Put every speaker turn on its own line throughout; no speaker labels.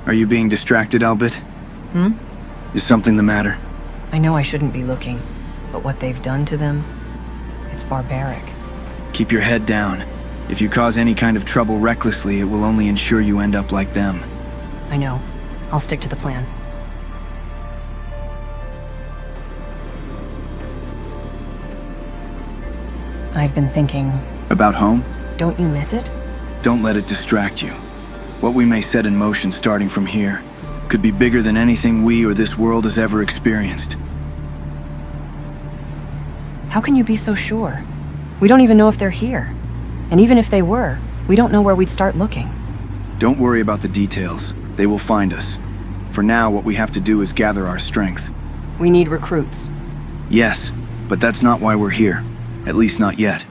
Are you being distracted, Albitte? Is something the matter?
I know I shouldn't be looking, but what they've done to them, it's barbaric.
Keep your head down. If you cause any kind of trouble recklessly, it will only ensure you end up like them.
I know. I'll stick to the plan. I've been thinking...
About home?
Don't you miss it?
Don't let it distract you. What we may set in motion starting from here could be bigger than anything we or this world has ever experienced.
How can you be so sure? We don't even know if they're here. And even if they were, we don't know where we'd start looking.
Don't worry about the details. They will find us. For now, what we have to do is gather our strength.
We need recruits.
Yes, but that's not why we're here. At least not yet.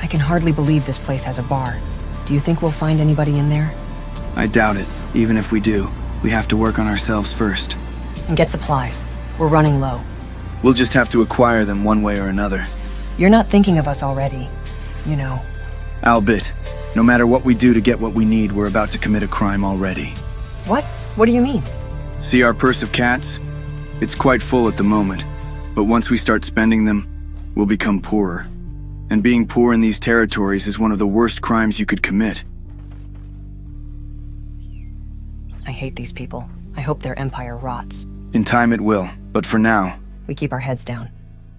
I can hardly believe this place has a bar. Do you think we'll find anybody in there?
I doubt it. Even if we do, we have to work on ourselves first.
And get supplies. We're running low.
We'll just have to acquire them one way or another.
You're not thinking of us already. You know.
Albitte, no matter what we do to get what we need, we're about to commit a crime already.
What? What do you mean?
See our purse of cats? It's quite full at the moment, but once we start spending them, we'll become poorer. And being poor in these territories is one of the worst crimes you could commit.
I hate these people. I hope their empire rots.
In time it will, but for now...
We keep our heads down.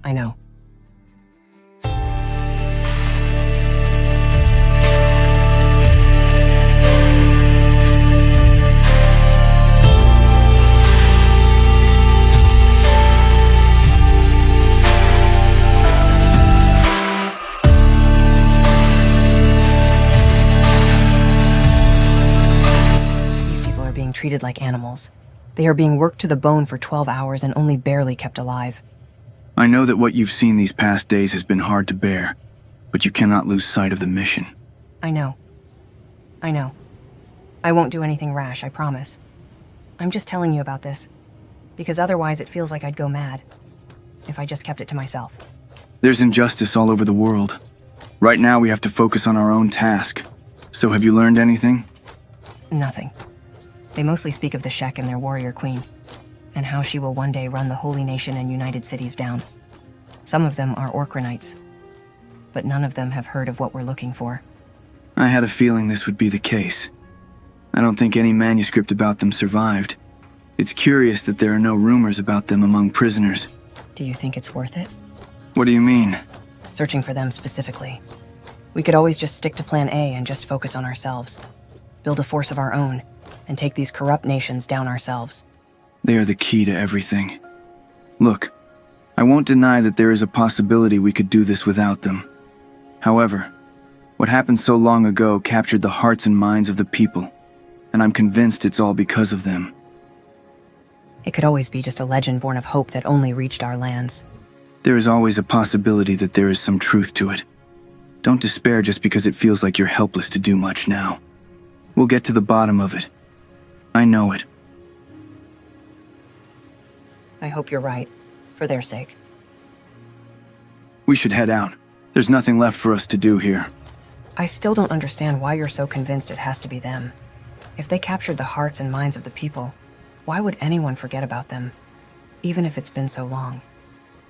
I know. Treated like animals. They are being worked to the bone for 12 hours and only barely kept alive.
I know that what you've seen these past days has been hard to bear, but you cannot lose sight of the mission.
I know. I know. I won't do anything rash, I promise. I'm just telling you about this, because otherwise it feels like I'd go mad if I just kept it to myself.
There's injustice all over the world. Right now we have to focus on our own task. So have you learned anything?
Nothing. They mostly speak of the Shek and their warrior queen, and how she will one day run the holy nation and united cities down. Some of them are Orkranites, but none of them have heard of what we're looking for.
I had a feeling this would be the case. I don't think any manuscript about them survived. It's curious that there are no rumors about them among prisoners.
Do you think it's worth it?
What do you mean?
Searching for them specifically. We could always just stick to Plan A and just focus on ourselves. Build a force of our own, and take these corrupt nations down ourselves.
They are the key to everything. Look, I won't deny that there is a possibility we could do this without them. However, what happened so long ago captured the hearts and minds of the people, and I'm convinced it's all because of them.
It could always be just a legend born of hope that only reached our lands.
There is always a possibility that there is some truth to it. Don't despair just because it feels like you're helpless to do much now. We'll get to the bottom of it. I know it.
I hope you're right, for their sake.
We should head out. There's nothing left for us to do here.
I still don't understand why you're so convinced it has to be them. If they captured the hearts and minds of the people, why would anyone forget about them, even if it's been so long?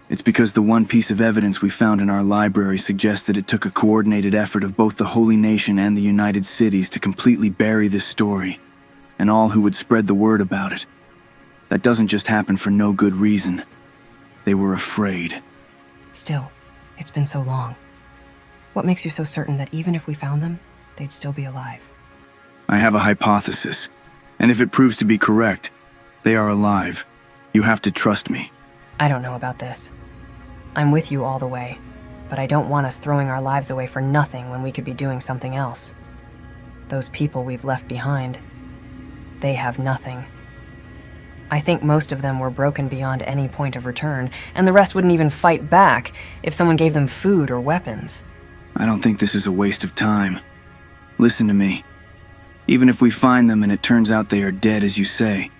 It's because the one piece of evidence we found in our library suggests that it took a coordinated effort of both the Holy Nation and the United Cities to completely bury this story, and all who would spread the word about it. That doesn't just happen for no good reason. They were afraid.
Still, it's been so long. What makes you so certain that even if we found them, they'd still be alive?
I have a hypothesis, and if it proves to be correct, they are alive. You have to trust me.
I don't know about this. I'm with you all the way, but I don't want us throwing our lives away for nothing when we could be doing something else. Those people we've left behind, they have nothing. I think most of them were broken beyond any point of return, and the rest wouldn't even fight back if someone gave them food or weapons.
I don't think this is a waste of time. Listen to me. Even if we find them and it turns out they are dead as you say,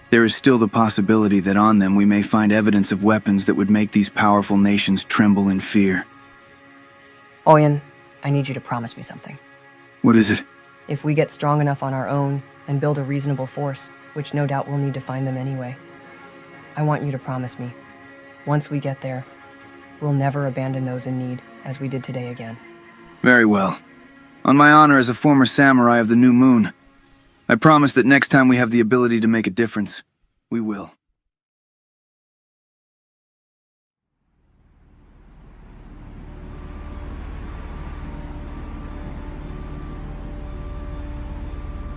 there is still the possibility that on them we may find evidence of weapons that would make these powerful nations tremble in fear.
Oyun, I need you to promise me something.
What is it?
If we get strong enough on our own and build a reasonable force, which no doubt we'll need to find them anyway, I want you to promise me, once we get there, we'll never abandon those in need as we did today again.
Very well. On my honor as a former samurai of the New Moon, I promise that next time we have the ability to make a difference, we will.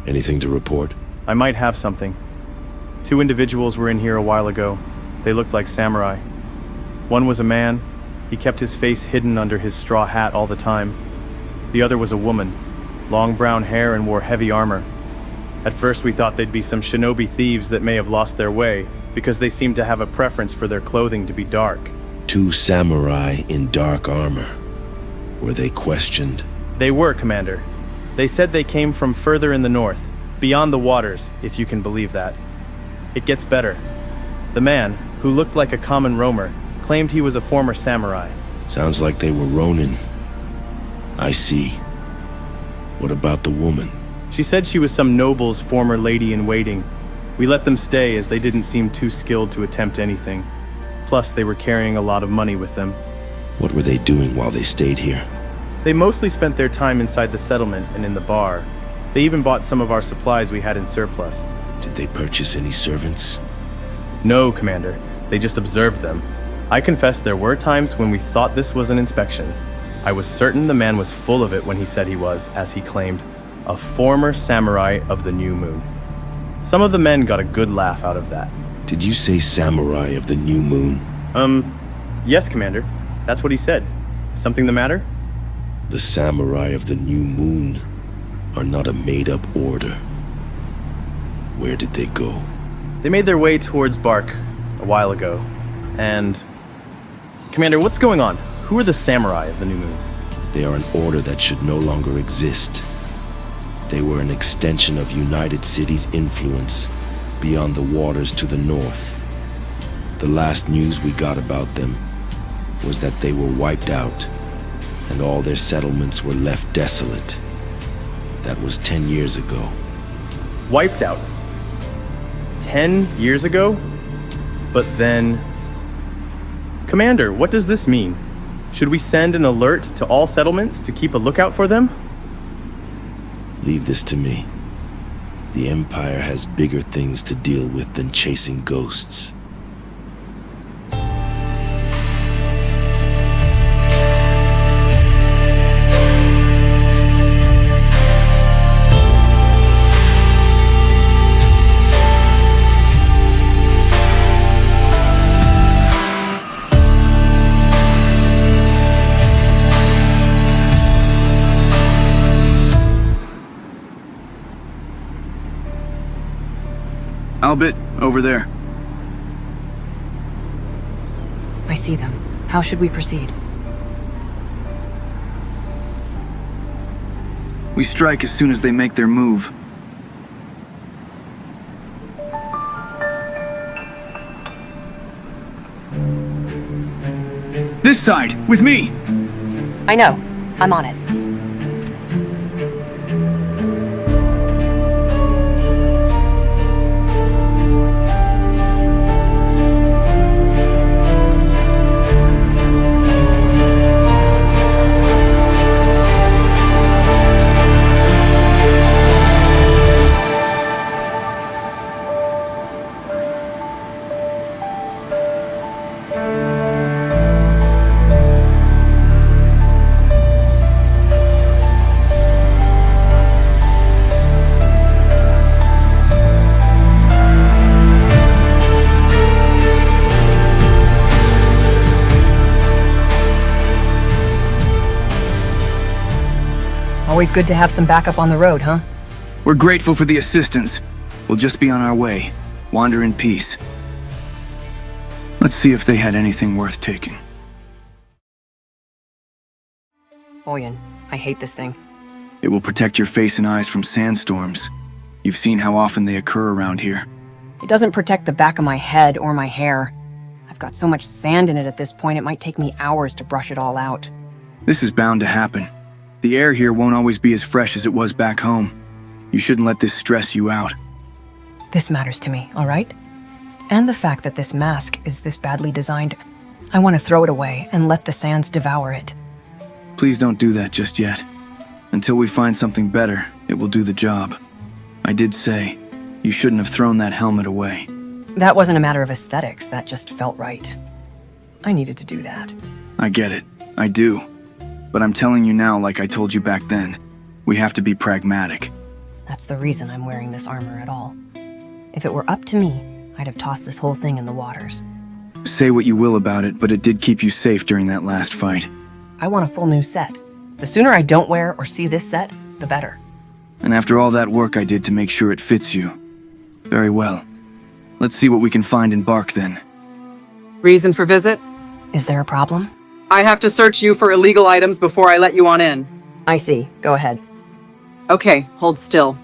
Anything to report?
I might have something. 2 individuals were in here a while ago. They looked like samurai. One was a man. He kept his face hidden under his straw hat all the time. The other was a woman. Long brown hair and wore heavy armor. At first we thought they'd be some shinobi thieves that may have lost their way, because they seemed to have a preference for their clothing to be dark.
2 samurai in dark armor. Were they questioned?
They were, Commander. They said they came from further in the north, beyond the waters, if you can believe that. It gets better. The man, who looked like a common roamer, claimed he was a former samurai.
Sounds like they were Ronin. I see. What about the woman?
She said she was some noble's former lady-in-waiting. We let them stay as they didn't seem too skilled to attempt anything. Plus, they were carrying a lot of money with them.
What were they doing while they stayed here?
They mostly spent their time inside the settlement and in the bar. They even bought some of our supplies we had in surplus.
Did they purchase any servants?
No, Commander. They just observed them. I confess there were times when we thought this was an inspection. I was certain the man was full of it when he said he was, as he claimed, a former samurai of the New Moon. Some of the men got a good laugh out of that.
Did you say samurai of the New Moon?
Yes, Commander. That's what he said. Something the matter?
The samurai of the New Moon are not a made-up order. Where did they go?
They made their way towards Bark a while ago. And... Commander, what's going on? Who are the samurai of the New Moon?
They are an order that should no longer exist. They were an extension of United City's influence beyond the waters to the north. The last news we got about them was that they were wiped out and all their settlements were left desolate. That was 10 years ago.
Wiped out? 10 years ago? But then... Commander, what does this mean? Should we send an alert to all settlements to keep a lookout for them?
Leave this to me. The Empire has bigger things to deal with than chasing ghosts.
Albitte, over there.
I see them. How should we proceed?
We strike as soon as they make their move. This side, with me!
I know. I'm on it. Always good to have some backup on the road, huh?
We're grateful for the assistance. We'll just be on our way. Wander in peace. Let's see if they had anything worth taking.
Oyun, I hate this thing.
It will protect your face and eyes from sandstorms. You've seen how often they occur around here.
It doesn't protect the back of my head or my hair. I've got so much sand in it at this point, it might take me hours to brush it all out.
This is bound to happen. The air here won't always be as fresh as it was back home. You shouldn't let this stress you out.
This matters to me, all right? And the fact that this mask is this badly designed, I want to throw it away and let the sands devour it.
Please don't do that just yet. Until we find something better, it will do the job. I did say, you shouldn't have thrown that helmet away.
That wasn't a matter of aesthetics, that just felt right. I needed to do that.
I get it. I do. But I'm telling you now, like I told you back then, we have to be pragmatic.
That's the reason I'm wearing this armor at all. If it were up to me, I'd have tossed this whole thing in the waters.
Say what you will about it, but it did keep you safe during that last fight.
I want a full new set. The sooner I don't wear or see this set, the better.
And after all that work I did to make sure it fits you. Very well. Let's see what we can find in Bark then.
Reason for visit?
Is there a problem?
I have to search you for illegal items before I let you on in.
I see. Go ahead.
Okay, hold still.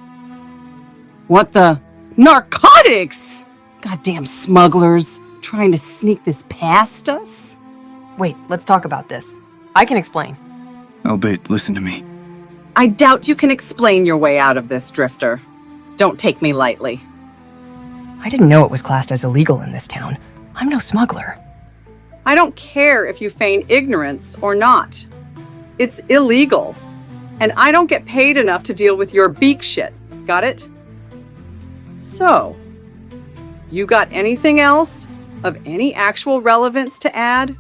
What the? Narcotics! Goddamn smugglers. Trying to sneak this past us?
Wait, let's talk about this. I can explain.
Albitte, listen to me.
I doubt you can explain your way out of this, Drifter. Don't take me lightly.
I didn't know it was classed as illegal in this town. I'm no smuggler.
I don't care if you feign ignorance or not. It's illegal. And I don't get paid enough to deal with your beak shit. Got it? So, you got anything else of any actual relevance to add?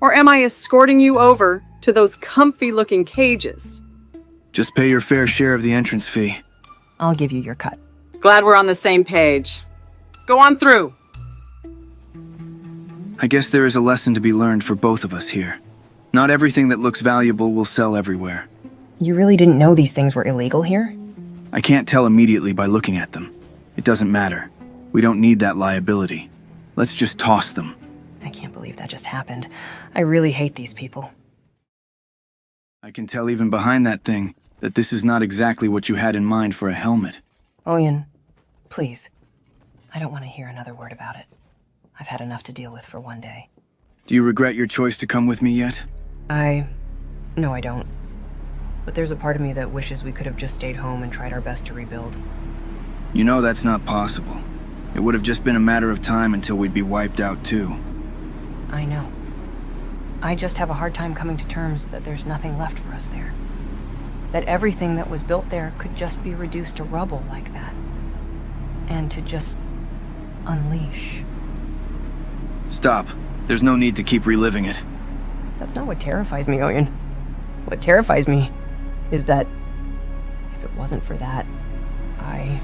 Or am I escorting you over to those comfy-looking cages?
Just pay your fair share of the entrance fee.
I'll give you your cut.
Glad we're on the same page. Go on through.
I guess there is a lesson to be learned for both of us here. Not everything that looks valuable will sell everywhere.
You really didn't know these things were illegal here?
I can't tell immediately by looking at them. It doesn't matter. We don't need that liability. Let's just toss them.
I can't believe that just happened. I really hate these people.
I can tell even behind that thing that this is not exactly what you had in mind for a helmet.
Oyun, please. I don't want to hear another word about it. I've had enough to deal with for one day.
Do you regret your choice to come with me yet?
No, I don't. But there's a part of me that wishes we could have just stayed home and tried our best to rebuild.
You know that's not possible. It would have just been a matter of time until we'd be wiped out too.
I know. I just have a hard time coming to terms that there's nothing left for us there. That everything that was built there could just be reduced to rubble like that. And to just unleash.
Stop. There's no need to keep reliving it.
That's not what terrifies me, Oyun. What terrifies me is that if it wasn't for that, I'd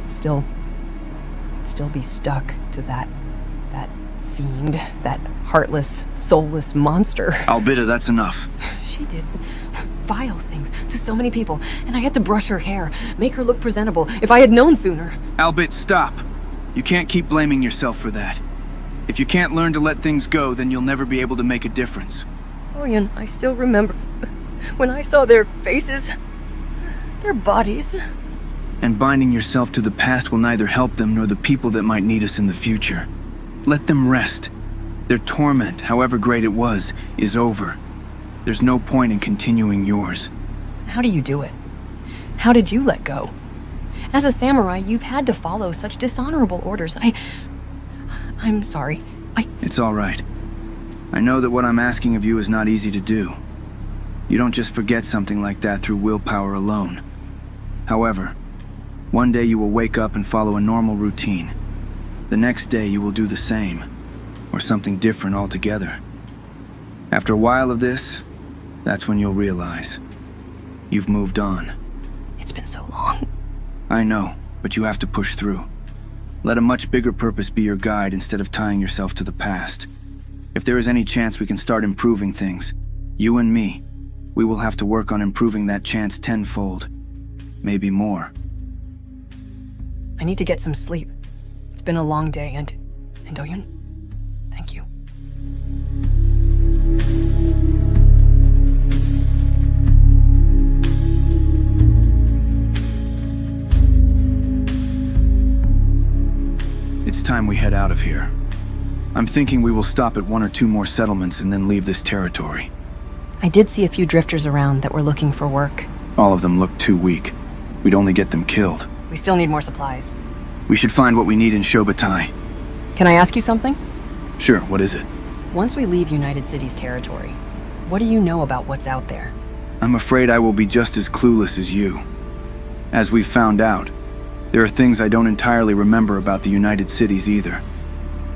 still be stuck to that fiend, that heartless, soulless monster.
Albitte, that's enough.
She did vile things to so many people, and I had to brush her hair, make her look presentable. If I had known sooner.
Albitte, stop. You can't keep blaming yourself for that. If you can't learn to let things go, then you'll never be able to make a difference.
Oyun, I still remember when I saw their faces, their bodies.
And binding yourself to the past will neither help them nor the people that might need us in the future. Let them rest. Their torment, however great it was, is over. There's no point in continuing yours.
How do you do it? How did you let go? As a samurai, you've had to follow such dishonorable orders. I'm sorry.
It's all right. I know that what I'm asking of you is not easy to do. You don't just forget something like that through willpower alone. However, one day you will wake up and follow a normal routine. The next day you will do the same, or something different altogether. After a while of this, that's when you'll realize you've moved on.
It's been so long.
I know, but you have to push through. Let a much bigger purpose be your guide instead of tying yourself to the past. If there is any chance we can start improving things, you and me, we will have to work on improving that chance tenfold. Maybe more.
I need to get some sleep. It's been a long day, and Oyun, thank you.
It's time we head out of here. I'm thinking we will stop at one or two more settlements and then leave this territory.
I did see a few drifters around that were looking for work.
All of them look too weak. we'd only get them killed.
We still need more supplies.
We should find what we need in Shobatai.
Can I ask you something?
Sure, what is it?
Once we leave United Cities territory, what do you know about what's out there?
I'm afraid I will be just as clueless as you. As we've found out, there are things I don't entirely remember about the United Cities either.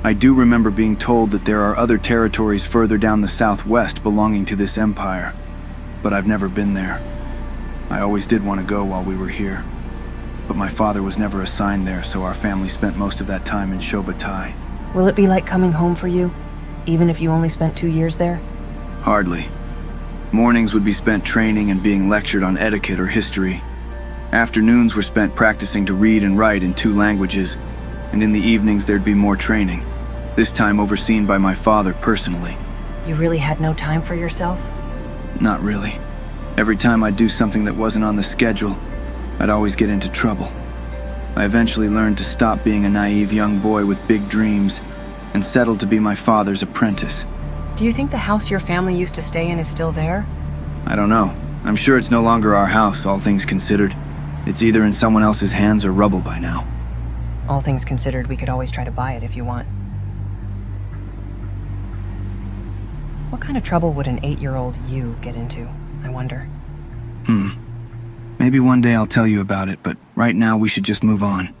I do remember being told that there are other territories further down the southwest belonging to this empire, but I've never been there. I always did want to go while we were here, but my father was never assigned there, so our family spent most of that time in Shobatai.
Will it be like coming home for you, even if you only spent 2 years there?
Hardly. Mornings would be spent training and being lectured on etiquette or history. Afternoons were spent practicing to read and write in 2 languages, and in the evenings there'd be more training, this time overseen by my father personally.
You really had no time for yourself?
Not really. Every time I'd do something that wasn't on the schedule, I'd always get into trouble. I eventually learned to stop being a naive young boy with big dreams and settled to be my father's apprentice.
Do you think the house your family used to stay in is still there?
I don't know. I'm sure it's no longer our house, all things considered. It's either in someone else's hands or rubble by now.
All things considered, we could always try to buy it if you want. What kind of trouble would an 8-year-old you get into, I wonder?
Maybe one day I'll tell you about it, but right now we should just move on.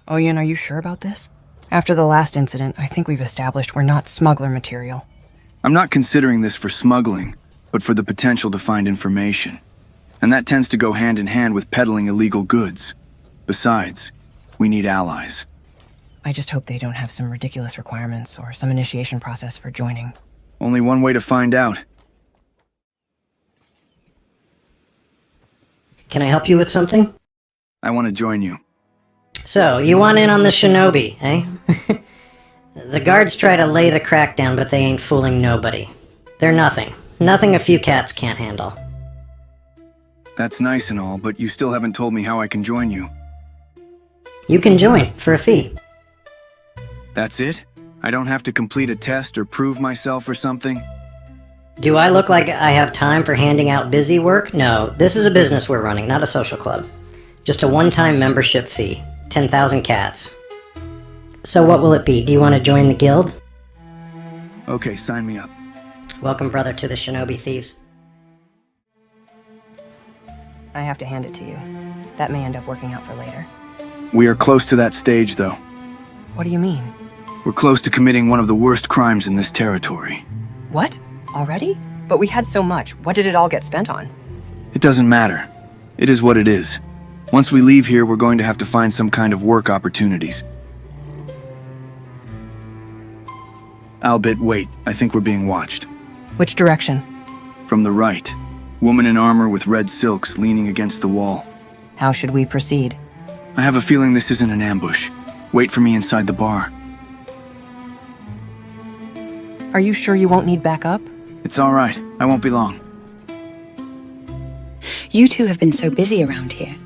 Oyun, are you sure about this? After the last incident, I think we've established we're not smuggler material.
I'm not considering this for smuggling, but for the potential to find information. And that tends to go hand in hand with peddling illegal goods. Besides, we need allies.
I just hope they don't have some ridiculous requirements or some initiation process for joining.
Only one way to find out.
Can I help you with something?
I want to join you.
So, you want in on the shinobi, eh? The guards try to lay the crackdown, but they ain't fooling nobody. They're nothing. Nothing a few cats can't handle.
That's nice and all, but you still haven't told me how I can join you.
You can join, for a fee.
That's it? I don't have to complete a test or prove myself or something?
Do I look like I have time for handing out busy work? No, this is a business we're running, not a social club. Just a one-time membership fee. 10,000 cats. So what will it be? Do you want to join the guild?
Okay, sign me up.
Welcome, brother, to the Shinobi Thieves.
I have to hand it to you. That may end up working out for later.
We are close to that stage, though.
What do you mean?
We're close to committing one of the worst crimes in this territory.
What? Already? But we had so much. What did it all get spent on?
It doesn't matter. It is what it is. Once we leave here, we're going to have to find some kind of work opportunities. Albitte, wait. I think we're being watched.
Which direction?
From the right. Woman in armor with red silks leaning against the wall.
How should we proceed?
I have a feeling this isn't an ambush. Wait for me inside the bar.
Are you sure you won't need backup?
It's all right. I won't be long.
You two have been so busy around here.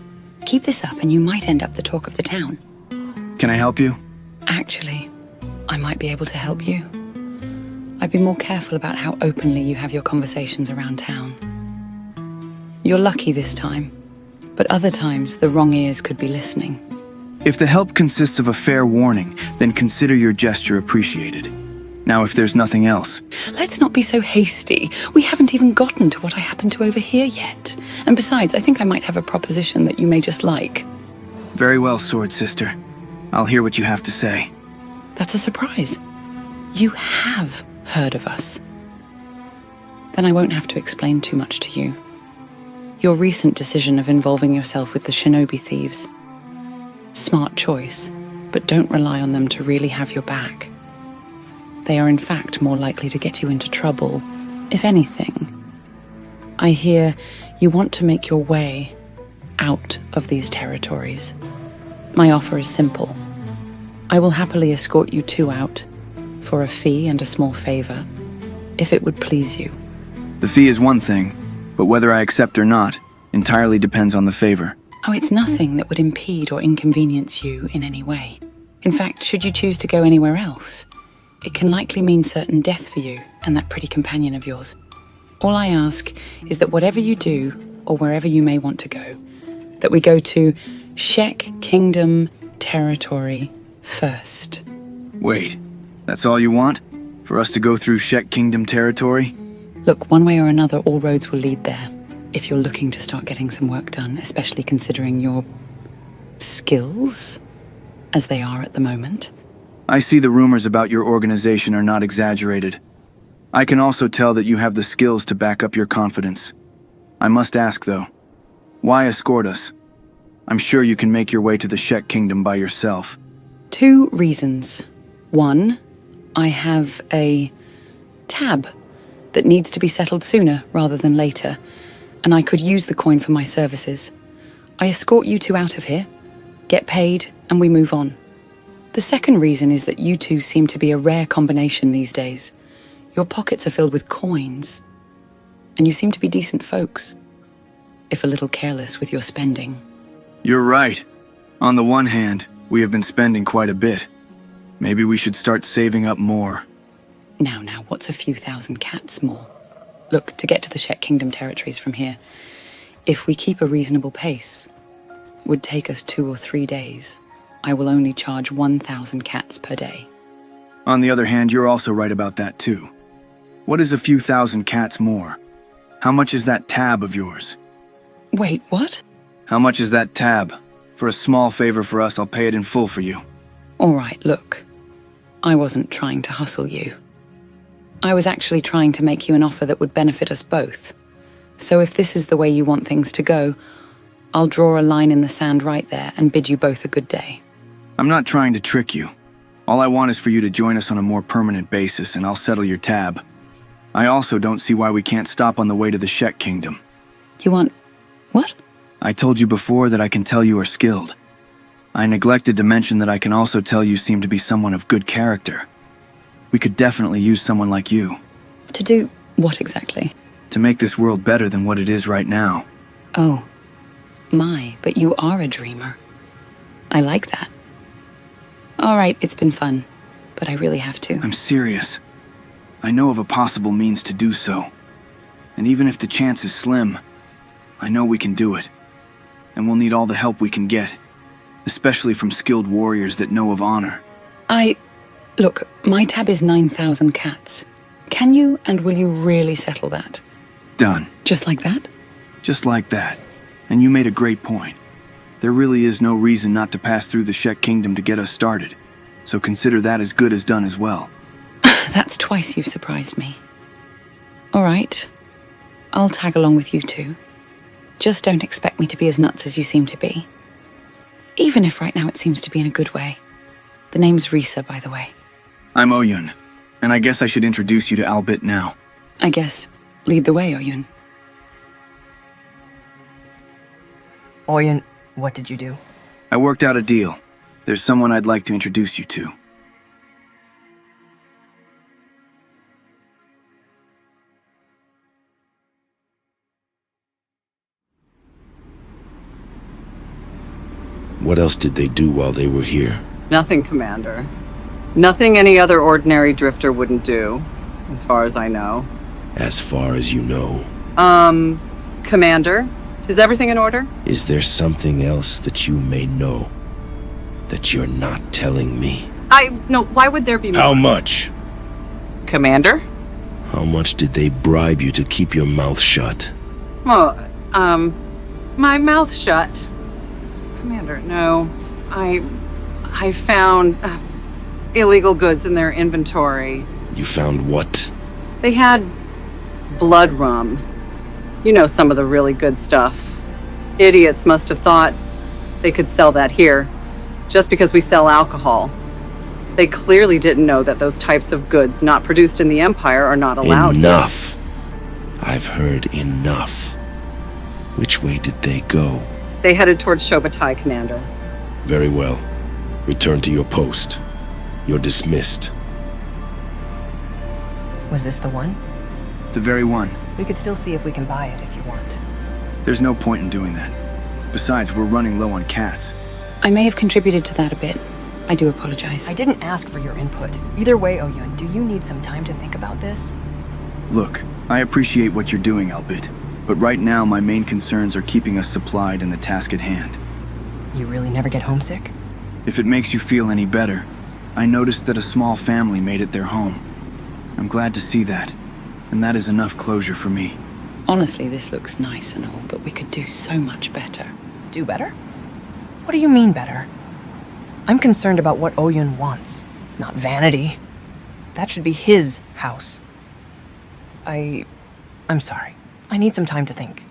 Keep this up and you might end up the talk of the town.
Can I help you?
Actually, I might be able to help you. I'd be more careful about how openly you have your conversations around town. You're lucky this time, but other times the wrong ears could be listening.
If the help consists of a fair warning, then consider your gesture appreciated. Now, if there's nothing else...
Let's not be so hasty. We haven't even gotten to what I happen to overhear yet. And besides, I think I might have a proposition that you may just like.
Very well, Sword Sister. I'll hear what you have to say.
That's a surprise. You have heard of us. Then I won't have to explain too much to you. Your recent decision of involving yourself with the Shinobi Thieves. Smart choice, but don't rely on them to really have your back. They are in fact more likely to get you into trouble, if anything. I hear you want to make your way out of these territories. My offer is simple. I will happily escort you two out for a fee and a small favor, if it would please you.
The fee is one thing, but whether I accept or not entirely depends on the favor.
Oh, it's nothing that would impede or inconvenience you in any way. In fact, should you choose to go anywhere else, it can likely mean certain death for you and that pretty companion of yours. All I ask is that whatever you do, or wherever you may want to go, that we go to Shek Kingdom territory first.
Wait, that's all you want? For us to go through Shek Kingdom territory?
Look, one way or another, all roads will lead there. If you're looking to start getting some work done, especially considering your skills, as they are at the moment.
I see the rumors about your organization are not exaggerated. I can also tell that you have the skills to back up your confidence. I must ask, though, why escort us? I'm sure you can make your way to the Shek Kingdom by yourself.
2 reasons. 1, I have a tab that needs to be settled sooner rather than later, and I could use the coin for my services. I escort you two out of here, get paid, and we move on. The second reason is that you two seem to be a rare combination these days. Your pockets are filled with coins, and you seem to be decent folks, if a little careless with your spending.
You're right. On the one hand, we have been spending quite a bit. Maybe we should start saving up more.
Now, what's a few thousand cats more? Look, to get to the Shek Kingdom territories from here, if we keep a reasonable pace, would take us 2 or 3 days. I will only charge 1,000 cats per day.
On the other hand, you're also right about that too. What is a few thousand cats more? How much is that tab of yours?
Wait, what?
How much is that tab? For a small favor for us, I'll pay it in full for you.
All right, look. I wasn't trying to hustle you. I was actually trying to make you an offer that would benefit us both. So if this is the way you want things to go, I'll draw a line in the sand right there and bid you both a good day.
I'm not trying to trick you. All I want is for you to join us on a more permanent basis, and I'll settle your tab. I also don't see why we can't stop on the way to the Shek Kingdom.
You want... what?
I told you before that I can tell you are skilled. I neglected to mention that I can also tell you seem to be someone of good character. We could definitely use someone like you.
To do what exactly?
To make this world better than what it is right now.
Oh, my, but you are a dreamer. I like that. All right, it's been fun, but I really have to.
I'm serious. I know of a possible means to do so. And even if the chance is slim, I know we can do it. And we'll need all the help we can get, especially from skilled warriors that know of honor.
Look, my tab is 9,000 cats. Can you and will you really settle that?
Done.
Just like that?
Just like that. And you made a great point. There really is no reason not to pass through the Shek Kingdom to get us started. So consider that as good as done as well.
That's twice you've surprised me. All right. I'll tag along with you two. Just don't expect me to be as nuts as you seem to be. Even if right now it seems to be in a good way. The name's Risa, by the way.
I'm Oyun, and I guess I should introduce you to Albitte now.
I guess, lead the way, Oyun.
Oyun, what did you do?
I worked out a deal. There's someone I'd like to introduce you to.
What else did they do while they were here?
Nothing, Commander. Nothing any other ordinary drifter wouldn't do, as far as I know.
As far as you know.
Commander, is everything in order?
Is there something else that you may know that you're not telling me?
No, why would there be more?
How much?
Commander?
How much did they bribe you to keep your mouth shut?
Oh, my mouth shut. Commander, no. I found illegal goods in their inventory.
You found what?
They had blood rum. You know, some of the really good stuff. Idiots must have thought they could sell that here, just because we sell alcohol. They clearly didn't know that those types of goods not produced in the Empire are not allowed.
Enough. I've heard enough. Which way did they go?
They headed towards Shobatai, Commander.
Very well. Return to your post. You're dismissed.
Was this the one?
The very one.
We could still see if we can buy it if you want.
There's no point in doing that. Besides, we're running low on cats.
I may have contributed to that a bit. I do apologize.
I didn't ask for your input. Either way, Oyun, do you need some time to think about this?
Look, I appreciate what you're doing, Albitte. But right now, my main concerns are keeping us supplied and the task at hand.
You really never get homesick?
If it makes you feel any better, I noticed that a small family made it their home. I'm glad to see that, and that is enough closure for me.
Honestly, this looks nice and all, but we could do so much better.
Do better? What do you mean better? I'm concerned about what Oyun wants, not vanity. That should be his house. I'm sorry. I need some time to think.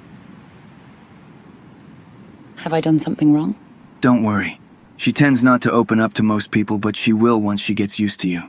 Have I done something wrong?
Don't worry. She tends not to open up to most people, but she will once she gets used to you.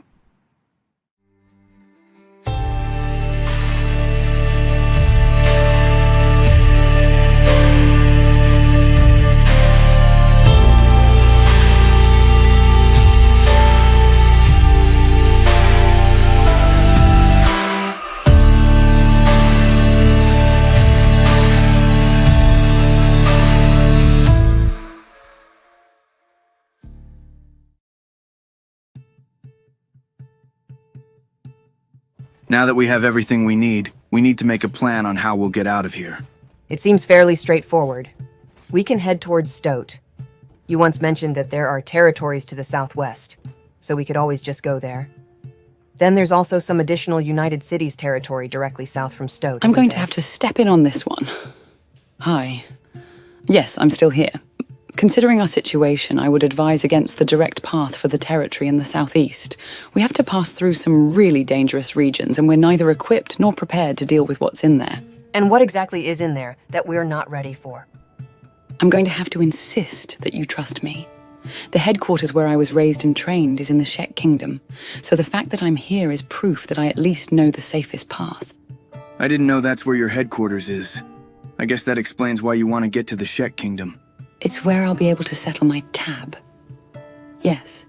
Now that we have everything we need to make a plan on how we'll get out of here.
It seems fairly straightforward. We can head towards Stoat. You once mentioned that there are territories to the southwest, so we could always just go there. Then there's also some additional United Cities territory directly south from Stoat.
I'm going to have to step in on this one. Hi. Yes, I'm still here. Considering our situation, I would advise against the direct path for the territory in the southeast. We have to pass through some really dangerous regions, and we're neither equipped nor prepared to deal with what's in there.
And what exactly is in there that we're not ready for?
I'm going to have to insist that you trust me. The headquarters where I was raised and trained is in the Shek Kingdom, so the fact that I'm here is proof that I at least know the safest path.
I didn't know that's where your headquarters is. I guess that explains why you want to get to the Shek Kingdom.
It's where I'll be able to settle my tab. Yes.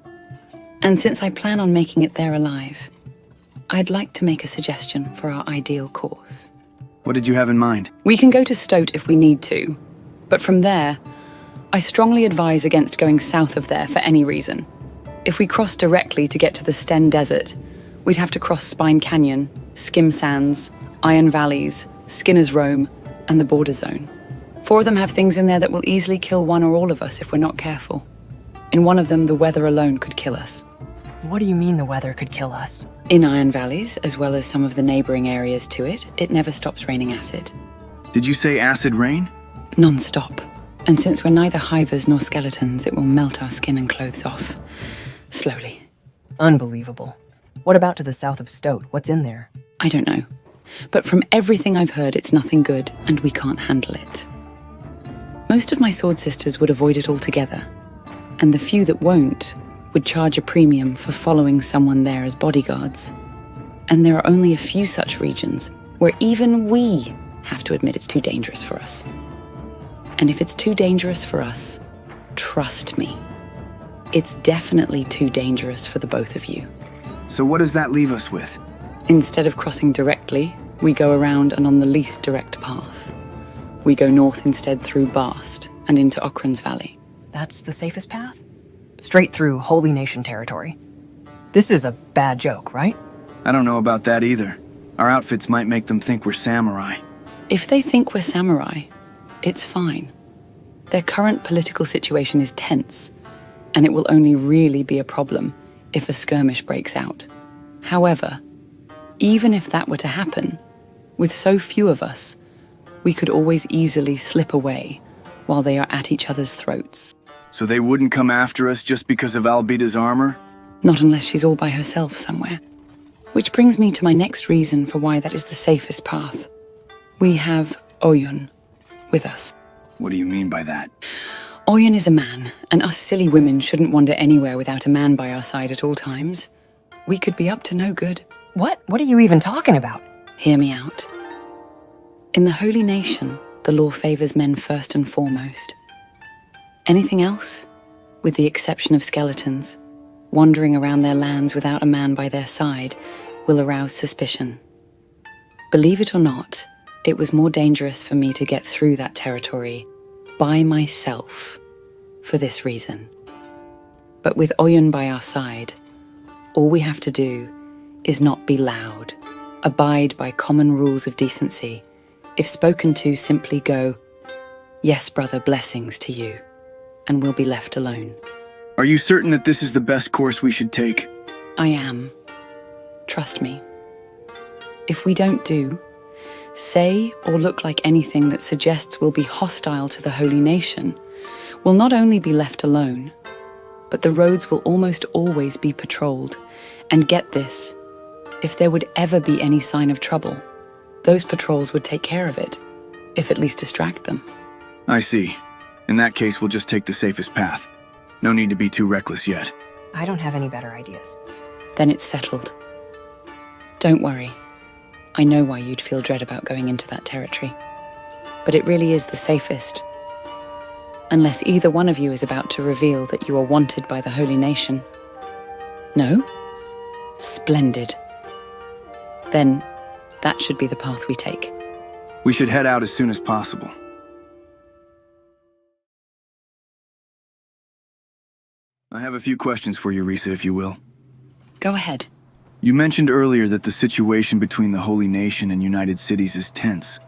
And since I plan on making it there alive, I'd like to make a suggestion for our ideal course.
What did you have in mind?
We can go to Stoat if we need to, but from there, I strongly advise against going south of there for any reason. If we cross directly to get to the Sten Desert, we'd have to cross Spine Canyon, Skim Sands, Iron Valleys, Skinner's Roam, and the Border Zone. 4 of them have things in there that will easily kill one or all of us if we're not careful. In one of them, the weather alone could kill us.
What do you mean the weather could kill us?
In Iron Valleys, as well as some of the neighboring areas to it, it never stops raining acid.
Did you say acid rain?
Non-stop. And since we're neither hivers nor skeletons, it will melt our skin and clothes off. Slowly.
Unbelievable. What about to the south of Stoat? What's in there?
I don't know. But from everything I've heard, it's nothing good, and we can't handle it. Most of my sword sisters would avoid it altogether, and the few that won't would charge a premium for following someone there as bodyguards. And there are only a few such regions where even we have to admit it's too dangerous for us. And if it's too dangerous for us, trust me, it's definitely too dangerous for the both of you.
So what does that leave us with?
Instead of crossing directly, we go around and on the least direct path. We go north instead through Bast and into Okran's Valley.
That's the safest path? Straight through Holy Nation territory. This is a bad joke, right?
I don't know about that either. Our outfits might make them think we're samurai.
If they think we're samurai, it's fine. Their current political situation is tense, and it will only really be a problem if a skirmish breaks out. However, even if that were to happen, with so few of us, we could always easily slip away while they are at each other's throats.
So they wouldn't come after us just because of Albitte's armor?
Not unless she's all by herself somewhere. Which brings me to my next reason for why that is the safest path. We have Oyun with us.
What do you mean by that?
Oyun is a man, and us silly women shouldn't wander anywhere without a man by our side at all times. We could be up to no good.
What? What are you even talking about?
Hear me out. In the Holy Nation, the law favors men first and foremost. Anything else with the exception of skeletons, wandering around their lands without a man by their side will arouse suspicion. Believe it or not, it was more dangerous for me to get through that territory by myself for this reason. But with Oyun by our side, all we have to do is not be loud, abide by common rules of decency. If spoken to, simply go, "Yes, brother, blessings to you," and we'll be left alone.
Are you certain that this is the best course we should take?
I am. Trust me. If we don't do, say, or look like anything that suggests we'll be hostile to the holy nation, we'll not only be left alone, but the roads will almost always be patrolled. And get this, if there would ever be any sign of trouble, those patrols would take care of it, if at least distract them.
I see. In that case, we'll just take the safest path. No need to be too reckless yet.
I don't have any better ideas.
Then it's settled. Don't worry. I know why you'd feel dread about going into that territory. But it really is the safest. Unless either one of you is about to reveal that you are wanted by the holy nation. No? Splendid. Then, that should be the path we take.
We should head out as soon as possible. I have a few questions for you, Risa, if you will.
Go ahead.
You mentioned earlier that the situation between the Holy Nation and United Cities is tense.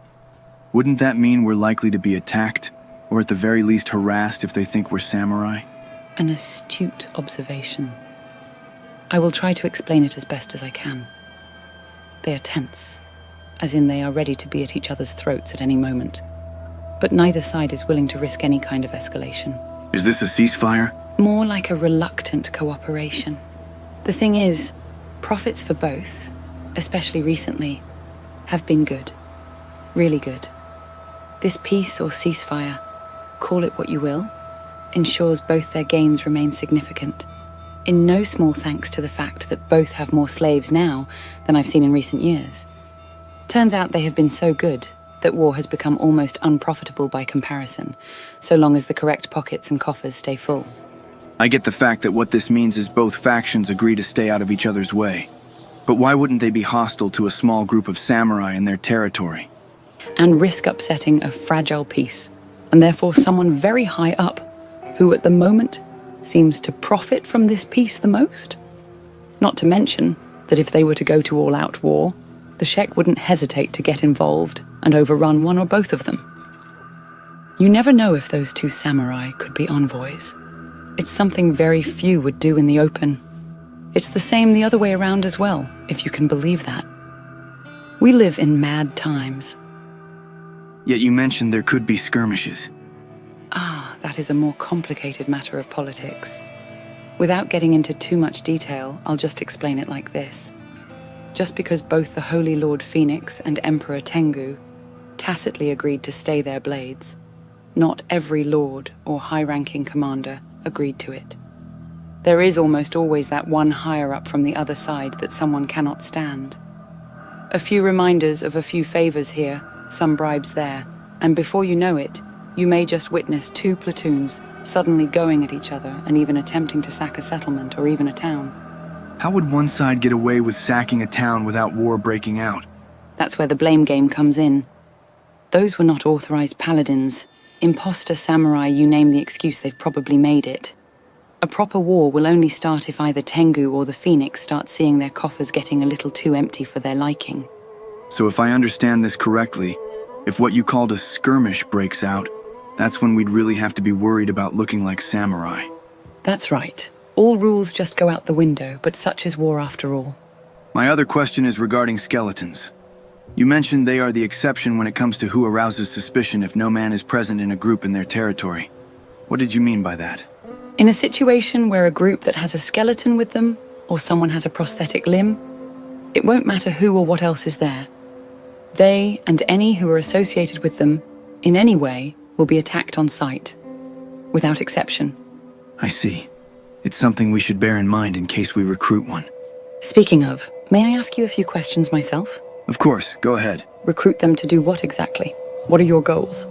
Wouldn't that mean we're likely to be attacked, or at the very least harassed if they think we're samurai?
An astute observation. I will try to explain it as best as I can. They are tense, as in they are ready to be at each other's throats at any moment. But neither side is willing to risk any kind of escalation.
Is this a ceasefire?
More like a reluctant cooperation. The thing is, profits for both, especially recently, have been good. Really good. This peace or ceasefire, call it what you will, ensures both their gains remain significant. In no small thanks to the fact that both have more slaves now than I've seen in recent years. Turns out they have been so good that war has become almost unprofitable by comparison, so long as the correct pockets and coffers stay full.
I get the fact that what this means is both factions agree to stay out of each other's way. But why wouldn't they be hostile to a small group of samurai in their territory?
And risk upsetting a fragile peace, and therefore someone very high up, who at the moment seems to profit from this peace the most? Not to mention that if they were to go to all-out war, the Shek wouldn't hesitate to get involved and overrun one or both of them. You never know if those two samurai could be envoys. It's something very few would do in the open. It's the same the other way around as well, if you can believe that. We live in mad times.
Yet you mentioned there could be skirmishes.
That is a more complicated matter of politics. Without getting into too much detail, I'll just explain it like this. Just because both the Holy Lord Phoenix and Emperor Tengu tacitly agreed to stay their blades, not every lord or high-ranking commander agreed to it. There is almost always that one higher up from the other side that someone cannot stand. A few reminders of a few favors here, some bribes there, and before you know it, you may just witness two platoons suddenly going at each other and even attempting to sack a settlement or even a town.
How would one side get away with sacking a town without war breaking out?
That's where the blame game comes in. Those were not authorized paladins. Imposter samurai, you name the excuse, they've probably made it. A proper war will only start if either Tengu or the Phoenix start seeing their coffers getting a little too empty for their liking.
So if I understand this correctly, if what you called a skirmish breaks out, that's when we'd really have to be worried about looking like samurai.
That's right. All rules just go out the window, but such is war after all.
My other question is regarding skeletons. You mentioned they are the exception when it comes to who arouses suspicion if no man is present in a group in their territory. What did you mean by that?
In a situation where a group that has a skeleton with them, or someone has a prosthetic limb, it won't matter who or what else is there. They, and any who are associated with them, in any way, will be attacked on sight, without exception.
I see. It's something we should bear in mind in case we recruit one.
Speaking of, may I ask you a few questions myself?
Of course, go ahead.
Recruit them to do what exactly? What are your goals?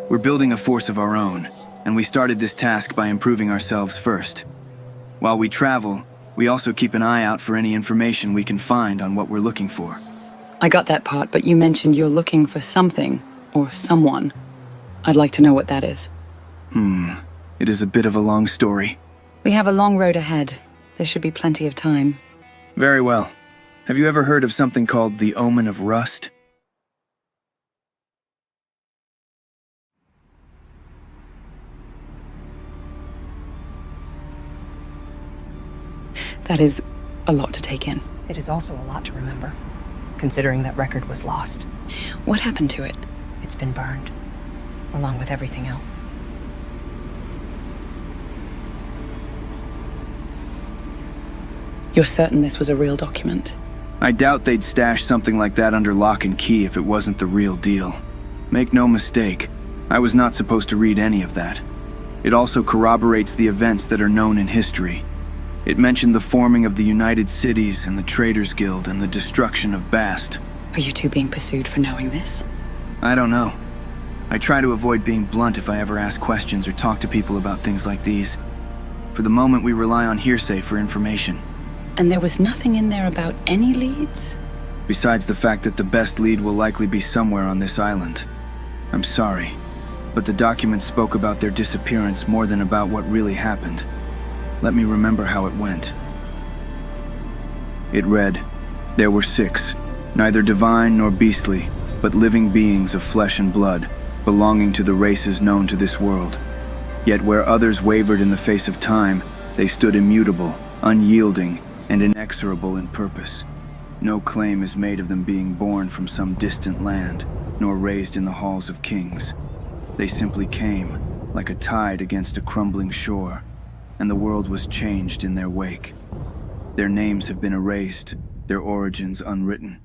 We're building a force of our own, and we started this task by improving ourselves first. While we travel, we also keep an eye out for any information we can find on what we're looking for.
I got that part, but you mentioned you're looking for something, or someone. I'd like to know what that is.
It is a bit of a long story.
We have a long road ahead. There should be plenty of time.
Very well. Have you ever heard of something called the Omen of Rust?
That is a lot to take in.
It is also a lot to remember, considering that record was lost.
What happened to it?
It's been burned, along with everything else.
You're certain this was a real document?
I doubt they'd stash something like that under lock and key if it wasn't the real deal. Make no mistake, I was not supposed to read any of that. It also corroborates the events that are known in history. It mentioned the forming of the United Cities and the Traders Guild and the destruction of Bast.
Are you two being pursued for knowing this?
I don't know. I try to avoid being blunt if I ever ask questions or talk to people about things like these. For the moment, we rely on hearsay for information.
And there was nothing in there about any leads?
Besides the fact that the best lead will likely be somewhere on this island. I'm sorry, but the document spoke about their disappearance more than about what really happened. Let me remember how it went. It read, "There were 6, neither divine nor beastly, but living beings of flesh and blood, belonging to the races known to this world. Yet where others wavered in the face of time, they stood immutable, unyielding, and inexorable in purpose. No claim is made of them being born from some distant land, nor raised in the halls of kings. They simply came, like a tide against a crumbling shore, and the world was changed in their wake. Their names have been erased, their origins unwritten.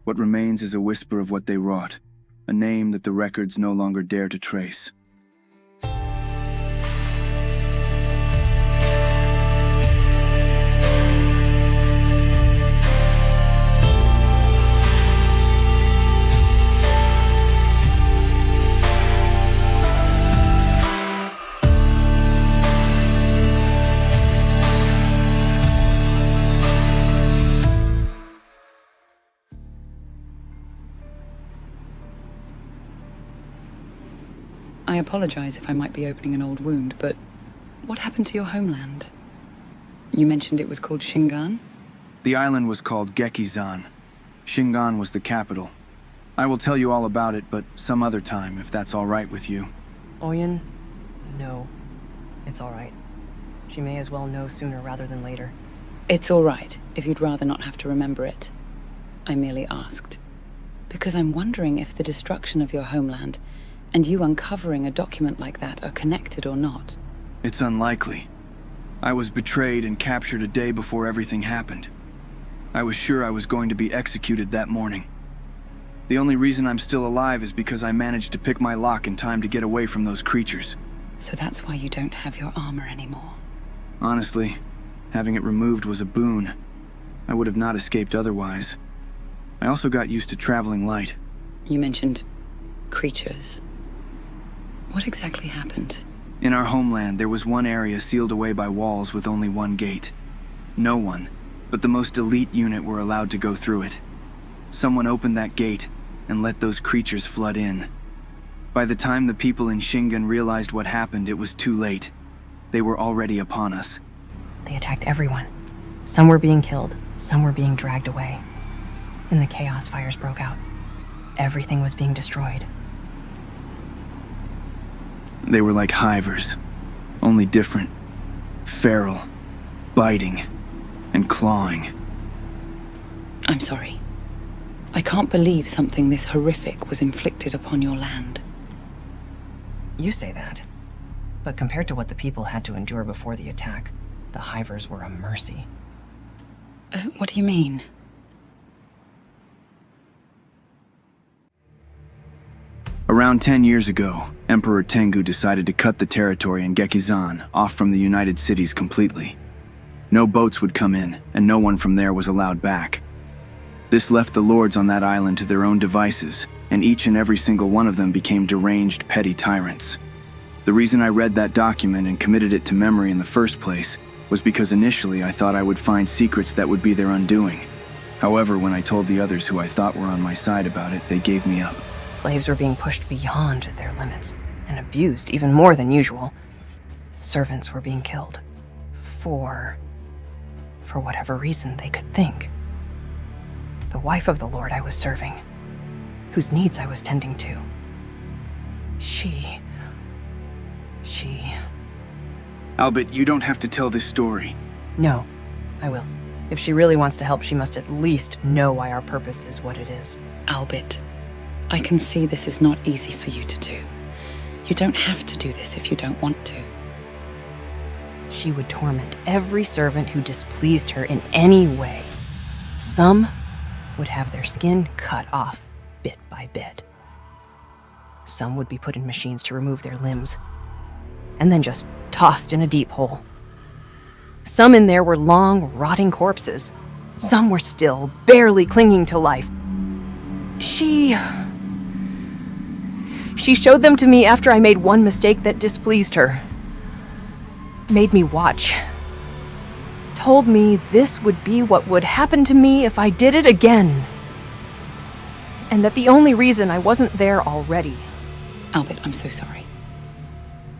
What remains is a whisper of what they wrought, a name that the records no longer dare to trace."
I apologize if I might be opening an old wound, but what happened to your homeland? You mentioned it was called Shingan?
The island was called Gekizan. Shingan was the capital. I will tell you all about it, but some other time, if that's all right with you.
Oyun? No. It's all right. She may as well know sooner rather than later.
It's all right, if you'd rather not have to remember it. I merely asked. Because I'm wondering if the destruction of your homeland and you uncovering a document like that are connected or not.
It's unlikely. I was betrayed and captured a day before everything happened. I was sure I was going to be executed that morning. The only reason I'm still alive is because I managed to pick my lock in time to get away from those creatures.
So that's why you don't have your armor anymore.
Honestly, having it removed was a boon. I would have not escaped otherwise. I also got used to traveling light.
You mentioned creatures. What exactly happened?
In our homeland, there was one area sealed away by walls with only one gate. No one, but the most elite unit were allowed to go through it. Someone opened that gate and let those creatures flood in. By the time the people in Shingan realized what happened, it was too late. They were already upon us.
They attacked everyone. Some were being killed, some were being dragged away. In the chaos, fires broke out. Everything was being destroyed.
They were like hivers, only different. Feral, biting, and clawing.
I'm sorry. I can't believe something this horrific was inflicted upon your land.
You say that. But compared to what the people had to endure before the attack, the hivers were a mercy.
What do you mean?
Around 10 years ago, Emperor Tengu decided to cut the territory in Gekizan off from the United Cities completely. No boats would come in, and no one from there was allowed back. This left the lords on that island to their own devices, and each and every single one of them became deranged petty tyrants. The reason I read that document and committed it to memory in the first place was because initially I thought I would find secrets that would be their undoing. However, when I told the others who I thought were on my side about it, they gave me up.
Slaves were being pushed beyond their limits and abused even more than usual. Servants were being killed. For whatever reason they could think. The wife of the Lord I was serving, whose needs I was tending to. She...
Albitte, you don't have to tell this story.
No, I will. If she really wants to help, she must at least know why our purpose is what it is.
Albitte, I can see this is not easy for you to do. You don't have to do this if you don't want to.
She would torment every servant who displeased her in any way. Some would have their skin cut off bit by bit. Some would be put in machines to remove their limbs, and then just tossed in a deep hole. Some in there were long, rotting corpses. Some were still barely clinging to life. She showed them to me after I made one mistake that displeased her. Made me watch. Told me this would be what would happen to me if I did it again. And that the only reason I wasn't there already.
Albitte, I'm so sorry.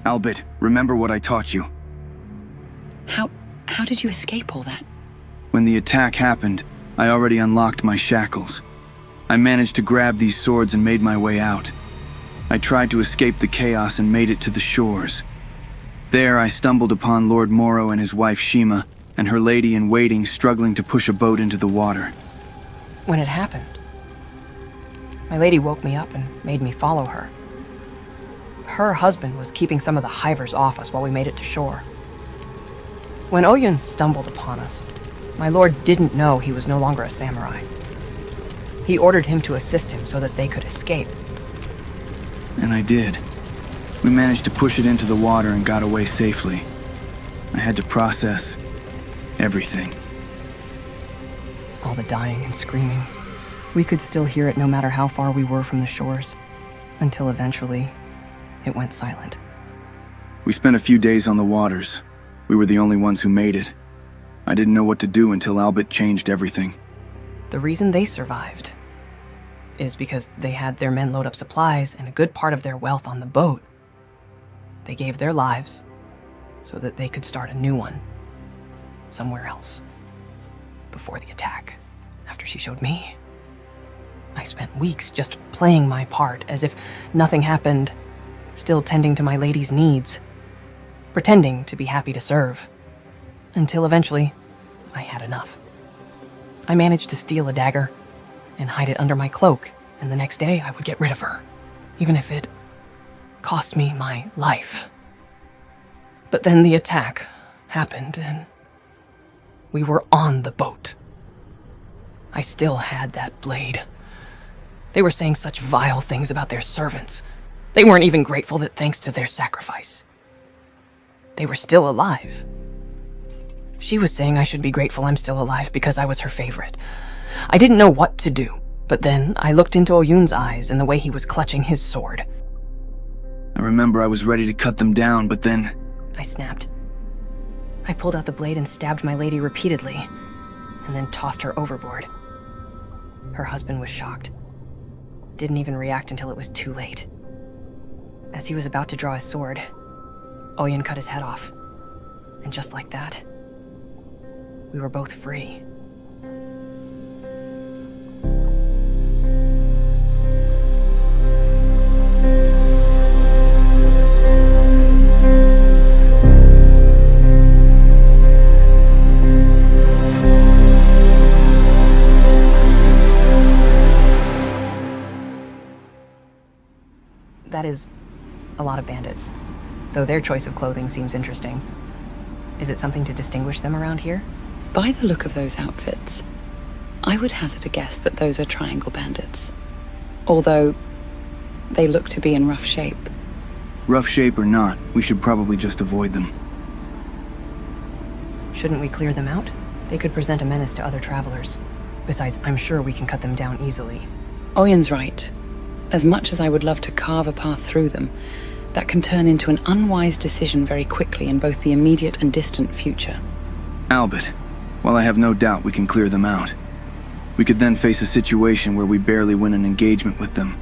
Albitte, remember what I taught you.
How did you escape all that?
When the attack happened, I already unlocked my shackles. I managed to grab these swords and made my way out. I tried to escape the chaos and made it to the shores. There, I stumbled upon Lord Moro and his wife Shima, and her lady-in-waiting struggling to push a boat into the water.
When it happened, my lady woke me up and made me follow her. Her husband was keeping some of the hivers off us while we made it to shore. When Oyun stumbled upon us, my lord didn't know he was no longer a samurai. He ordered him to assist him so that they could escape.
And I did. We managed to push it into the water and got away safely. I had to process everything.
All the dying and screaming. We could still hear it no matter how far we were from the shores, until eventually it went silent.
We spent a few days on the waters. We were the only ones who made it. I didn't know what to do until Albitte changed everything.
The reason they survived is because they had their men load up supplies and a good part of their wealth on the boat. They gave their lives so that they could start a new one somewhere else. Before the attack, after she showed me, I spent weeks just playing my part as if nothing happened, still tending to my lady's needs, pretending to be happy to serve, until eventually I had enough. I managed to steal a dagger and hide it under my cloak, and the next day I would get rid of her, even if it cost me my life. But then the attack happened, and we were on the boat. I still had that blade. They were saying such vile things about their servants. They weren't even grateful that thanks to their sacrifice, they were still alive. She was saying I should be grateful I'm still alive because I was her favorite. I didn't know what to do, but then I looked into Oyun's eyes and the way he was clutching his sword.
I remember I was ready to cut them down, but then...
I snapped. I pulled out the blade and stabbed my lady repeatedly, and then tossed her overboard. Her husband was shocked. Didn't even react until it was too late. As he was about to draw his sword, Oyun cut his head off. And just like that, we were both free. That is a lot of bandits, though their choice of clothing seems interesting. Is it something to distinguish them around here?
By the look of those outfits, I would hazard a guess that those are triangle bandits. Although, they look to be in rough shape.
Rough shape or not, we should probably just avoid them.
Shouldn't we clear them out? They could present a menace to other travelers. Besides, I'm sure we can cut them down easily.
Oyun's right. As much as I would love to carve a path through them, that can turn into an unwise decision very quickly in both the immediate and distant future.
Albitte, while I have no doubt we can clear them out, we could then face a situation where we barely win an engagement with them,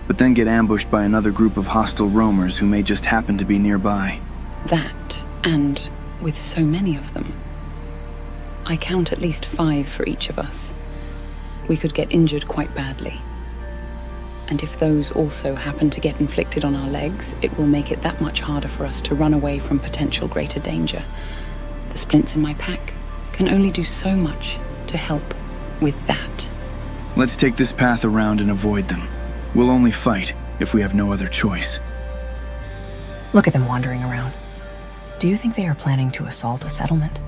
but then get ambushed by another group of hostile roamers who may just happen to be nearby.
That, and with so many of them, I count at least 5 for each of us. We could get injured quite badly. And if those also happen to get inflicted on our legs, it will make it that much harder for us to run away from potential greater danger. The splints in my pack can only do so much to help with that.
Let's take this path around and avoid them. We'll only fight if we have no other choice.
Look at them wandering around. Do you think they are planning to assault a settlement?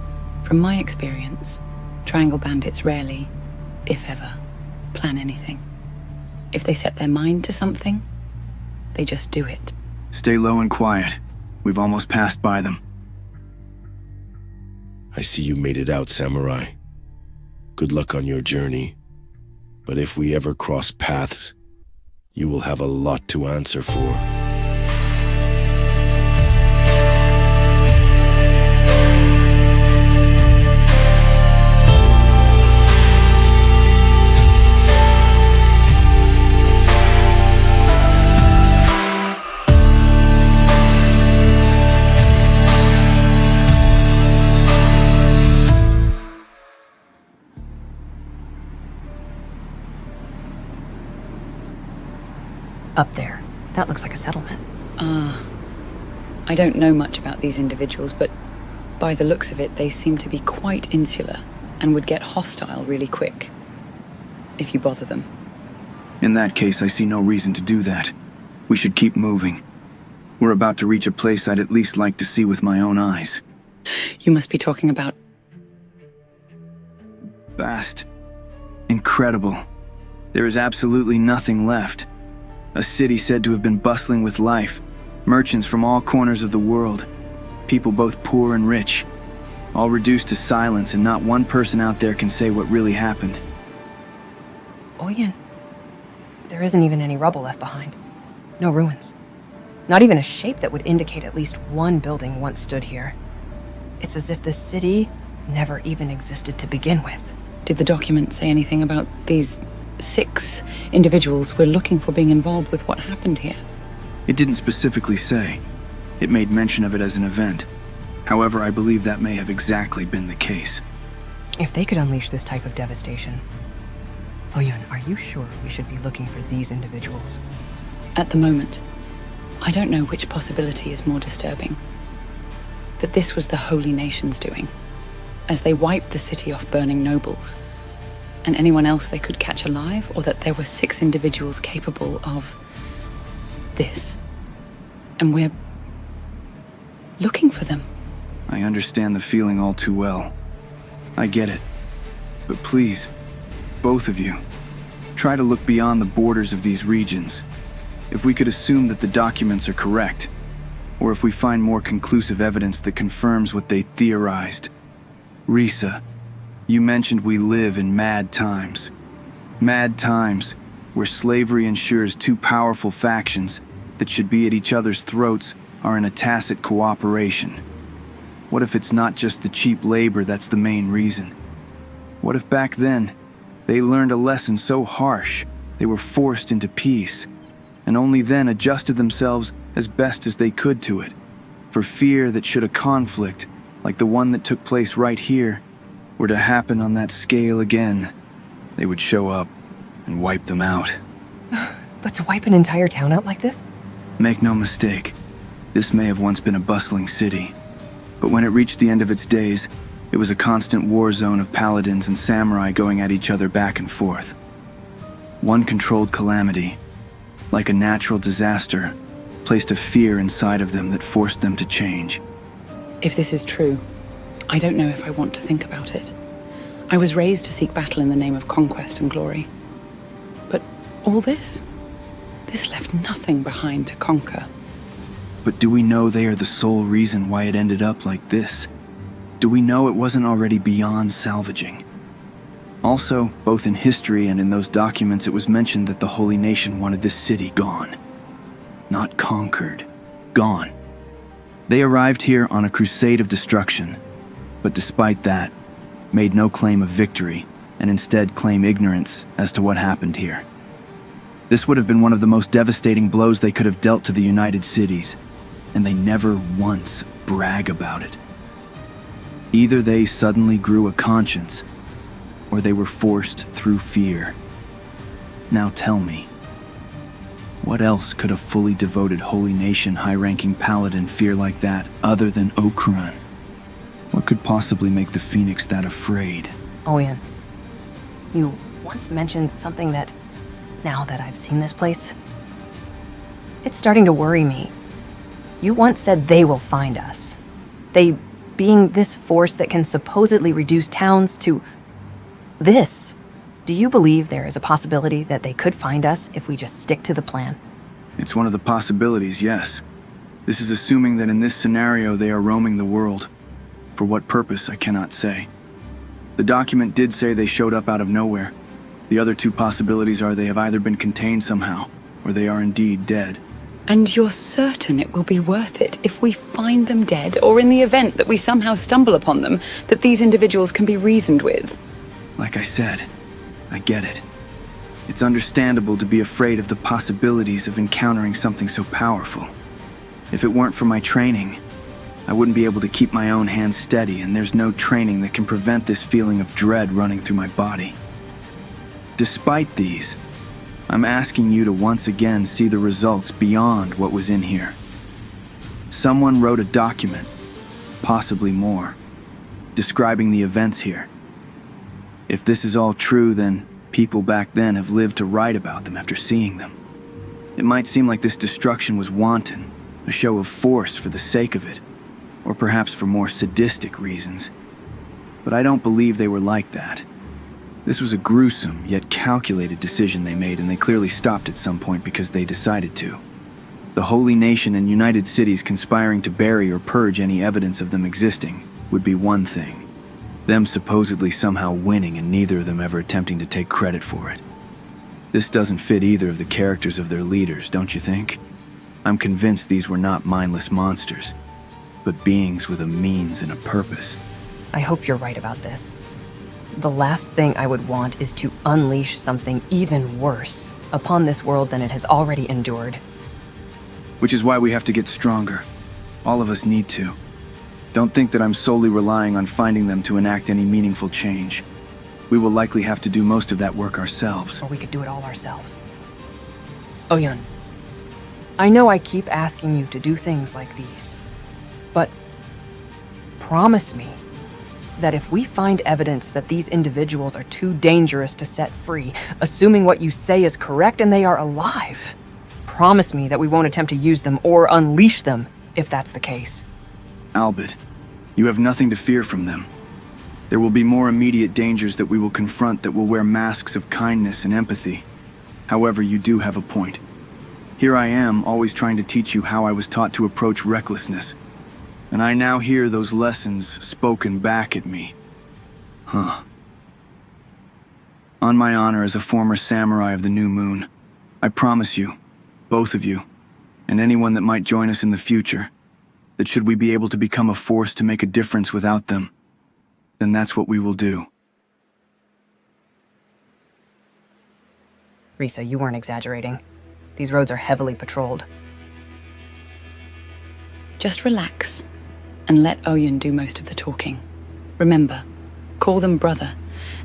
From my experience, Triangle Bandits rarely, if ever, plan anything. If they set their mind to something, they just do it.
Stay low and quiet. We've almost passed by them.
I see you made it out, Samurai. Good luck on your journey. But if we ever cross paths, you will have a lot to answer for.
Up there. That looks like a settlement.
I don't know much about these individuals, but by the looks of it, they seem to be quite insular and would get hostile really quick, if you bother them.
In that case, I see no reason to do that. We should keep moving. We're about to reach a place I'd at least like to see with my own eyes.
You must be talking about...
Vast. Incredible. There is absolutely nothing left. A city said to have been bustling with life, merchants from all corners of the world, people both poor and rich, all reduced to silence, and not one person out there can say what really happened.
Oyun. There isn't even any rubble left behind. No ruins. Not even a shape that would indicate at least one building once stood here. It's as if this city never even existed to begin with.
Did the document say anything about these 6 individuals we're looking for being involved with what happened here?
It didn't specifically say. It made mention of it as an event. However, I believe that may have exactly been the case.
If they could unleash this type of devastation... Oyun, are you sure we should be looking for these individuals?
At the moment, I don't know which possibility is more disturbing. That this was the Holy Nation's doing, as they wiped the city off burning nobles, and anyone else they could catch alive, or that there were 6 individuals capable of this. And we're looking for them.
I understand the feeling all too well. I get it. But please, both of you, try to look beyond the borders of these regions. If we could assume that the documents are correct, or if we find more conclusive evidence that confirms what they theorized. Risa, you mentioned we live in mad times. Mad times, where slavery ensures 2 powerful factions that should be at each other's throats are in a tacit cooperation. What if it's not just the cheap labor that's the main reason? What if back then, they learned a lesson so harsh they were forced into peace, and only then adjusted themselves as best as they could to it, for fear that should a conflict, like the one that took place right here, were to happen on that scale again, they would show up and wipe them out.
But to wipe an entire town out like this?
Make no mistake, this may have once been a bustling city, but when it reached the end of its days, it was a constant war zone of paladins and samurai going at each other back and forth. One controlled calamity, like a natural disaster, placed a fear inside of them that forced them to change.
If this is true, I don't know if I want to think about it. I was raised to seek battle in the name of conquest and glory. But all this left nothing behind to conquer.
But do we know they are the sole reason why it ended up like this? Do we know it wasn't already beyond salvaging? Also, both in history and in those documents, it was mentioned that the Holy Nation wanted this city gone. Not conquered, gone. They arrived here on a crusade of destruction, but despite that, made no claim of victory and instead claim ignorance as to what happened here. This would have been one of the most devastating blows they could have dealt to the United Cities, and they never once brag about it. Either they suddenly grew a conscience, or they were forced through fear. Now tell me, what else could a fully devoted Holy Nation high-ranking paladin fear like that other than Okran? What could possibly make the Phoenix that afraid?
Oyun, you once mentioned something that, now that I've seen this place, it's starting to worry me. You once said they will find us. They being this force that can supposedly reduce towns to this. Do you believe there is a possibility that they could find us if we just stick to the plan?
It's one of the possibilities, yes. This is assuming that in this scenario they are roaming the world. For what purpose, I cannot say. The document did say they showed up out of nowhere. The other two possibilities are they have either been contained somehow, or they are indeed dead.
And you're certain it will be worth it if we find them dead, or in the event that we somehow stumble upon them, that these individuals can be reasoned with?
Like I said, I get it. It's understandable to be afraid of the possibilities of encountering something so powerful. If it weren't for my training, I wouldn't be able to keep my own hands steady, and there's no training that can prevent this feeling of dread running through my body. Despite these, I'm asking you to once again see the results beyond what was in here. Someone wrote a document, possibly more, describing the events here. If this is all true, then people back then have lived to write about them after seeing them. It might seem like this destruction was wanton, a show of force for the sake of it, or perhaps for more sadistic reasons. But I don't believe they were like that. This was a gruesome, yet calculated decision they made, and they clearly stopped at some point because they decided to. The Holy Nation and United Cities conspiring to bury or purge any evidence of them existing would be one thing. Them supposedly somehow winning and neither of them ever attempting to take credit for it. This doesn't fit either of the characters of their leaders, don't you think? I'm convinced these were not mindless monsters, but beings with a means and a purpose.
I hope you're right about this. The last thing I would want is to unleash something even worse upon this world than it has already endured.
Which is why we have to get stronger. All of us need to. Don't think that I'm solely relying on finding them to enact any meaningful change. We will likely have to do most of that work ourselves.
Or we could do it all ourselves. Oyun, I know I keep asking you to do things like these, but promise me that if we find evidence that these individuals are too dangerous to set free, assuming what you say is correct and they are alive, promise me that we won't attempt to use them or unleash them if that's the case.
Albitte, you have nothing to fear from them. There will be more immediate dangers that we will confront that will wear masks of kindness and empathy. However, you do have a point. Here I am, always trying to teach you how I was taught to approach recklessness. And I now hear those lessons spoken back at me. On my honor as a former samurai of the New Moon, I promise you, both of you, and anyone that might join us in the future, that should we be able to become a force to make a difference without them, then that's what we will do.
Risa, you weren't exaggerating. These roads are heavily patrolled.
Just relax and let Oyun do most of the talking. Remember, call them brother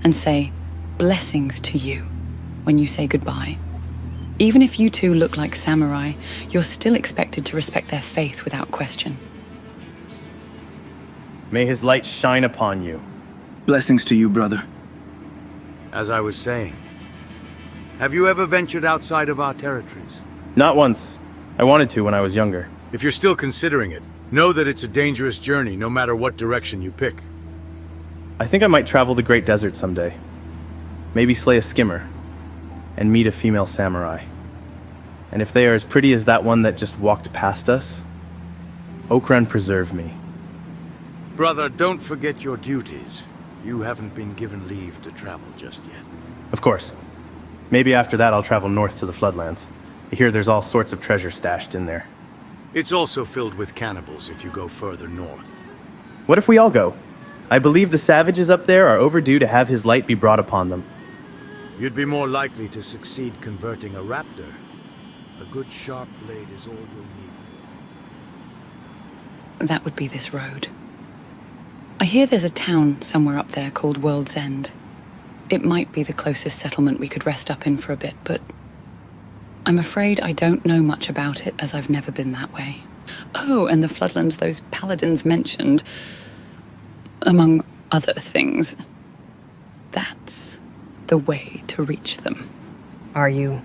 and say blessings to you when you say goodbye. Even if you two look like samurai, you're still expected to respect their faith without question.
May his light shine upon you.
Blessings to you, brother.
As I was saying, have you ever ventured outside of our territories?
Not once. I wanted to when I was younger.
If you're still considering it, know that it's a dangerous journey no matter what direction you pick.
I think I might travel the Great Desert someday. Maybe slay a skimmer. And meet a female samurai. And if they are as pretty as that one that just walked past us, Okran preserve me.
Brother, don't forget your duties. You haven't been given leave to travel just yet.
Of course. Maybe after that I'll travel north to the Floodlands. I hear there's all sorts of treasure stashed in there.
It's also filled with cannibals if you go further north.
What if we all go? I believe the savages up there are overdue to have his light be brought upon them.
You'd be more likely to succeed converting a raptor. A good sharp blade is all you'll need.
That would be this road. I hear there's a town somewhere up there called World's End. It might be the closest settlement we could rest up in for a bit, but I'm afraid I don't know much about it as I've never been that way. Oh, and the floodlands those paladins mentioned, among other things. That's the way to reach them.
Are you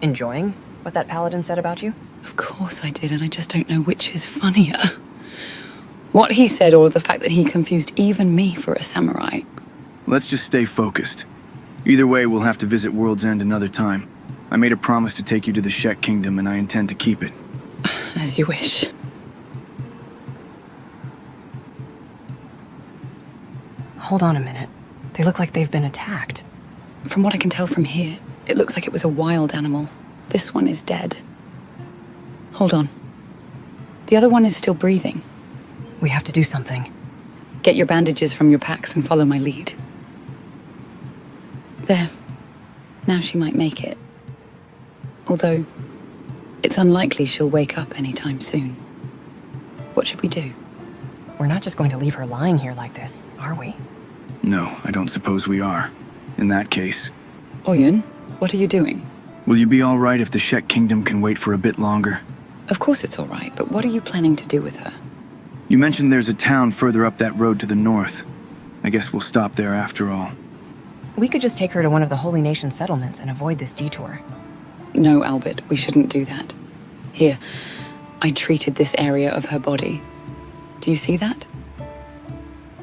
enjoying what that paladin said about you?
Of course I did, and I just don't know which is funnier. What he said or the fact that he confused even me for a samurai.
Let's just stay focused. Either way, we'll have to visit World's End another time. I made a promise to take you to the Shek Kingdom, and I intend to keep it.
As you wish.
Hold on a minute. They look like they've been attacked.
From what I can tell from here, it looks like it was a wild animal. This one is dead. Hold on. The other one is still breathing.
We have to do something.
Get your bandages from your packs and follow my lead. There. Now she might make it. Although, it's unlikely she'll wake up anytime soon. What should we do?
We're not just going to leave her lying here like this, are we?
No, I don't suppose we are. In that case,
Oyun, what are you doing?
will you be all right if the Shek Kingdom can wait for a bit longer?
Of course it's all right, but what are you planning to do with her?
You mentioned there's a town further up that road to the north. I guess we'll stop there after all.
We could just take her to one of the Holy Nation settlements and avoid this detour.
No, Albitte, we shouldn't do that. Here, I treated this area of her body. Do you see that?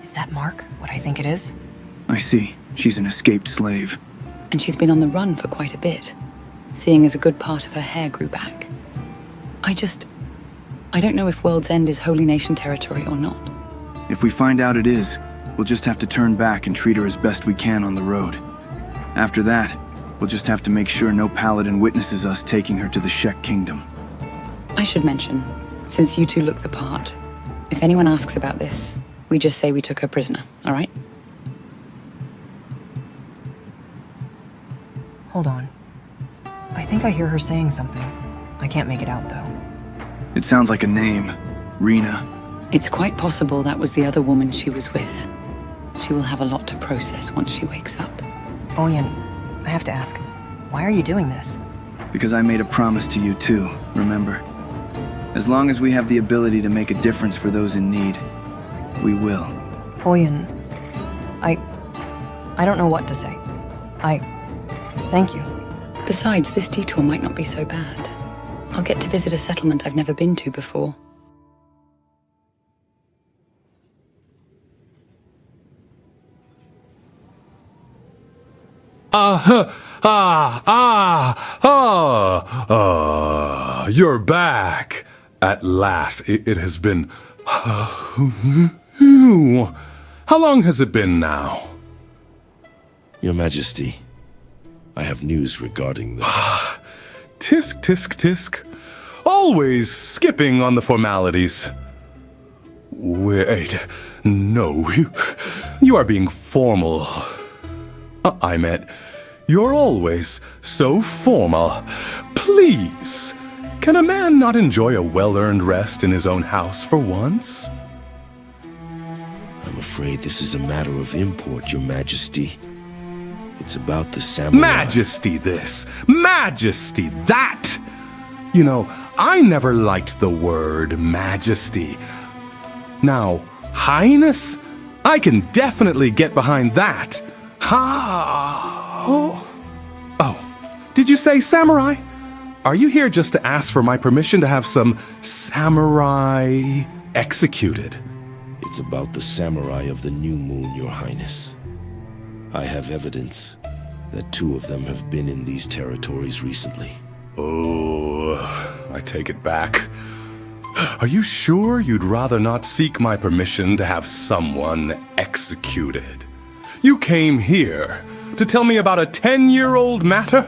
Is that Mark what I think it is?
I see. She's an escaped slave.
And she's been on the run for quite a bit, seeing as a good part of her hair grew back. I don't know if World's End is Holy Nation territory or not.
If we find out it is, we'll just have to turn back and treat her as best we can on the road. After that, we'll just have to make sure no paladin witnesses us taking her to the Shek Kingdom.
I should mention, since you two look the part, if anyone asks about this, we just say we took her prisoner, all right?
Hold on. I think I hear her saying something. I can't make it out, though.
It sounds like a name. Rena.
It's quite possible that was the other woman she was with. She will have a lot to process once she wakes up.
Oyun, I have to ask, why are you doing this?
Because I made a promise to you too, remember? As long as we have the ability to make a difference for those in need, we will.
Oyun, I don't know what to say. Thank you.
Besides, this detour might not be so bad. I'll get to visit a settlement I've never been to before.
You're back. At last. It has been... How long has it been now?
Your Majesty, I have news regarding the...
Tisk, tisk, tisk. Always skipping on the formalities. Wait, no, you are being formal. I meant, you're always so formal. Please, can a man not enjoy a well-earned rest in his own house for once?
I'm afraid this is a matter of import, Your Majesty. It's about the samurai...
Majesty this, Majesty that! You know, I never liked the word Majesty. Now, Highness? I can definitely get behind that. Ha! Oh, did you say samurai? Are you here just to ask for my permission to have some samurai executed?
It's about the samurai of the new moon, Your Highness. I have evidence that 2 of them have been in these territories recently.
Oh, I take it back. Are you sure you'd rather not seek my permission to have someone executed? You came here to tell me about a 10-year-old matter?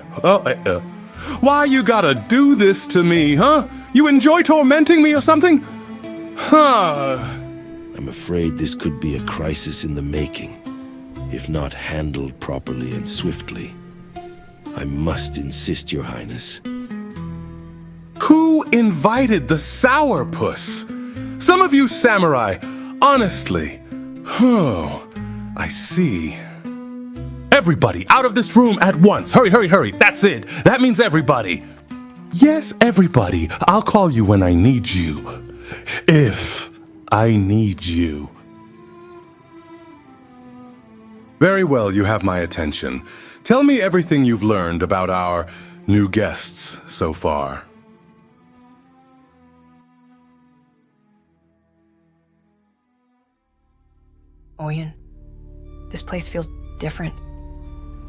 Why you gotta do this to me, huh? You enjoy tormenting me or something? Huh.
I'm afraid this could be a crisis in the making, if not handled properly and swiftly. I must insist, Your Highness.
Who invited the sourpuss? Some of you samurai, honestly. Oh, I see. Everybody, out of this room at once. Hurry, hurry, hurry. That's it. That means everybody. Yes, everybody. I'll call you when I need you. If I need you. Very well, you have my attention. Tell me everything you've learned about our new guests so far.
Oyun, this place feels different.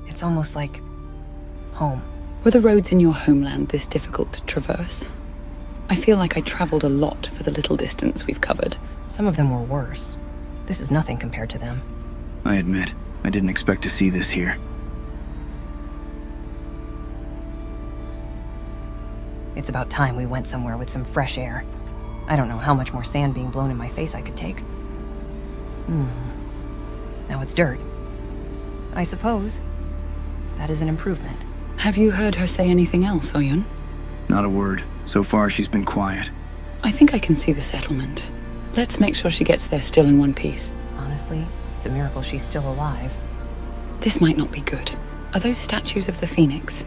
It's almost like home.
Were the roads in your homeland this difficult to traverse? I feel like I traveled a lot for the little distance we've covered.
Some of them were worse. This is nothing compared to them.
I admit, I didn't expect to see this here.
It's about time we went somewhere with some fresh air. I don't know how much more sand being blown in my face I could take. Now it's dirt. I suppose that is an improvement.
Have you heard her say anything else, Oyun?
Not a word. So far, she's been quiet.
I think I can see the settlement. Let's make sure she gets there still in one piece.
Honestly, it's a miracle she's still alive.
This might not be good. Are those statues of the Phoenix?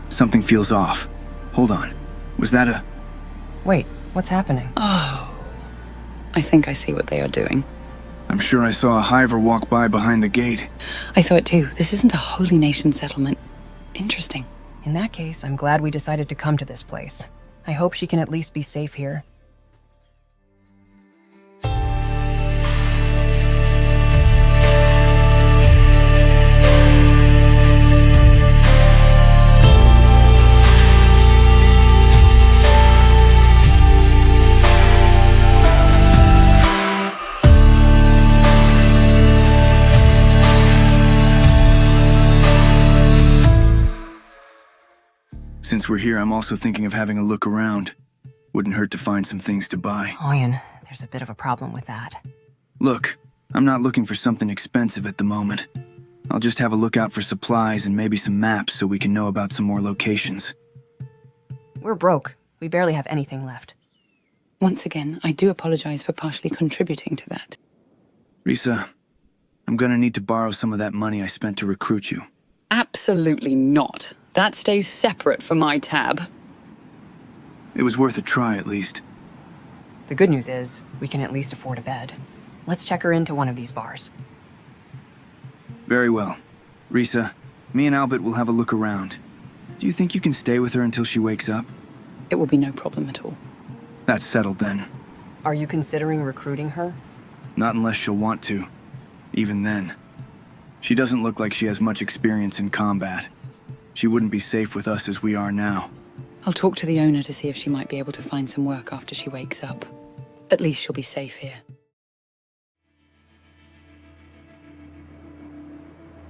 Something feels off. Hold on. Was that a...
Wait, what's happening?
Oh. I think I see what they are doing.
I'm sure I saw a hiver walk by behind the gate.
I saw it too. This isn't a holy nation settlement. Interesting.
In that case, I'm glad we decided to come to this place. I hope she can at least be safe here.
Since we're here, I'm also thinking of having a look around. Wouldn't hurt to find some things to buy.
Oyun, there's a bit of a problem with that.
Look, I'm not looking for something expensive at the moment. I'll just have a look out for supplies and maybe some maps so we can know about some more locations.
We're broke. We barely have anything left.
Once again, I do apologize for partially contributing to that.
Risa, I'm gonna need to borrow some of that money I spent to recruit you.
Absolutely not. That stays separate from my tab.
It was worth a try, at least.
The good news is, we can at least afford a bed. Let's check her into one of these bars.
Very well. Risa, me and Albitte will have a look around. Do you think you can stay with her until she wakes up?
It will be no problem at all.
That's settled then.
Are you considering recruiting her?
Not unless she'll want to. Even then. She doesn't look like she has much experience in combat. She wouldn't be safe with us as we are now.
I'll talk to the owner to see if she might be able to find some work after she wakes up. At least she'll be safe here.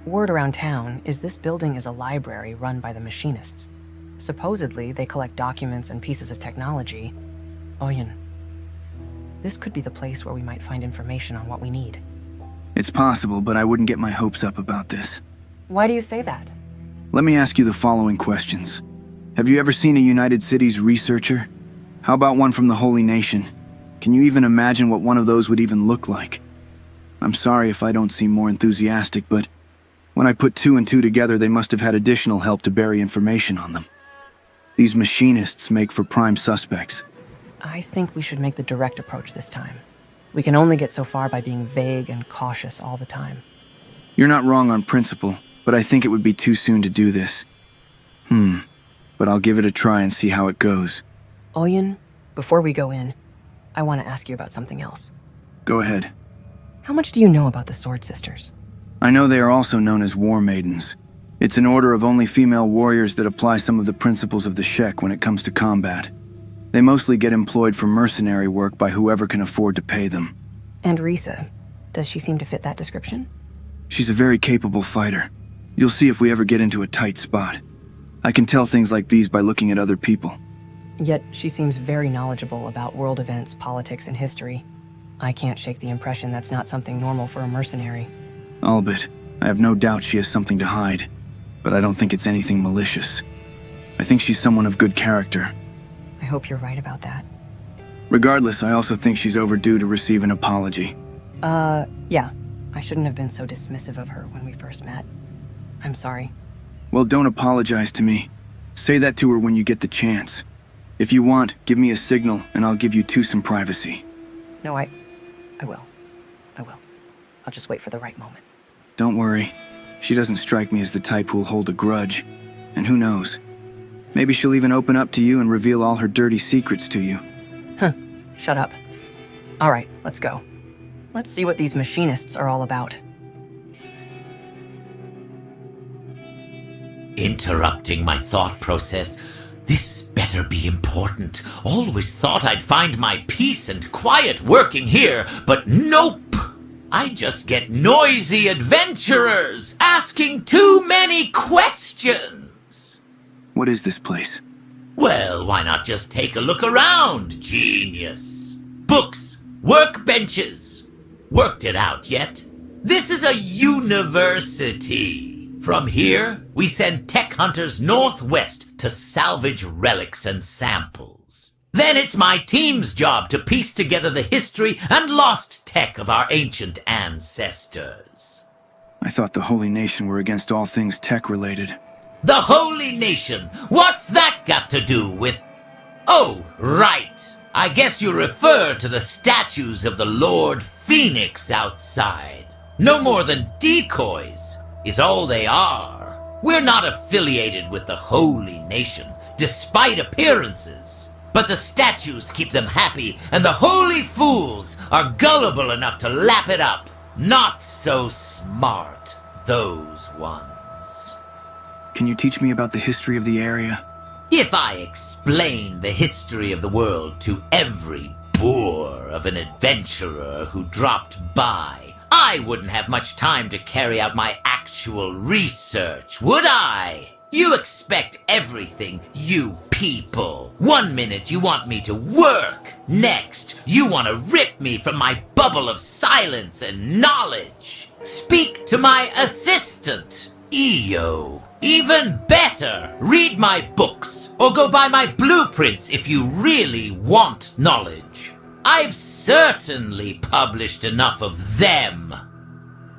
Word around town is this building is a library run by the machinists. Supposedly, they collect documents and pieces of technology. Oyun, this could be the place where we might find information on what we need.
It's possible, but I wouldn't get my hopes up about this.
Why do you say that?
Let me ask you the following questions. Have you ever seen a United Cities researcher? How about one from the Holy Nation? Can you even imagine what one of those would even look like? I'm sorry if I don't seem more enthusiastic, but when I put two and two together, they must have had additional help to bury information on them. These machinists make for prime suspects.
I think we should make the direct approach this time. We can only get so far by being vague and cautious all the time.
You're not wrong on principle, but I think it would be too soon to do this. But I'll give it a try and see how it goes.
Oyun, before we go in, I want to ask you about something else.
Go ahead.
How much do you know about the Sword Sisters?
I know they are also known as War Maidens. It's an order of only female warriors that apply some of the principles of the Shek when it comes to combat. They mostly get employed for mercenary work by whoever can afford to pay them.
And Risa, does she seem to fit that description?
She's a very capable fighter. You'll see if we ever get into a tight spot. I can tell things like these by looking at other people.
Yet she seems very knowledgeable about world events, politics, and history. I can't shake the impression that's not something normal for a mercenary.
Albitte, I have no doubt she has something to hide, but I don't think it's anything malicious. I think she's someone of good character.
I hope you're right about that.
Regardless, I also think she's overdue to receive an apology.
Yeah. I shouldn't have been so dismissive of her when we first met. I'm sorry.
Well, don't apologize to me. Say that to her when you get the chance. If you want, give me a signal, and I'll give you two some privacy.
No, I will. I'll just wait for the right moment.
Don't worry. She doesn't strike me as the type who'll hold a grudge. And who knows? Maybe she'll even open up to you and reveal all her dirty secrets to you.
Huh. Shut up. All right, let's go. Let's see what these machinists are all about.
Interrupting my thought process. This better be important. Always thought I'd find my peace and quiet working here, but nope. I just get noisy adventurers asking too many questions.
What is this place?
Well, why not just take a look around, genius? Books, workbenches. Worked it out yet? This is a university. From here, we send tech hunters northwest to salvage relics and samples. Then it's my team's job to piece together the history and lost tech of our ancient ancestors.
I thought the Holy Nation were against all things tech-related.
The Holy Nation? What's that got to do with... Oh, right. I guess you refer to the statues of the Lord Phoenix outside. No more than decoys is all they are. We're not affiliated with the Holy Nation, despite appearances. But the statues keep them happy, and the holy fools are gullible enough to lap it up. Not so smart, those ones.
Can you teach me about the history of the area?
If I explain the history of the world to every boor of an adventurer who dropped by, I wouldn't have much time to carry out my actual research, would I? You expect everything, you people. 1 minute you want me to work. Next, you want to rip me from my bubble of silence and knowledge. Speak to my assistant, EO. Even better, read my books or go buy my blueprints if you really want knowledge. I've certainly published enough of them.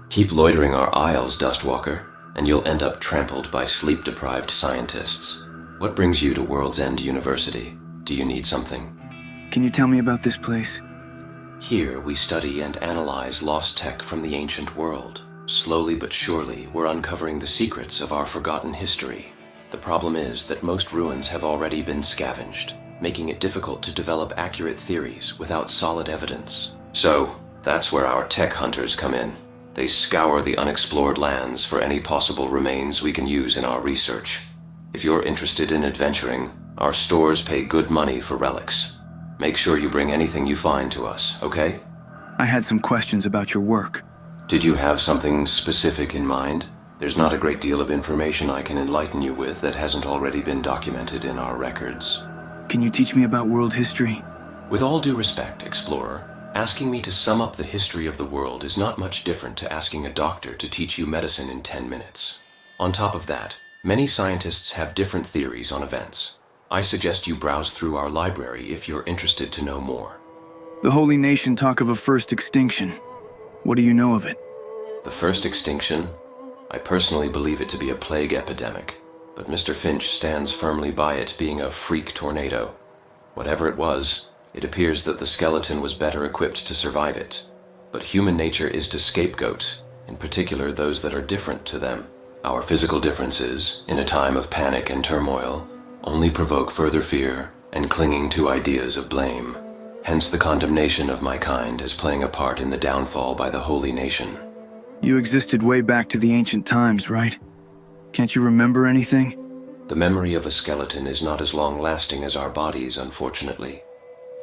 Keep loitering our aisles, Dustwalker, and you'll end up trampled by sleep-deprived scientists. What brings you to World's End University? Do you need something?
Can you tell me about this place?
Here, we study and analyze lost tech from the ancient world. Slowly but surely, we're uncovering the secrets of our forgotten history. The problem is that most ruins have already been scavenged, making it difficult to develop accurate theories without solid evidence. So, that's where our tech hunters come in. They scour the unexplored lands for any possible remains we can use in our research. If you're interested in adventuring, our stores pay good money for relics. Make sure you bring anything you find to us, okay?
I had some questions about your work.
Did you have something specific in mind? There's not a great deal of information I can enlighten you with that hasn't already been documented in our records.
Can you teach me about world history?
With all due respect, Explorer, asking me to sum up the history of the world is not much different to asking a doctor to teach you medicine in 10 minutes. On top of that, many scientists have different theories on events. I suggest you browse through our library if you're interested to know more.
The Holy Nation talk of a first extinction. What do you know of it?
The first extinction? I personally believe it to be a plague epidemic, but Mr. Finch stands firmly by it being a freak tornado. Whatever it was, it appears that the skeleton was better equipped to survive it. But human nature is to scapegoat, in particular those that are different to them. Our physical differences, in a time of panic and turmoil, only provoke further fear and clinging to ideas of blame. Hence the condemnation of my kind as playing a part in the downfall by the Holy Nation.
You existed way back to the ancient times, right? Can't you remember anything?
The memory of a skeleton is not as long-lasting as our bodies, unfortunately.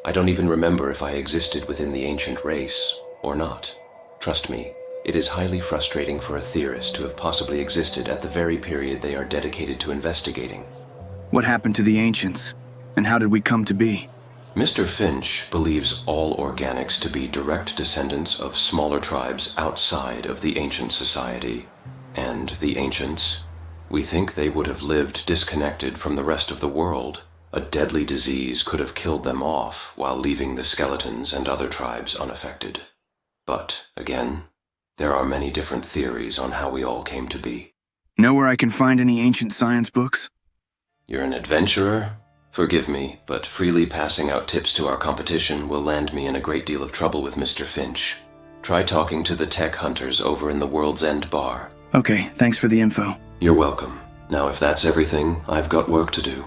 I don't even remember if I existed within the ancient race, or not. Trust me, it is highly frustrating for a theorist to have possibly existed at the very period they are dedicated to investigating.
What happened to the ancients? And how did we come to be?
Mr. Finch believes all organics to be direct descendants of smaller tribes outside of the ancient society. And the ancients? We think they would have lived disconnected from the rest of the world. A deadly disease could have killed them off while leaving the skeletons and other tribes unaffected. But, again, there are many different theories on how we all came to be.
Know where I can find any ancient science books?
You're an adventurer? Forgive me, but freely passing out tips to our competition will land me in a great deal of trouble with Mr. Finch. Try talking to the tech hunters over in the World's End bar.
Okay, thanks for the info.
You're welcome. Now, if that's everything, I've got work to do.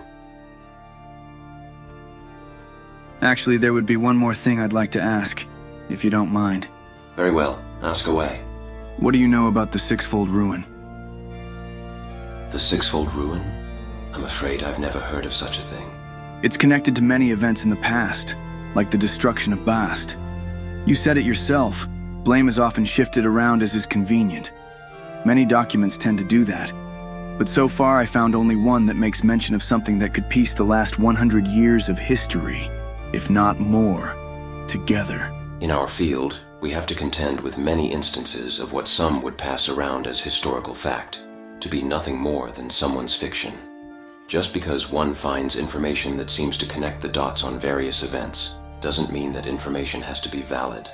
Actually, there would be one more thing I'd like to ask, if you don't mind.
Very well. Ask away.
What do you know about the Sixfold Ruin?
The Sixfold Ruin? I'm afraid I've never heard of such a thing.
It's connected to many events in the past, like the destruction of Bast. You said it yourself. Blame is often shifted around as is convenient. Many documents tend to do that. But so far I found only one that makes mention of something that could piece the last 100 years of history, if not more, together.
In our field, we have to contend with many instances of what some would pass around as historical fact, to be nothing more than someone's fiction. Just because one finds information that seems to connect the dots on various events, doesn't mean that information has to be valid.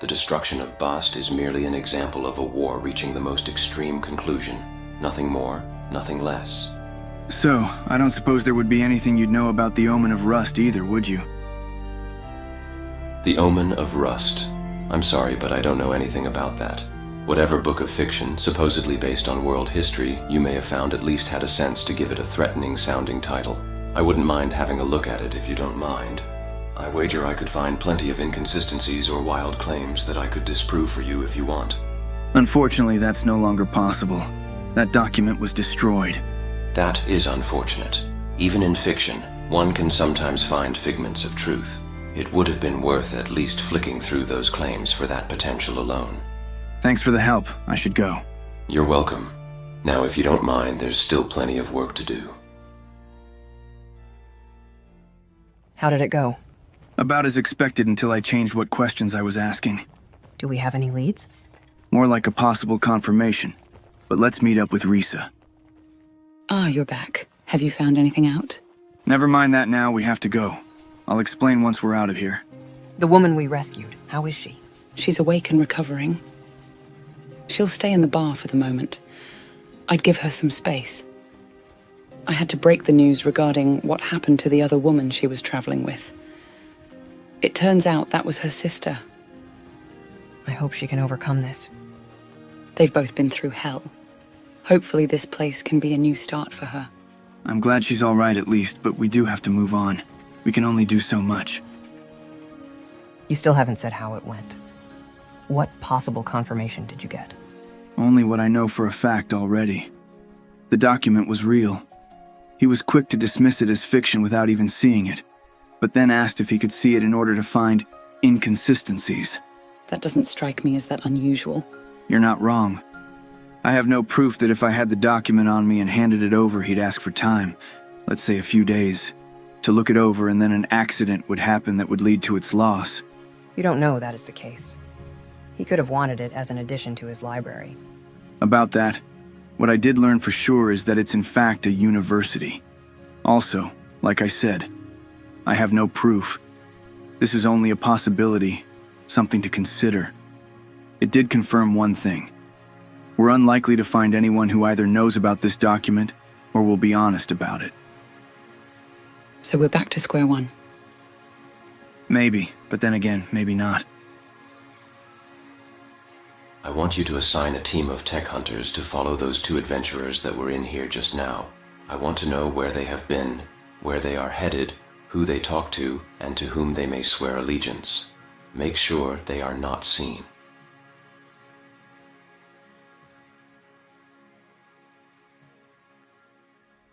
The destruction of Bast is merely an example of a war reaching the most extreme conclusion. Nothing more, nothing less.
So, I don't suppose there would be anything you'd know about the Omen of Rust either, would you?
The Omen of Rust. I'm sorry, but I don't know anything about that. Whatever book of fiction, supposedly based on world history, you may have found at least had a sense to give it a threatening-sounding title. I wouldn't mind having a look at it if you don't mind. I wager I could find plenty of inconsistencies or wild claims that I could disprove for you if you want.
Unfortunately, that's no longer possible. That document was destroyed.
That is unfortunate. Even in fiction, one can sometimes find figments of truth. It would have been worth at least flicking through those claims for that potential alone.
Thanks for the help. I should go.
You're welcome. Now, if you don't mind, there's still plenty of work to do.
How did it go?
About as expected until I changed what questions I was asking.
Do we have any leads?
More like a possible confirmation. But let's meet up with Risa.
Ah, you're back. Have you found anything out?
Never mind that now, we have to go. I'll explain once we're out of here.
The woman we rescued, how is she?
She's awake and recovering. She'll stay in the bar for the moment. I'd give her some space. I had to break the news regarding what happened to the other woman she was traveling with. It turns out that was her sister.
I hope she can overcome this.
They've both been through hell. Hopefully this place can be a new start for her.
I'm glad she's all right at least, but we do have to move on. We can only do so much.
You still haven't said how it went. What possible confirmation did you get?
Only what I know for a fact already. The document was real. He was quick to dismiss it as fiction without even seeing it, but then asked if he could see it in order to find inconsistencies.
That doesn't strike me as that unusual.
You're not wrong. I have no proof that if I had the document on me and handed it over, he'd ask for time, let's say a few days, to look it over, and then an accident would happen that would lead to its loss.
You don't know that is the case. He could have wanted it as an addition to his library.
About that, what I did learn for sure is that it's in fact a university. Also, like I said, I have no proof. This is only a possibility, something to consider. It did confirm one thing. We're unlikely to find anyone who either knows about this document or will be honest about it.
So we're back to square one.
Maybe, but then again, maybe not.
I want you to assign a team of tech hunters to follow those two adventurers that were in here just now. I want to know where they have been, where they are headed, who they talk to, and to whom they may swear allegiance. Make sure they are not seen.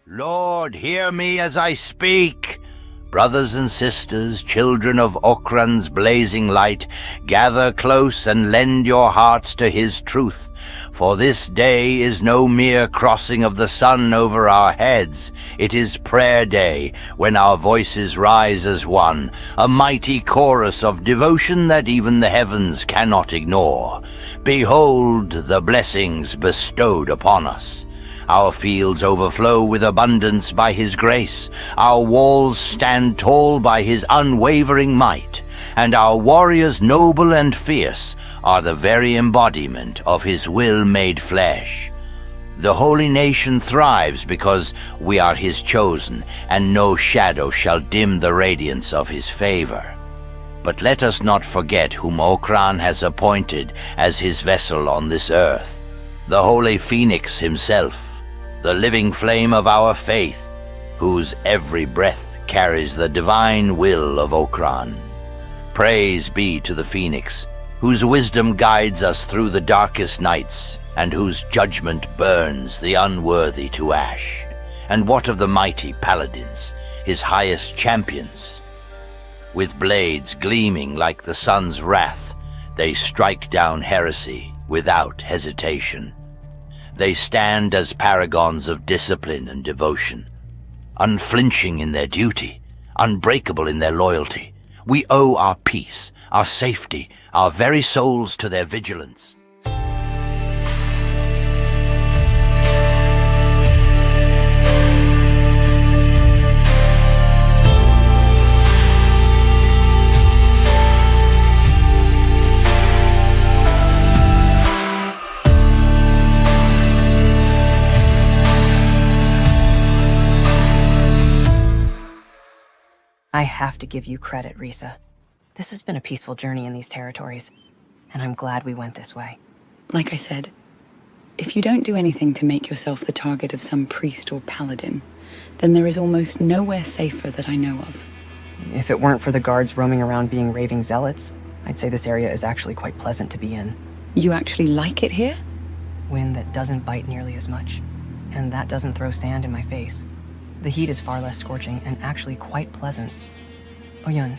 Lord, hear me as I speak. Brothers and sisters, children of Okran's blazing light, gather close and lend your hearts to his truth, For this day is no mere crossing of the sun over our heads. It is prayer day, when our voices rise as one, a mighty chorus of devotion that even the heavens cannot ignore. Behold the blessings bestowed upon us. Our fields overflow with abundance by his grace. Our walls stand tall by his unwavering might. And our warriors noble and fierce are the very embodiment of his will made flesh. The holy nation thrives because we are his chosen, and no shadow shall dim the radiance of his favor. But let us not forget whom Okran has appointed as his vessel on this earth, the holy phoenix himself, the living flame of our faith, whose every breath carries the divine will of Okran. Praise be to the phoenix, whose wisdom guides us through the darkest nights, and whose judgment burns the unworthy to ash. And what of the mighty paladins, his highest champions? With blades gleaming like the sun's wrath, they strike down heresy without hesitation. They stand as paragons of discipline and devotion, unflinching in their duty, unbreakable in their loyalty. We owe our peace, our safety, our very souls to their vigilance.
I have to give you credit, Risa. This has been a peaceful journey in these territories, and I'm glad we went this way.
Like I said, if you don't do anything to make yourself the target of some priest or paladin, then there is almost nowhere safer that I know of.
If it weren't for the guards roaming around being raving zealots, I'd say this area is actually quite pleasant to be in.
You actually like it here?
Wind that doesn't bite nearly as much, and that doesn't throw sand in my face. The heat is far less scorching and actually quite pleasant. Oyun,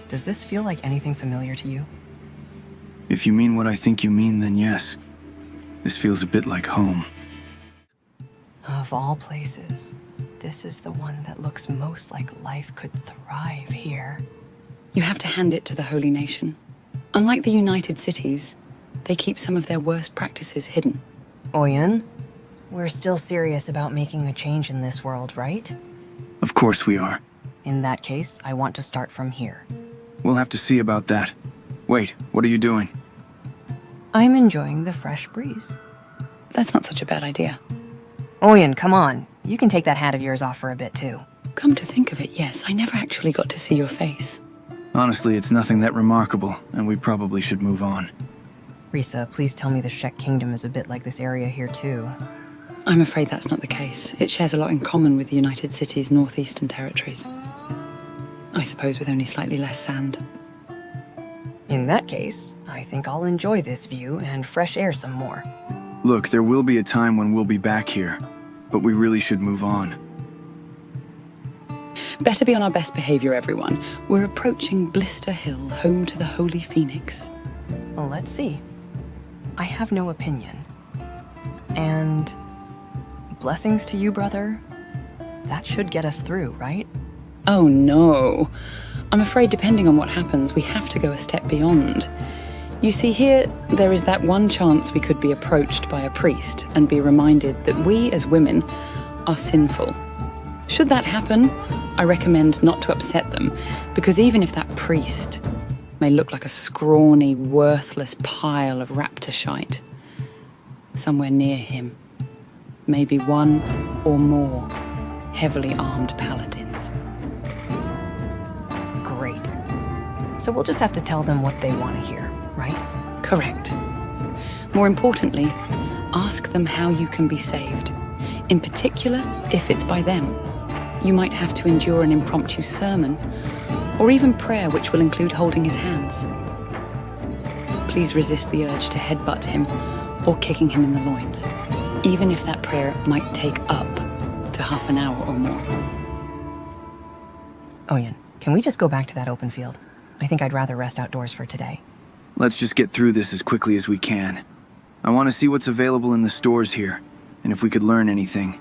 does this feel like anything familiar to you?
If you mean what I think you mean, then yes. This feels a bit like home.
Of all places, this is the one that looks most like life could thrive here.
You have to hand it to the Holy Nation. Unlike the United Cities, they keep some of their worst practices hidden.
Oyun, we're still serious about making a change in this world, right?
Of course we are.
In that case, I want to start from here.
We'll have to see about that. Wait, what are you doing?
I'm enjoying the fresh breeze.
That's not such a bad idea.
Oyun, come on. You can take that hat of yours off for a bit, too.
Come to think of it, yes, I never actually got to see your face.
Honestly, it's nothing that remarkable, and we probably should move on.
Risa, please tell me the Shek Kingdom is a bit like this area here, too.
I'm afraid that's not the case. It shares a lot in common with the United Cities' northeastern territories. I suppose with only slightly less sand.
In that case, I think I'll enjoy this view and fresh air some more.
Look, there will be a time when we'll be back here, but we really should move on.
Better be on our best behavior, everyone. We're approaching Blister Hill, home to the Holy Phoenix.
Well, let's see. I have no opinion. And blessings to you, brother. That should get us through, right?
Oh no. I'm afraid depending on what happens, we have to go a step beyond. You see, here, there is that one chance we could be approached by a priest and be reminded that we, as women, are sinful. Should that happen, I recommend not to upset them, because even if that priest may look like a scrawny, worthless pile of raptor shite, somewhere near him may be one or more heavily armed paladins.
Great. So we'll just have to tell them what they want to hear, right?
Correct. More importantly, ask them how you can be saved. In particular, if it's by them. You might have to endure an impromptu sermon, or even prayer which will include holding his hands. Please resist the urge to headbutt him or kicking him in the loins, even if that prayer might take up to half an hour or more.
Oyun, can we just go back to that open field? I think I'd rather rest outdoors for today.
Let's just get through this as quickly as we can. I want to see what's available in the stores here, and if we could learn anything.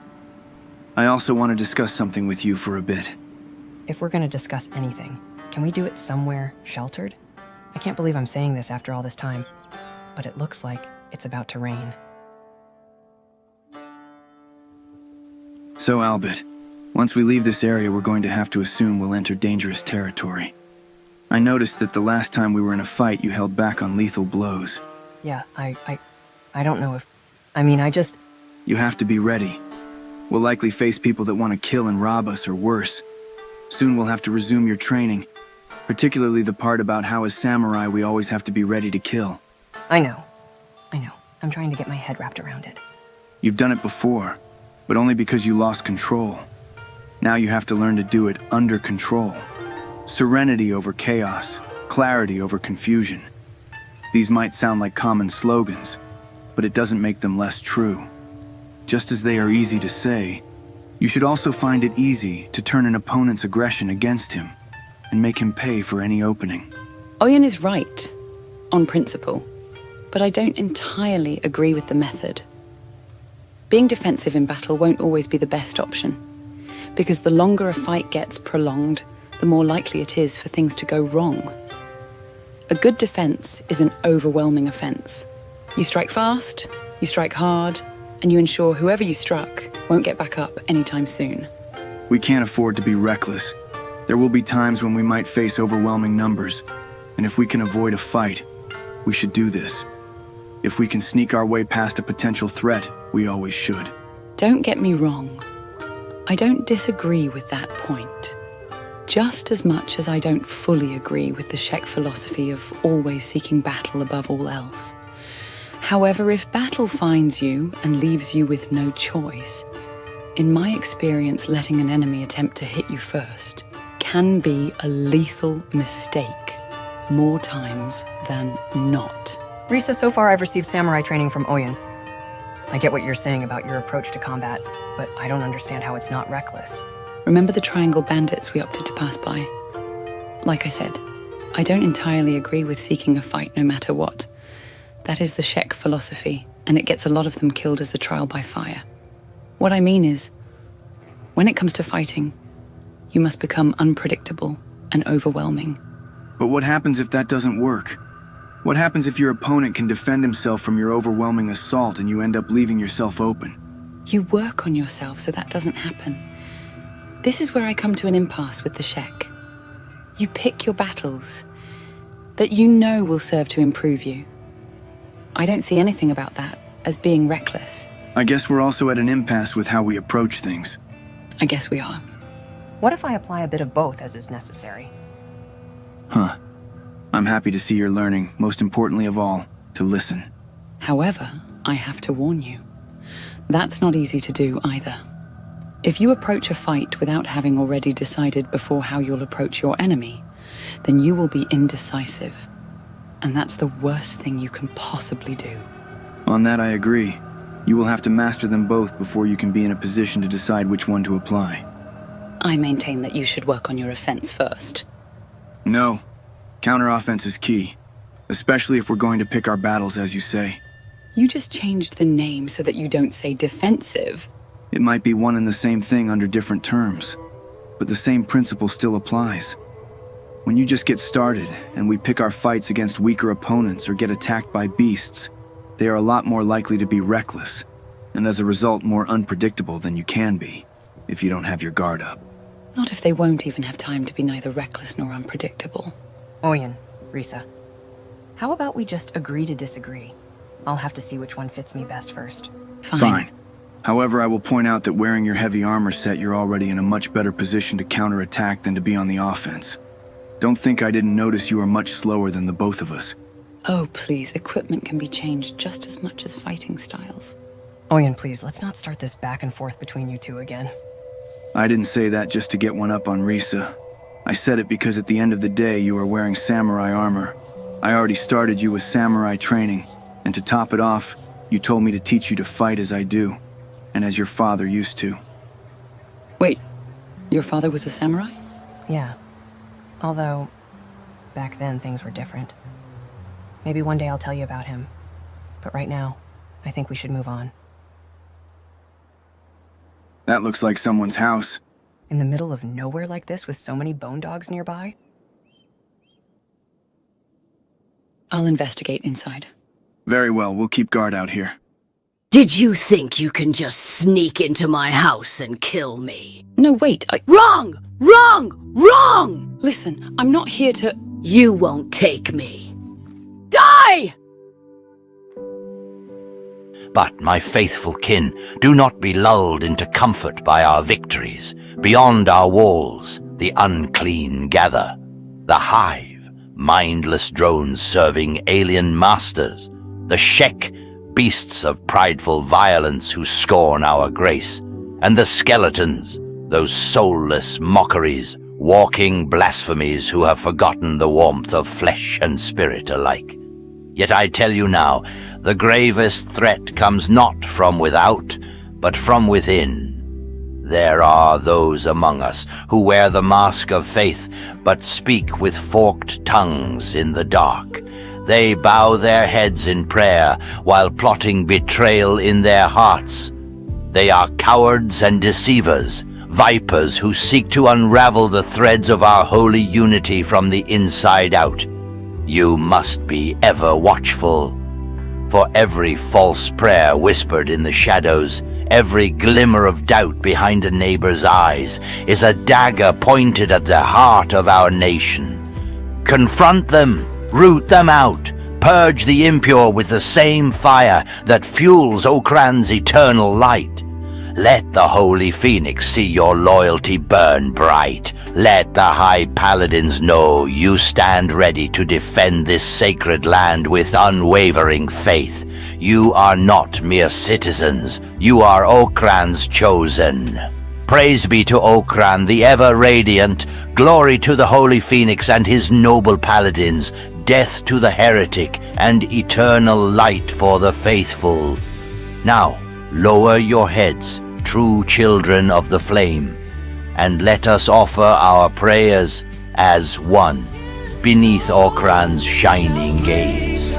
I also want to discuss something with you for a bit.
If we're gonna discuss anything, can we do it somewhere sheltered? I can't believe I'm saying this after all this time, but it looks like it's about to rain.
So, Albitte, once we leave this area, we're going to have to assume we'll enter dangerous territory. I noticed that the last time we were in a fight, you held back on lethal blows.
Yeah, I don't know if... I mean, I just...
You have to be ready. We'll likely face people that want to kill and rob us, or worse. Soon we'll have to resume your training, particularly the part about how as samurai we always have to be ready to kill.
I know. I'm trying to get my head wrapped around it.
You've done it before, but only because you lost control. Now you have to learn to do it under control. Serenity over chaos, clarity over confusion. These might sound like common slogans, but it doesn't make them less true. Just as they are easy to say, you should also find it easy to turn an opponent's aggression against him and make him pay for any opening.
Oyun is right, on principle, but I don't entirely agree with the method. Being defensive in battle won't always be the best option, because the longer a fight gets prolonged, the more likely it is for things to go wrong. A good defense is an overwhelming offense. You strike fast, you strike hard, and you ensure whoever you struck won't get back up anytime soon.
We can't afford to be reckless. There will be times when we might face overwhelming numbers, and if we can avoid a fight, we should do this. If we can sneak our way past a potential threat, we always should.
Don't get me wrong. I don't disagree with that point. Just as much as I don't fully agree with the Shek philosophy of always seeking battle above all else. However, if battle finds you and leaves you with no choice, in my experience, letting an enemy attempt to hit you first can be a lethal mistake more times than not.
Risa, so far I've received samurai training from Oyun. I get what you're saying about your approach to combat, but I don't understand how it's not reckless.
Remember the triangle bandits we opted to pass by? Like I said, I don't entirely agree with seeking a fight no matter what. That is the Shek philosophy, and it gets a lot of them killed as a trial by fire. What I mean is, when it comes to fighting, you must become unpredictable and overwhelming.
But what happens if that doesn't work? What happens if your opponent can defend himself from your overwhelming assault and you end up leaving yourself open?
You work on yourself so that doesn't happen. This is where I come to an impasse with the Shek. You pick your battles that you know will serve to improve you. I don't see anything about that as being reckless.
I guess we're also at an impasse with how we approach things.
I guess we are.
What if I apply a bit of both as is necessary?
Huh. I'm happy to see you're learning, most importantly of all, to listen.
However, I have to warn you. That's not easy to do either. If you approach a fight without having already decided before how you'll approach your enemy, then you will be indecisive. And that's the worst thing you can possibly do.
On that I agree. You will have to master them both before you can be in a position to decide which one to apply.
I maintain that you should work on your offense first.
No. Counter-offense is key. Especially if we're going to pick our battles, as you say.
You just changed the name so that you don't say defensive.
It might be one and the same thing under different terms, but the same principle still applies. When you just get started, and we pick our fights against weaker opponents or get attacked by beasts, they are a lot more likely to be reckless, and as a result more unpredictable than you can be, if you don't have your guard up.
Not if they won't even have time to be neither reckless nor unpredictable.
Oyun, Risa, how about we just agree to disagree? I'll have to see which one fits me best first.
Fine. However, I will point out that wearing your heavy armor set, you're already in a much better position to counterattack than to be on the offense. Don't think I didn't notice you are much slower than the both of us.
Oh, please, equipment can be changed just as much as fighting styles.
Oyun, please, let's not start this back and forth between you two again.
I didn't say that just to get one up on Risa. I said it because at the end of the day, you are wearing samurai armor. I already started you with samurai training, and to top it off, you told me to teach you to fight as I do, and as your father used to.
Wait, your father was a samurai?
Yeah. Although, back then things were different. Maybe one day I'll tell you about him. But right now, I think we should move on.
That looks like someone's house.
In the middle of nowhere like this with so many bone dogs nearby?
I'll investigate inside.
Very well, we'll keep guard out here.
Did you think you can just sneak into my house and kill me?
No, wait,
Wrong! Wrong! Wrong!
Listen, I'm not here to...
You won't take me. Die!
But, my faithful kin, do not be lulled into comfort by our victories. Beyond our walls, the unclean gather. The hive, mindless drones serving alien masters. The Shek, beasts of prideful violence who scorn our grace. And the skeletons, those soulless mockeries, walking blasphemies who have forgotten the warmth of flesh and spirit alike. Yet I tell you now, the gravest threat comes not from without, but from within. There are those among us who wear the mask of faith, but speak with forked tongues in the dark. They bow their heads in prayer while plotting betrayal in their hearts. They are cowards and deceivers, vipers who seek to unravel the threads of our holy unity from the inside out. You must be ever watchful. For every false prayer whispered in the shadows, every glimmer of doubt behind a neighbor's eyes, is a dagger pointed at the heart of our nation. Confront them, root them out, purge the impure with the same fire that fuels Okran's eternal light. Let the Holy Phoenix see your loyalty burn bright. Let the High Paladins know you stand ready to defend this sacred land with unwavering faith. You are not mere citizens. You are Okran's chosen. Praise be to Okran, the ever-radiant. Glory to the Holy Phoenix and his noble paladins. Death to the heretic and eternal light for the faithful. Now, lower your heads, true children of the flame, and let us offer our prayers as one, beneath Okran's shining gaze.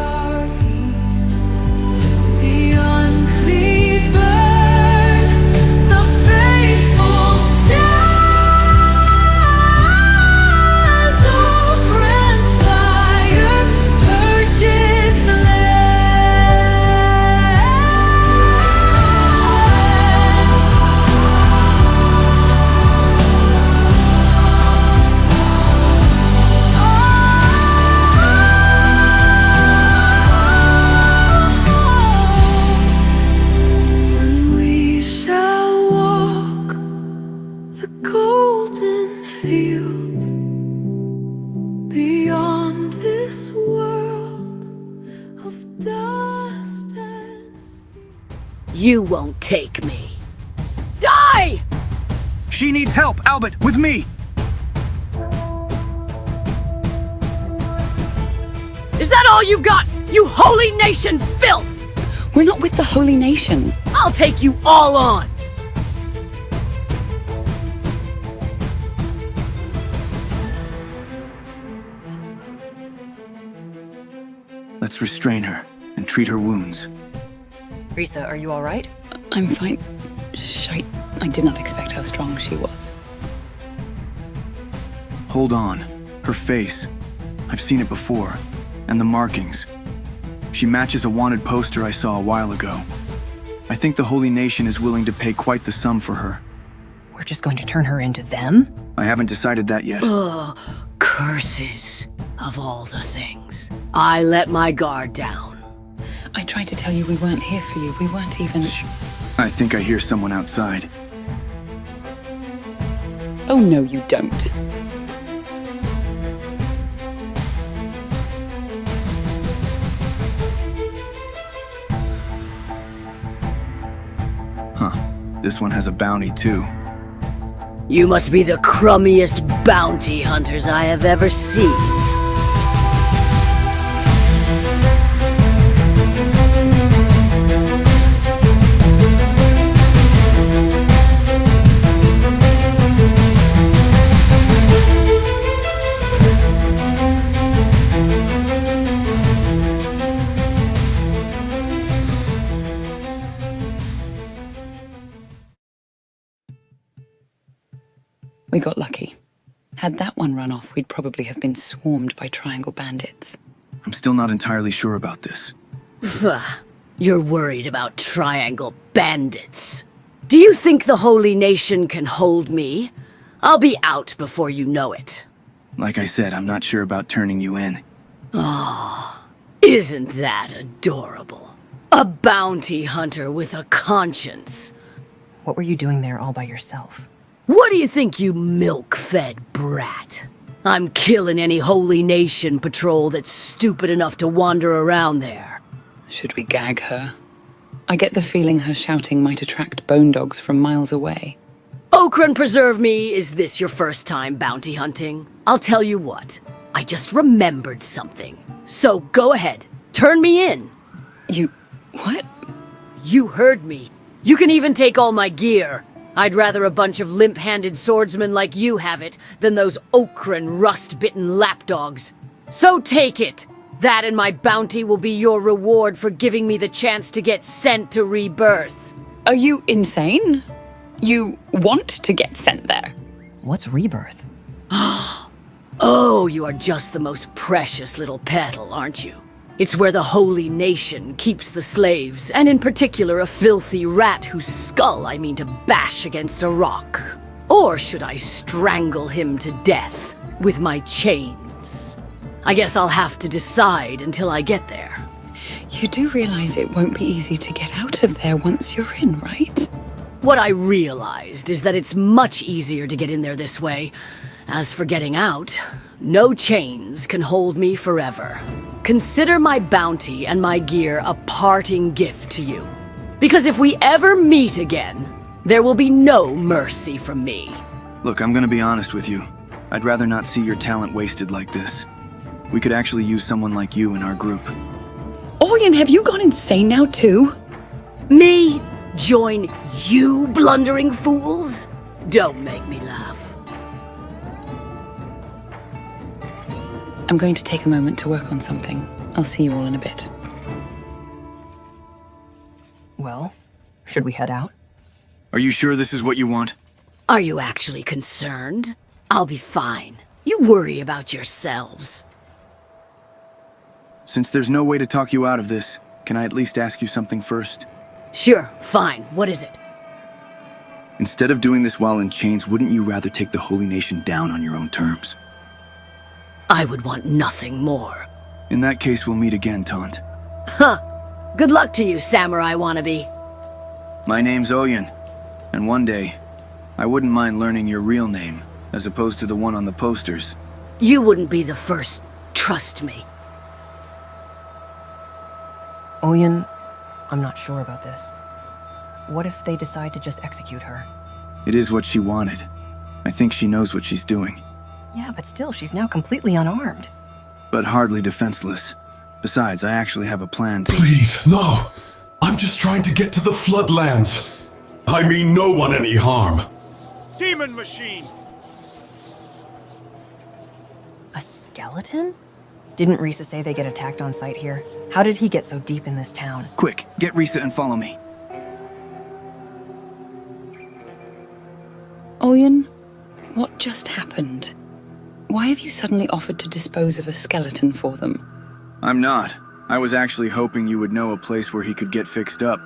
You won't take me. Die!
She needs help, Albitte, with me!
Is that all you've got, you Holy Nation filth?
We're not with the Holy Nation.
I'll take you all on!
Let's restrain her and treat her wounds.
Risa, are you all right?
I'm fine. Shite. I did not expect how strong she was.
Hold on. Her face. I've seen it before. And the markings. She matches a wanted poster I saw a while ago. I think the Holy Nation is willing to pay quite the sum for her.
We're just going to turn her into them?
I haven't decided that yet.
Ugh, curses of all the things. I let my guard down.
I tried to tell you we weren't here for you. We weren't even...
Shh. I think I hear someone outside.
Oh, no, you don't.
Huh. This one has a bounty, too.
You must be the crummiest bounty hunters I have ever seen.
We got lucky. Had that one run off, we'd probably have been swarmed by Triangle bandits.
I'm still not entirely sure about this.
You're worried about Triangle bandits. Do you think the Holy Nation can hold me? I'll be out before you know it.
Like I said, I'm not sure about turning you in.
Isn't that adorable? A bounty hunter with a conscience.
What were you doing there all by yourself?
What do you think, you milk-fed brat? I'm killing any Holy Nation patrol that's stupid enough to wander around there.
Should we gag her? I get the feeling her shouting might attract bone dogs from miles away.
Okran preserve me, is this your first time bounty hunting? I'll tell you what, I just remembered something. So go ahead, turn me in.
What?
You heard me. You can even take all my gear. I'd rather a bunch of limp-handed swordsmen like you have it than those Okran rust-bitten lapdogs. So take it. That and my bounty will be your reward for giving me the chance to get sent to Rebirth.
Are you insane? You want to get sent there?
What's Rebirth?
Oh, you are just the most precious little petal, aren't you? It's where the Holy Nation keeps the slaves, and in particular a filthy rat whose skull I mean to bash against a rock. Or should I strangle him to death with my chains? I guess I'll have to decide until I get there.
You do realize it won't be easy to get out of there once you're in, right?
What I realized is that it's much easier to get in there this way. As for getting out, no chains can hold me forever. Consider my bounty and my gear a parting gift to you. Because if we ever meet again, there will be no mercy from me.
Look, I'm gonna be honest with you. I'd rather not see your talent wasted like this. We could actually use someone like you in our group.
Oyun, have you gone insane now too?
Me? Join you blundering fools? Don't make me laugh.
I'm going to take a moment to work on something. I'll see you all in a bit.
Well, should we head out?
Are you sure this is what you want?
Are you actually concerned? I'll be fine. You worry about yourselves.
Since there's no way to talk you out of this, can I at least ask you something first?
Sure, fine. What is it?
Instead of doing this while in chains, wouldn't you rather take the Holy Nation down on your own terms?
I would want nothing more.
In that case, we'll meet again, Taunt.
Huh. Good luck to you, samurai wannabe.
My name's Oyun, and one day, I wouldn't mind learning your real name, as opposed to the one on the posters.
You wouldn't be the first, trust me.
Oyun, I'm not sure about this. What if they decide to just execute her?
It is what she wanted. I think she knows what she's doing.
Yeah, but still, she's now completely unarmed.
But hardly defenseless. Besides, I actually have a plan to—
Please, no. I'm just trying to get to the Floodlands. I mean no one any harm.
Demon machine!
A skeleton? Didn't Risa say they get attacked on sight here? How did he get so deep in this town?
Quick, get Risa and follow me.
Oyun, what just happened? Why have you suddenly offered to dispose of a skeleton for them?
I'm not. I was actually hoping you would know a place where he could get fixed up.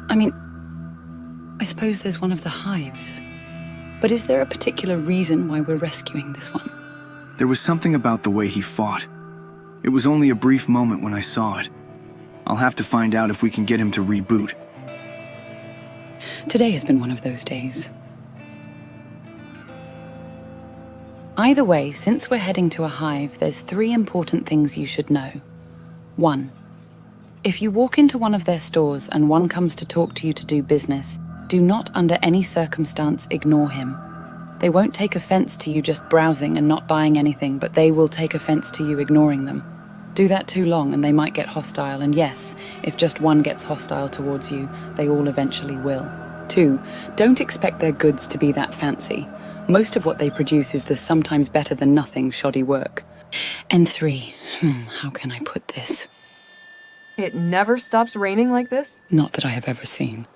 I mean, I suppose there's one of the hives. But is there a particular reason why we're rescuing this one?
There was something about the way he fought. It was only a brief moment when I saw it. I'll have to find out if we can get him to reboot.
Today has been one of those days. Either way, since we're heading to a hive, there's 3 important things you should know. 1. If you walk into one of their stores and one comes to talk to you to do business, do not under any circumstance ignore him. They won't take offense to you just browsing and not buying anything, but they will take offense to you ignoring them. Do that too long and they might get hostile, and yes, if just one gets hostile towards you, they all eventually will. 2. Don't expect their goods to be that fancy. Most of what they produce is the sometimes better than nothing shoddy work. And 3, how can I put this?
It never stops raining like this?
Not that I have ever seen.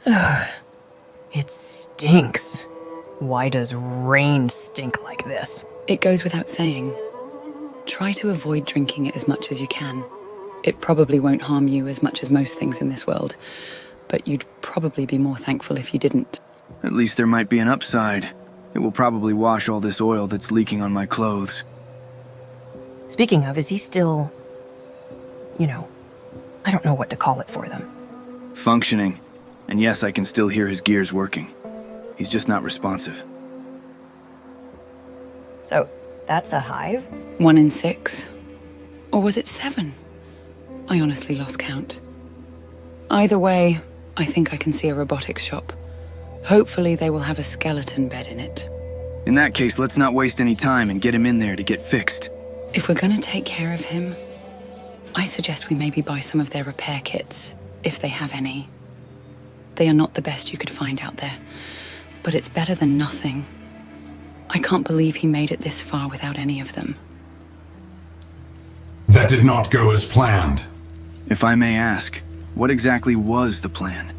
It It stinks. Why does rain stink like this?
It goes without saying. Try to avoid drinking it as much as you can. It probably won't harm you as much as most things in this world, but you'd probably be more thankful if you didn't.
At least there might be an upside. It will probably wash all this oil that's leaking on my clothes.
Speaking of, is he still... I don't know what to call it for them.
Functioning. And yes, I can still hear his gears working. He's just not responsive.
So, that's a hive?
1 in 6. Or was it 7? I honestly lost count. Either way, I think I can see a robotics shop. Hopefully they will have a skeleton bed in it.
In that case, let's not waste any time and get him in there to get fixed.
If we're gonna take care of him, I suggest we maybe buy some of their repair kits, if they have any. They are not the best you could find out there, but it's better than nothing. I can't believe he made it this far without any of them.
That did not go as planned.
If I may ask, what exactly was the plan?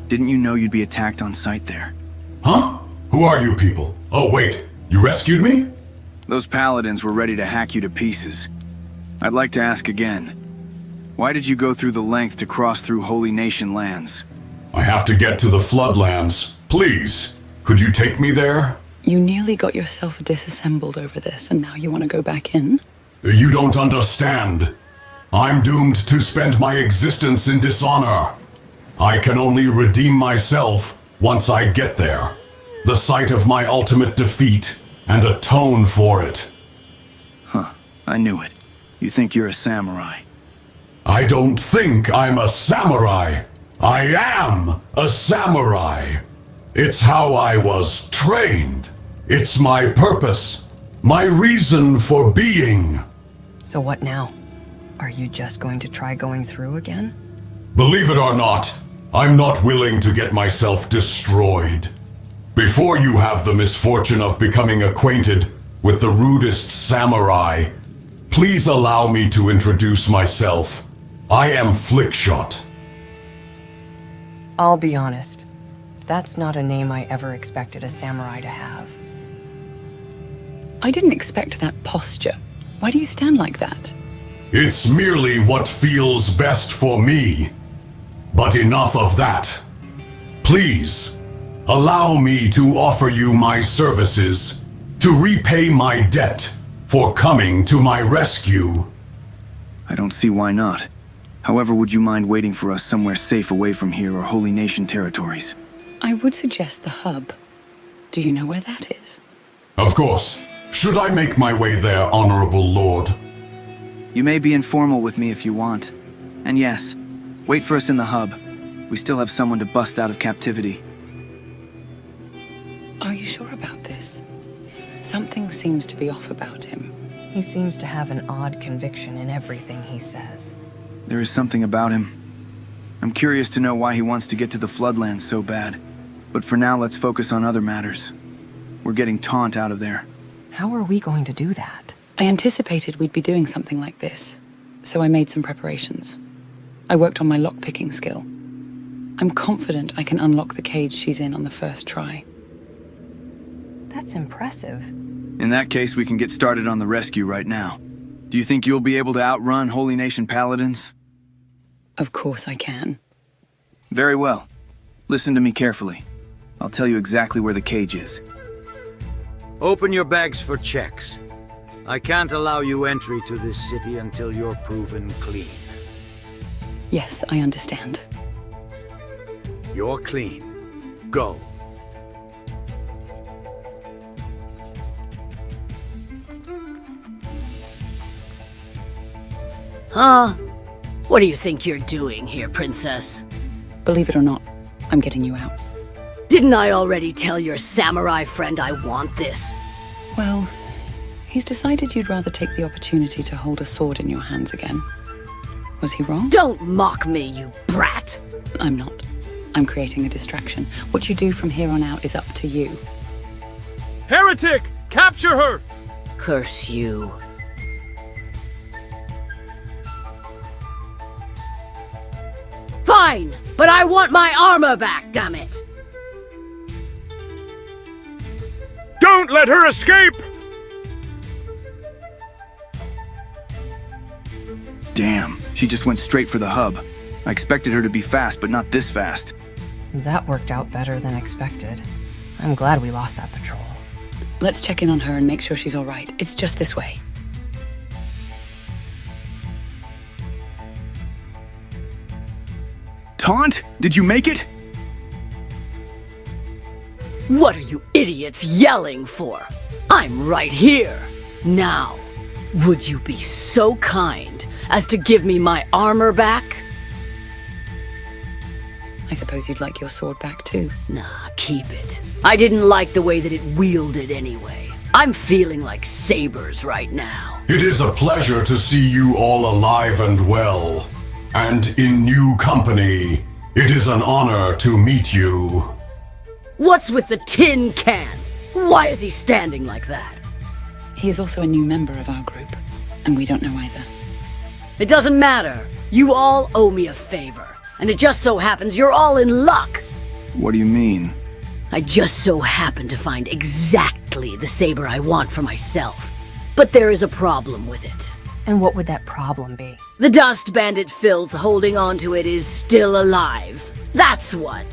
Didn't you know you'd be attacked on sight there?
Huh? Who are you people? Oh wait, you rescued me?
Those paladins were ready to hack you to pieces. I'd like to ask again. Why did you go through the length to cross through Holy Nation lands?
I have to get to the Floodlands. Please, could you take me there?
You nearly got yourself disassembled over this, and now you want to go back in?
You don't understand. I'm doomed to spend my existence in dishonor. I can only redeem myself once I get there. The site of my ultimate defeat, and atone for it.
Huh, I knew it. You think you're a samurai.
I don't think I'm a samurai. I am a samurai. It's how I was trained. It's my purpose, my reason for being.
So what now? Are you just going to try going through again?
Believe it or not, I'm not willing to get myself destroyed. Before you have the misfortune of becoming acquainted with the rudest samurai, please allow me to introduce myself. I am Flickshot.
I'll be honest. That's not a name I ever expected a samurai to have.
I didn't expect that posture. Why do you stand like that?
It's merely what feels best for me. But enough of that. Please, allow me to offer you my services to repay my debt for coming to my rescue.
I don't see why not. However, would you mind waiting for us somewhere safe away from here or Holy Nation territories?
I would suggest the hub. Do you know where that is?
Of course. Should I make my way there, Honorable Lord?
You may be informal with me if you want. And yes, wait for us in the hub. We still have someone to bust out of captivity.
Are you sure about this? Something seems to be off about him.
He seems to have an odd conviction in everything he says.
There is something about him. I'm curious to know why he wants to get to the Floodlands so bad. But for now, let's focus on other matters. We're getting Taunt out of there.
How are we going to do that?
I anticipated we'd be doing something like this, so I made some preparations. I worked on my lockpicking skill. I'm confident I can unlock the cage she's in on the first try.
That's impressive.
In that case, we can get started on the rescue right now. Do you think you'll be able to outrun Holy Nation paladins?
Of course I can.
Very well. Listen to me carefully. I'll tell you exactly where the cage is.
Open your bags for checks. I can't allow you entry to this city until you're proven clean.
Yes, I understand.
You're clean. Go.
Huh? What do you think you're doing here, Princess?
Believe it or not, I'm getting you out.
Didn't I already tell your samurai friend I want this?
Well, he's decided you'd rather take the opportunity to hold a sword in your hands again. Was he wrong?
Don't mock me, you brat!
I'm not. I'm creating a distraction. What you do from here on out is up to you.
Heretic! Capture her!
Curse you. Fine, but I want my armor back, damn it!
Don't let her escape!
Damn, she just went straight for the hub. I expected her to be fast, but not this fast.
That worked out better than expected. I'm glad we lost that patrol.
Let's check in on her and make sure she's all right. It's just this way.
Taunt? Did you make it?
What are you idiots yelling for? I'm right here. Now, would you be so kind as to give me my armor back?
I suppose you'd like your sword back too.
Nah, keep it. I didn't like the way that it wielded anyway. I'm feeling like sabers right now.
It is a pleasure to see you all alive and well, and in new company. It is an honor to meet you.
What's with the tin can? Why is he standing like that?
He is also a new member of our group, and we don't know either.
It doesn't matter. You all owe me a favor, and it just so happens you're all in luck.
What do you mean?
I just so happen to find exactly the saber I want for myself. But there is a problem with it.
And what would that problem be?
The dust bandit filth holding onto it is still alive. That's what.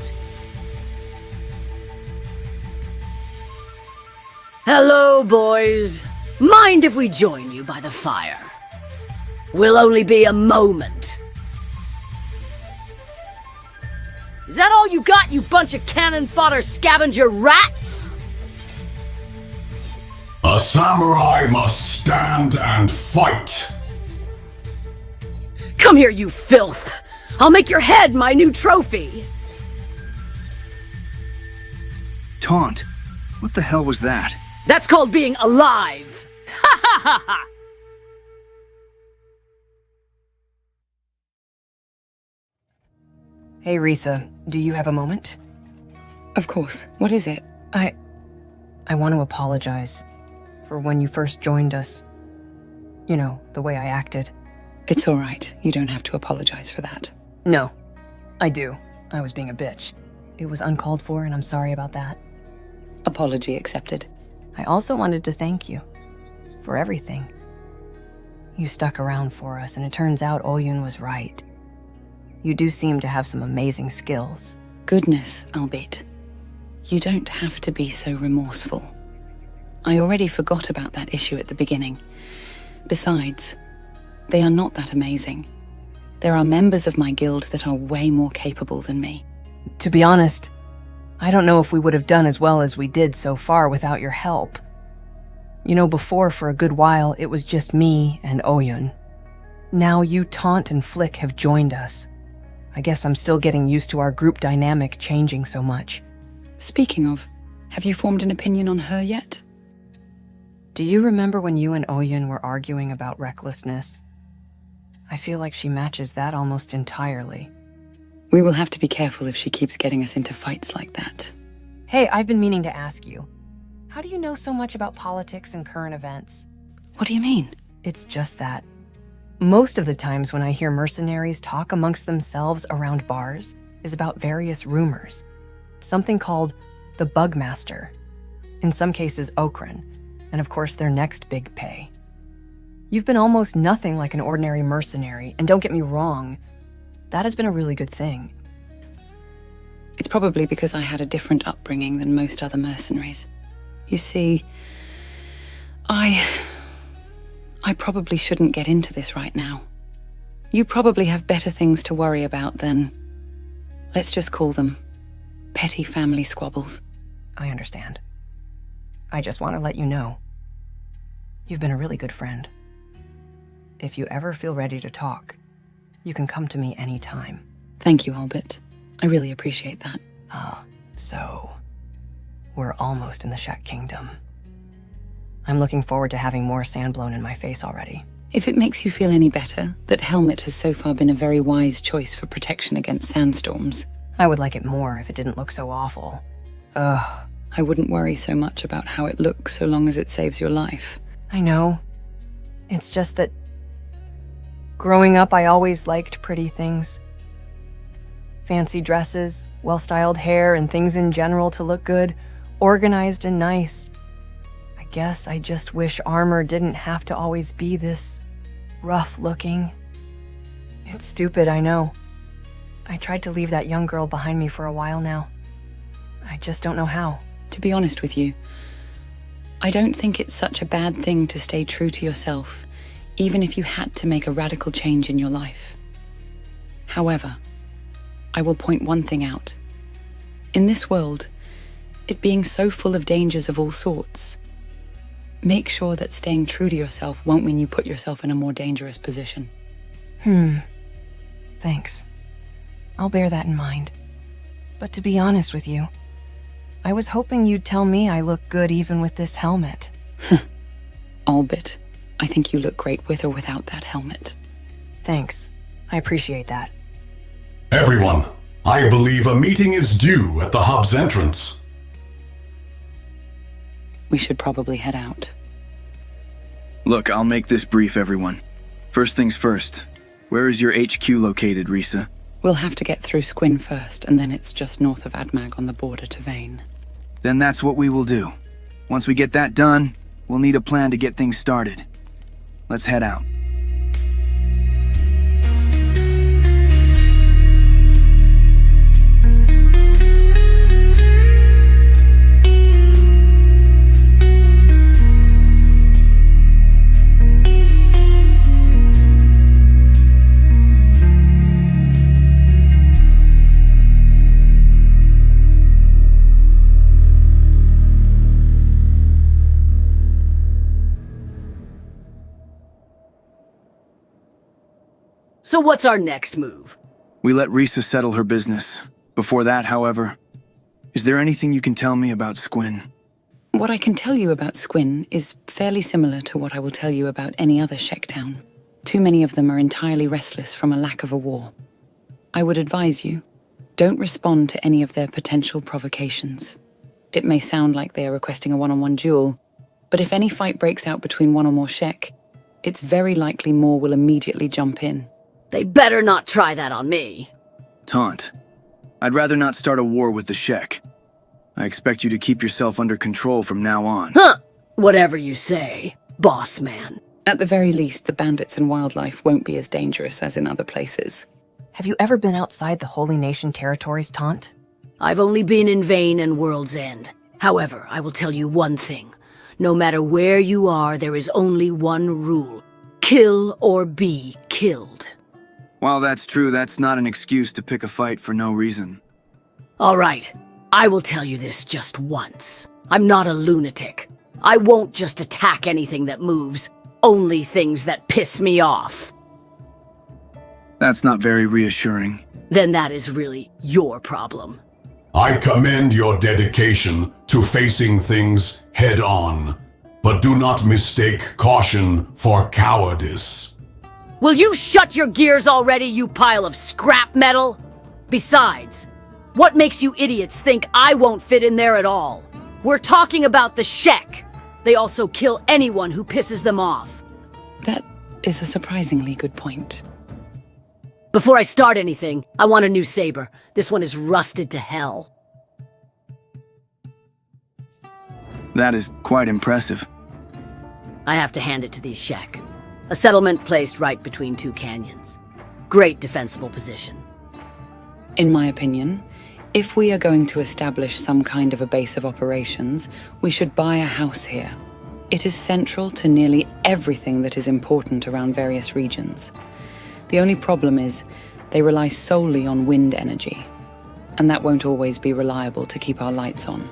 Hello, boys. Mind if we join you by the fire? Will only be a moment. Is that all you got, you bunch of cannon fodder scavenger rats?
A samurai must stand and fight.
Come here, you filth. I'll make your head my new trophy.
Taunt? What the hell was that?
That's called being alive. Ha ha ha ha!
Hey, Risa, do you have a moment?
Of course. What is it?
I want to apologize for when you first joined us. You know, the way I acted.
It's all right. You don't have to apologize for that.
No, I do. I was being a bitch. It was uncalled for, and I'm sorry about that.
Apology accepted.
I also wanted to thank you for everything. You stuck around for us, and it turns out Oyun was right. You do seem to have some amazing skills.
Goodness, Albitte. You don't have to be so remorseful. I already forgot about that issue at the beginning. Besides, they are not that amazing. There are members of my guild that are way more capable than me.
To be honest, I don't know if we would have done as well as we did so far without your help. You know, before, for a good while, it was just me and Oyun. Now you, Taunt, and Flick have joined us. I guess I'm still getting used to our group dynamic changing so much.
Speaking of, have you formed an opinion on her yet?
Do you remember when you and Oyun were arguing about recklessness? I feel like she matches that almost entirely.
We will have to be careful if she keeps getting us into fights like that.
Hey, I've been meaning to ask you. How do you know so much about politics and current events?
What do you mean?
It's just that. Most of the times when I hear mercenaries talk amongst themselves around bars is about various rumors. Something called the Bugmaster. In some cases, Okran. And of course, their next big pay. You've been almost nothing like an ordinary mercenary, and don't get me wrong, that has been a really good thing.
It's probably because I had a different upbringing than most other mercenaries. You see, I probably shouldn't get into this right now. You probably have better things to worry about than, let's just call them, petty family squabbles.
I understand. I just want to let you know, you've been a really good friend. If you ever feel ready to talk, you can come to me anytime.
Thank you, Albitte. I really appreciate that.
So, we're almost in the Shek Kingdom. I'm looking forward to having more sand blown in my face already.
If it makes you feel any better, that helmet has so far been a very wise choice for protection against sandstorms.
I would like it more if it didn't look so awful. Ugh.
I wouldn't worry so much about how it looks so long as it saves your life.
I know. It's just that growing up, I always liked pretty things. Fancy dresses, well-styled hair, and things in general to look good, organized and nice. guess I just wish armor didn't have to always be this rough looking. It's stupid, I know. I tried to leave that young girl behind me for a while now. I just don't know how.
To be honest with you, I don't think it's such a bad thing to stay true to yourself, even if you had to make a radical change in your life. However, I will point one thing out. In this world, it being so full of dangers of all sorts, make sure that staying true to yourself won't mean you put yourself in a more dangerous position.
Thanks. I'll bear that in mind. But to be honest with you, I was hoping you'd tell me I look good even with this helmet.
Albitte, I think you look great with or without that helmet.
Thanks. I appreciate that.
Everyone, I believe a meeting is due at the hub's entrance.
We should probably head out.
Look, I'll make this brief, everyone. First things first. Where is your HQ located, Risa?
We'll have to get through Squin first, and then it's just north of Admag on the border to Vane.
Then that's what we will do. Once we get that done, we'll need a plan to get things started. Let's head out.
So what's our next move?
We let Risa settle her business. Before that, however, is there anything you can tell me about Squin?
What I can tell you about Squin is fairly similar to what I will tell you about any other Shek town. Too many of them are entirely restless from a lack of a war. I would advise you, don't respond to any of their potential provocations. It may sound like they are requesting a one-on-one duel, but if any fight breaks out between one or more Shek, it's very likely more will immediately jump in.
They better not try that on me.
Taunt. I'd rather not start a war with the Shek. I expect you to keep yourself under control from now on.
Huh! Whatever you say, boss man.
At the very least, the bandits and wildlife won't be as dangerous as in other places.
Have you ever been outside the Holy Nation territories, Taunt?
I've only been in Vane and World's End. However, I will tell you one thing. No matter where you are, there is only one rule. Kill or be killed.
While that's true, that's not an excuse to pick a fight for no reason.
All right, I will tell you this just once. I'm not a lunatic. I won't just attack anything that moves, only things that piss me off.
That's not very reassuring.
Then that is really your problem.
I commend your dedication to facing things head on, but do not mistake caution for cowardice.
Will you shut your gears already, you pile of scrap metal? Besides, what makes you idiots think I won't fit in there at all? We're talking about the Shek. They also kill anyone who pisses them off.
That is a surprisingly good point.
Before I start anything, I want a new saber. This one is rusted to hell.
That is quite impressive.
I have to hand it to these Shek. A settlement placed right between two canyons. Great defensible position.
In my opinion, if we are going to establish some kind of a base of operations, we should buy a house here. It is central to nearly everything that is important around various regions. The only problem is they rely solely on wind energy, and that won't always be reliable to keep our lights on.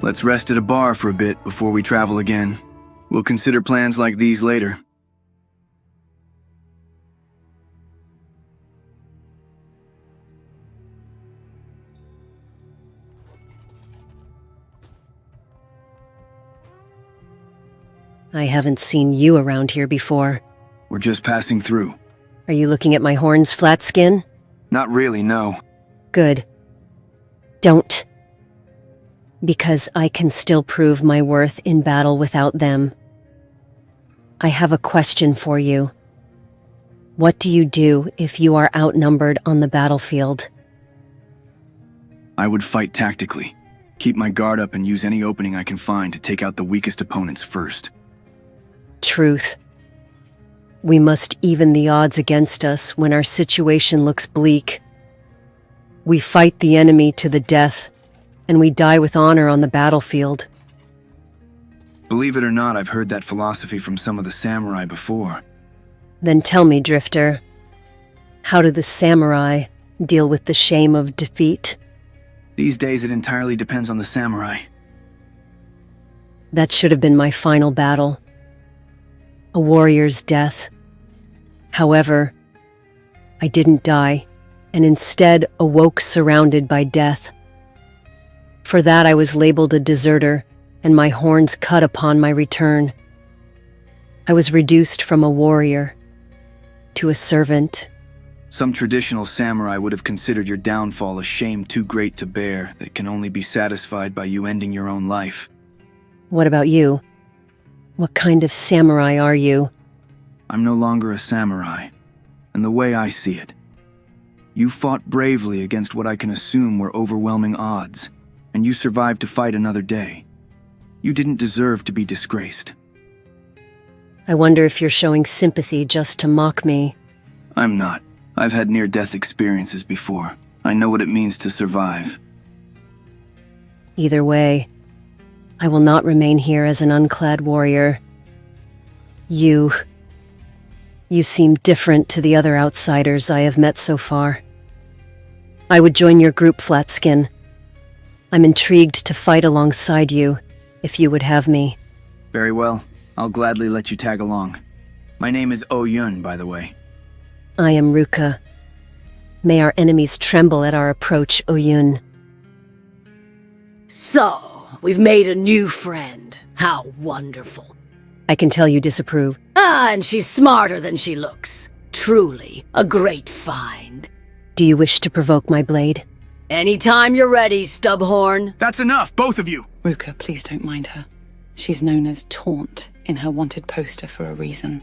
Let's rest at a bar for a bit before we travel again. We'll consider plans like these later.
I haven't seen you around here before.
We're just passing through.
Are you looking at my horns, Flatskin?
Not really, no.
Good. Don't. Because I can still prove my worth in battle without them. I have a question for you. What do you do if you are outnumbered on the battlefield?
I would fight tactically. Keep my guard up and use any opening I can find to take out the weakest opponents first.
Truth. We must even the odds against us when our situation looks bleak. We fight the enemy to the death, and we die with honor on the battlefield.
Believe it or not, I've heard that philosophy from some of the samurai before.
Then tell me, Drifter, how do the samurai deal with the shame of defeat?
These days it entirely depends on the samurai.
That should have been my final battle. A warrior's death. However, I didn't die, and instead awoke surrounded by death. For that I was labeled a deserter, and my horns cut upon my return. I was reduced from a warrior to a servant.
Some traditional samurai would have considered your downfall a shame too great to bear that can only be satisfied by you ending your own life.
What about you? What kind of samurai are you?
I'm no longer a samurai, and the way I see it, you fought bravely against what I can assume were overwhelming odds, and you survived to fight another day. You didn't deserve to be disgraced.
I wonder if you're showing sympathy just to mock me.
I'm not. I've had near-death experiences before. I know what it means to survive.
Either way, I will not remain here as an unclad warrior. You seem different to the other outsiders I have met so far. I would join your group, Flatskin. I'm intrigued to fight alongside you, if you would have me.
Very well. I'll gladly let you tag along. My name is Oyun, by the way.
I am Ruka. May our enemies tremble at our approach, Oyun.
So, we've made a new friend. How wonderful.
I can tell you disapprove.
Ah, and she's smarter than she looks. Truly, a great find.
Do you wish to provoke my blade?
Anytime you're ready, Stubhorn.
That's enough, both of you!
Ruka, please don't mind her. She's known as Taunt in her wanted poster for a reason.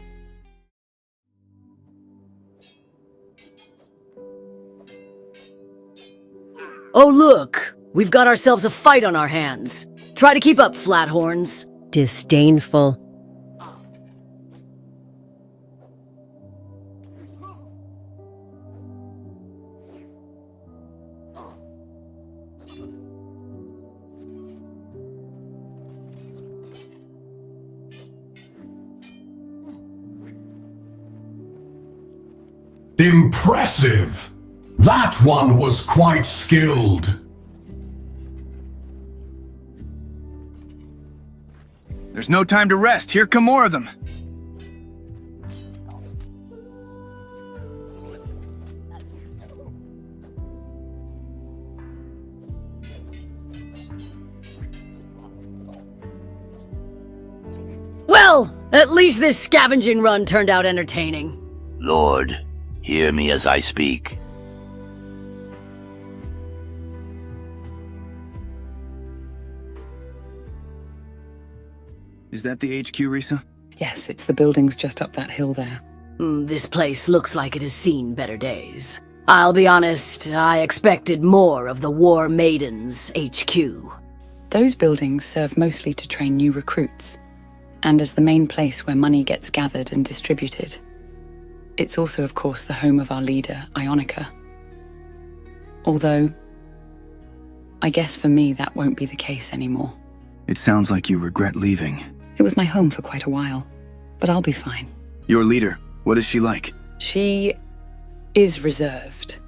Oh look, we've got ourselves a fight on our hands. Try to keep up, Flathorns.
Disdainful.
Impressive! That one was quite skilled.
There's no time to rest. Here come more of them.
Well, at least this scavenging run turned out entertaining.
Lord, hear me as I speak.
Is that the HQ, Risa?
Yes, it's the buildings just up that hill there.
This place looks like it has seen better days. I'll be honest, I expected more of the War Maidens HQ.
Those buildings serve mostly to train new recruits, and as the main place where money gets gathered and distributed. It's also, of course, the home of our leader, Ionica. Although, I guess for me that won't be the case anymore.
It sounds like you regret leaving.
It was my home for quite a while, but I'll be fine.
Your leader, what is she like?
She is reserved,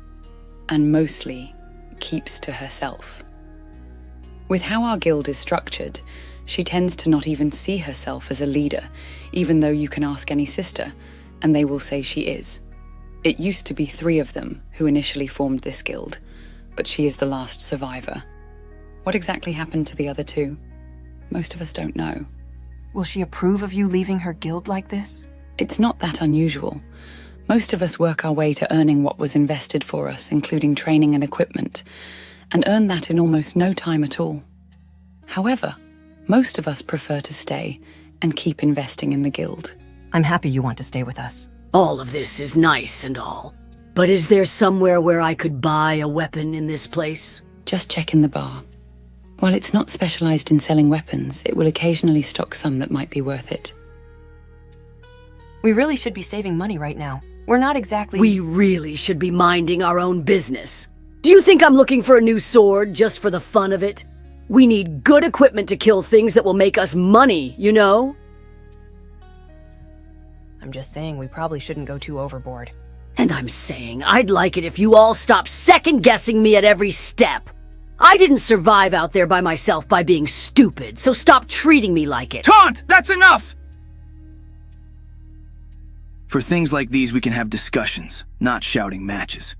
and mostly keeps to herself. With how our guild is structured, she tends to not even see herself as a leader, even though you can ask any sister, and they will say she is. It used to be 3 of them who initially formed this guild, but she is the last survivor. What exactly happened to the other 2? Most of us don't know.
Will she approve of you leaving her guild like this?
It's not that unusual. Most of us work our way to earning what was invested for us, including training and equipment, and earn that in almost no time at all. However, most of us prefer to stay and keep investing in the guild.
I'm happy you want to stay with us.
All of this is nice and all, but is there somewhere where I could buy a weapon in this place?
Just check in the bar. While it's not specialized in selling weapons, it will occasionally stock some that might be worth it.
We really should be saving money right now. We're not exactly...
We really should be minding our own business. Do you think I'm looking for a new sword just for the fun of it? We need good equipment to kill things that will make us money, you know?
I'm just saying we probably shouldn't go too overboard.
And I'm saying I'd like it if you all stop second-guessing me at every step. I didn't survive out there by myself by being stupid, so stop treating me like it.
Taunt! That's enough! For things like these, we can have discussions, not shouting matches.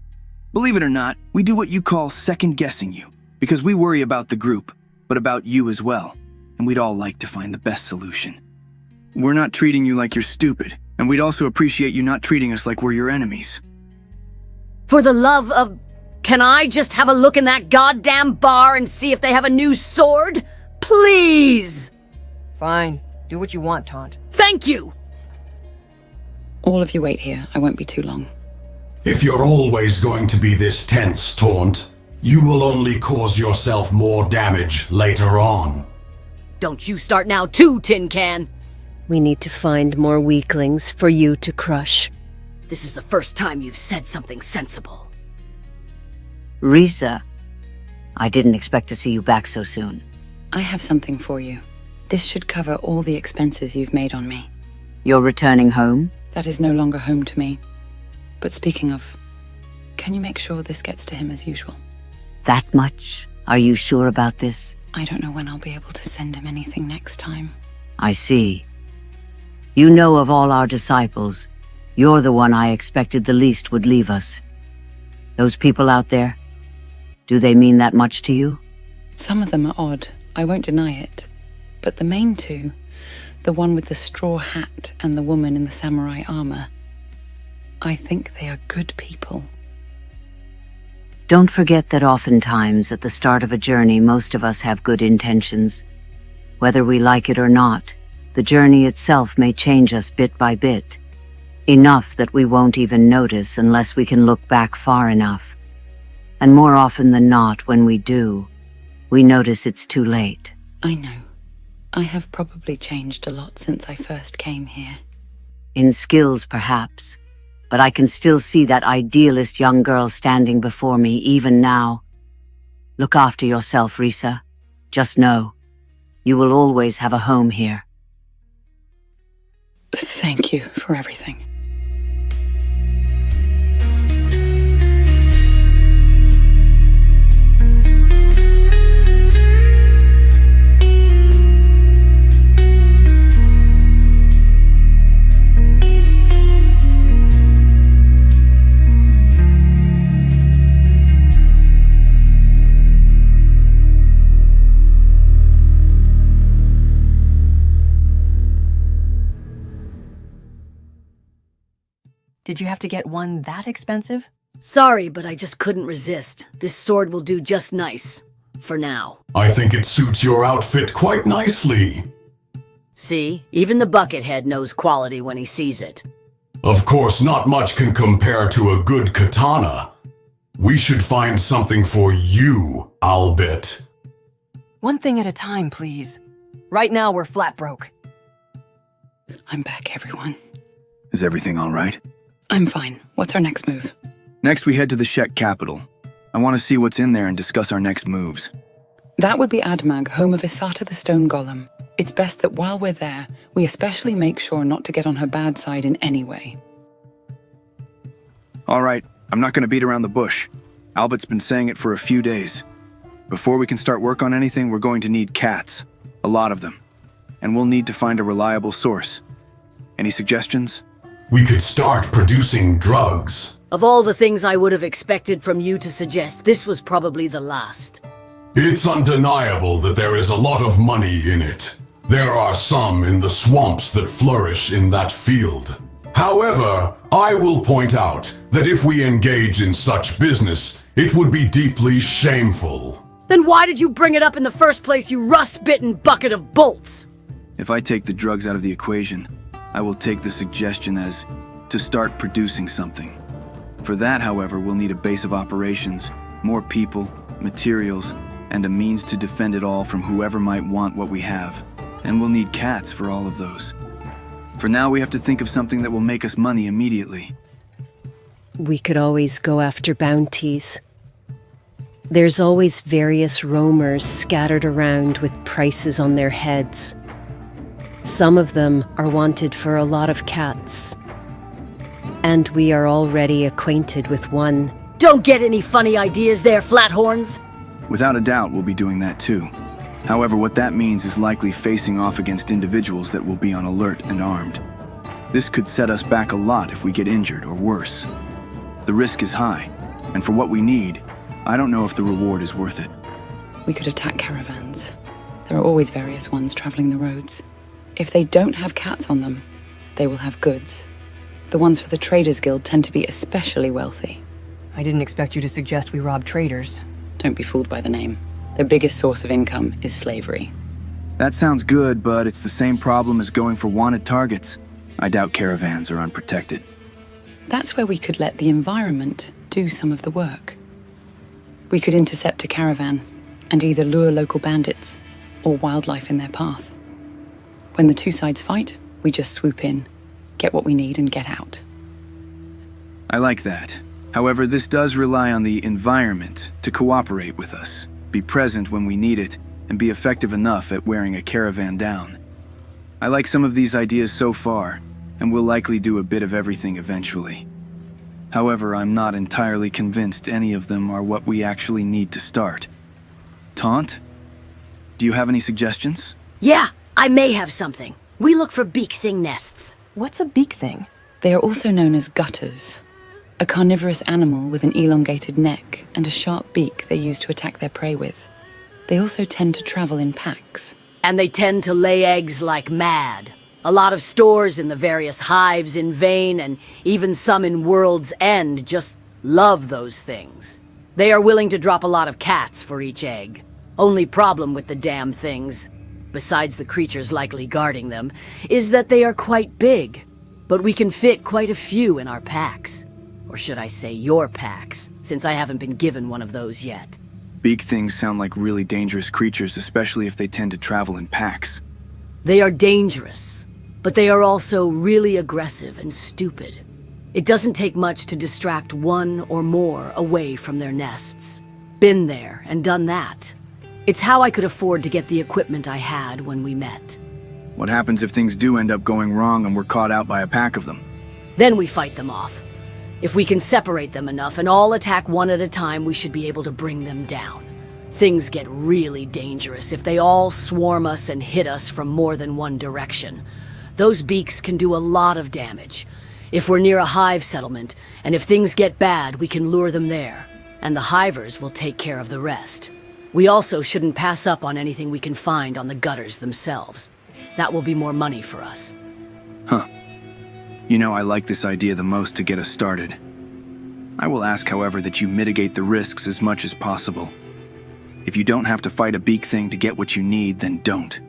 Believe it or not, we do what you call second-guessing you, because we worry about the group, but about you as well, and we'd all like to find the best solution. We're not treating you like you're stupid, and we'd also appreciate you not treating us like we're your enemies.
For the love of... Can I just have a look in that goddamn bar and see if they have a new sword? Please!
Fine. Do what you want, Taunt.
Thank you!
All of you wait here. I won't be too long.
If you're always going to be this tense, Taunt, you will only cause yourself more damage later on.
Don't you start now too, Tin Can!
We need to find more weaklings for you to crush.
This is the first time you've said something sensible.
Risa, I didn't expect to see you back so soon.
I have something for you. This should cover all the expenses you've made on me.
You're returning home?
That is no longer home to me. But speaking of, can you make sure this gets to him as usual?
That much? Are you sure about this?
I don't know when I'll be able to send him anything next time.
I see. You know of all our disciples, you're the one I expected the least would leave us. Those people out there, do they mean that much to you?
Some of them are odd, I won't deny it. But the main two, the one with the straw hat and the woman in the samurai armor, I think they are good people.
Don't forget that oftentimes at the start of a journey, most of us have good intentions. Whether we like it or not, the journey itself may change us bit by bit. Enough that we won't even notice unless we can look back far enough. And more often than not, when we do, we notice it's too late.
I know. I have probably changed a lot since I first came here.
In skills, perhaps, but I can still see that idealist young girl standing before me even now. Look after yourself, Risa. Just know, you will always have a home here.
Thank you for everything.
Did you have to get one that expensive?
Sorry, but I just couldn't resist. This sword will do just nice. For now.
I think it suits your outfit quite nicely.
See? Even the Buckethead knows quality when he sees it.
Of course, not much can compare to a good katana. We should find something for you, Albitte.
One thing at a time, please. Right now, we're flat broke.
I'm back, everyone.
Is everything all right?
I'm fine. What's our next move?
Next, we head to the Shek capital. I want to see what's in there and discuss our next moves.
That would be Admag, home of Isata the Stone Golem. It's best that while we're there, we especially make sure not to get on her bad side in any way.
All right, I'm not going to beat around the bush. Albitte's been saying it for a few days. Before we can start work on anything, we're going to need cats. A lot of them. And we'll need to find a reliable source. Any suggestions?
We could start producing drugs.
Of all the things I would have expected from you to suggest, this was probably the last.
It's undeniable that there is a lot of money in it. There are some in the swamps that flourish in that field. However, I will point out that if we engage in such business, it would be deeply shameful.
Then why did you bring it up in the first place, you rust-bitten bucket of bolts?
If I take the drugs out of the equation, I will take the suggestion as to start producing something. For that, however, we'll need a base of operations, more people, materials, and a means to defend it all from whoever might want what we have. And we'll need cats for all of those. For now, we have to think of something that will make us money immediately.
We could always go after bounties. There's always various roamers scattered around with prices on their heads. Some of them are wanted for a lot of cats. And we are already acquainted with one.
Don't get any funny ideas there, Flathorns!
Without a doubt, we'll be doing that too. However, what that means is likely facing off against individuals that will be on alert and armed. This could set us back a lot if we get injured or worse. The risk is high, and for what we need, I don't know if the reward is worth it.
We could attack caravans. There are always various ones traveling the roads. If they don't have cats on them, they will have goods. The ones for the Traders Guild tend to be especially wealthy.
I didn't expect you to suggest we rob traders.
Don't be fooled by the name. Their biggest source of income is slavery.
That sounds good, but it's the same problem as going for wanted targets. I doubt caravans are unprotected.
That's where we could let the environment do some of the work. We could intercept a caravan and either lure local bandits or wildlife in their path. When the two sides fight, we just swoop in, get what we need, and get out.
I like that. However, this does rely on the environment to cooperate with us, be present when we need it, and be effective enough at wearing a caravan down. I like some of these ideas so far, and will likely do a bit of everything eventually. However, I'm not entirely convinced any of them are what we actually need to start. Taunt? Do you have any suggestions?
Yeah, I may have something. We look for beak thing nests.
What's a beak thing?
They are also known as gutters, a carnivorous animal with an elongated neck and a sharp beak they use to attack their prey with. They also tend to travel in packs.
And they tend to lay eggs like mad. A lot of stores in the various hives in Vane and even some in World's End just love those things. They are willing to drop a lot of cats for each egg. Only problem with the damn things, besides the creatures likely guarding them, is that they are quite big. But we can fit quite a few in our packs. Or should I say your packs, since I haven't been given one of those yet.
Beak things sound like really dangerous creatures, especially if they tend to travel in packs.
They are dangerous, but they are also really aggressive and stupid. It doesn't take much to distract one or more away from their nests. Been there and done that. It's how I could afford to get the equipment I had when we met.
What happens if things do end up going wrong and we're caught out by a pack of them?
Then we fight them off. If we can separate them enough and all attack one at a time, we should be able to bring them down. Things get really dangerous if they all swarm us and hit us from more than one direction. Those beaks can do a lot of damage. If we're near a hive settlement, and if things get bad, we can lure them there, and the hivers will take care of the rest. We also shouldn't pass up on anything we can find on the gutters themselves. That will be more money for us.
Huh. You know, I like this idea the most to get us started. I will ask, however, that you mitigate the risks as much as possible. If you don't have to fight a beak thing to get what you need, then don't.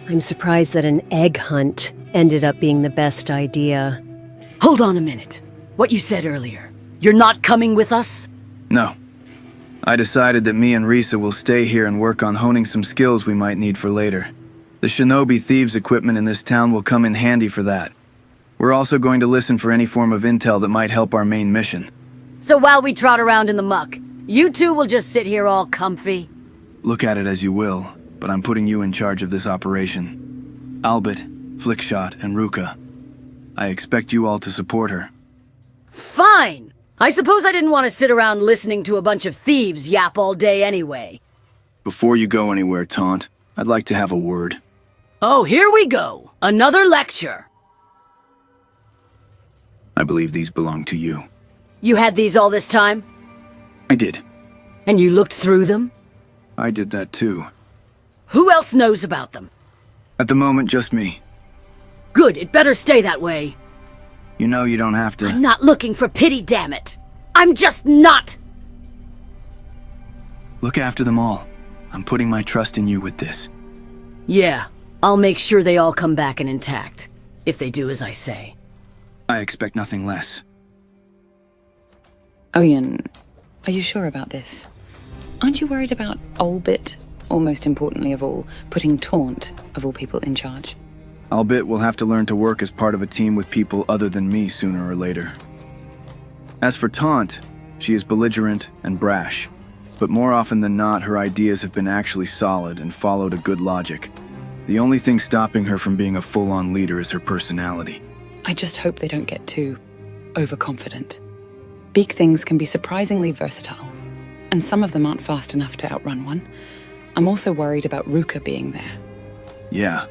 I'm surprised that an egg hunt ended up being the best idea.
Hold on a minute. What you said earlier. You're not coming with us?
No. I decided that me and Risa will stay here and work on honing some skills we might need for later. The shinobi thieves equipment in this town will come in handy for that. We're also going to listen for any form of intel that might help our main mission.
So while we trot around in the muck, you two will just sit here all comfy?
Look at it as you will, but I'm putting you in charge of this operation. Albitte, Flickshot, and Ruka. I expect you all to support her.
Fine! I suppose I didn't want to sit around listening to a bunch of thieves yap all day anyway.
Before you go anywhere, Taunt, I'd like to have a word.
Oh, here we go. Another lecture.
I believe these belong to you.
You had these all this time?
I did.
And you looked through them?
I did that too.
Who else knows about them?
At the moment, just me.
Good, it better stay that way.
You know you don't have to...
I'm not looking for pity, damn it. I'm just not!
Look after them all. I'm putting my trust in you with this.
Yeah, I'll make sure they all come back and intact. If they do as I say.
I expect nothing less.
Oyun, are you sure about this? Aren't you worried about Albitte, or most importantly of all, putting Taunt, of all people, in charge?
Albitte will have to learn to work as part of a team with people other than me sooner or later. As for Taunt, she is belligerent and brash, but more often than not, her ideas have been actually solid and followed a good logic. The only thing stopping her from being a full-on leader is her personality.
I just hope they don't get too overconfident. Beak things can be surprisingly versatile, and some of them aren't fast enough to outrun one. I'm also worried about Ruka being there.
Yeah,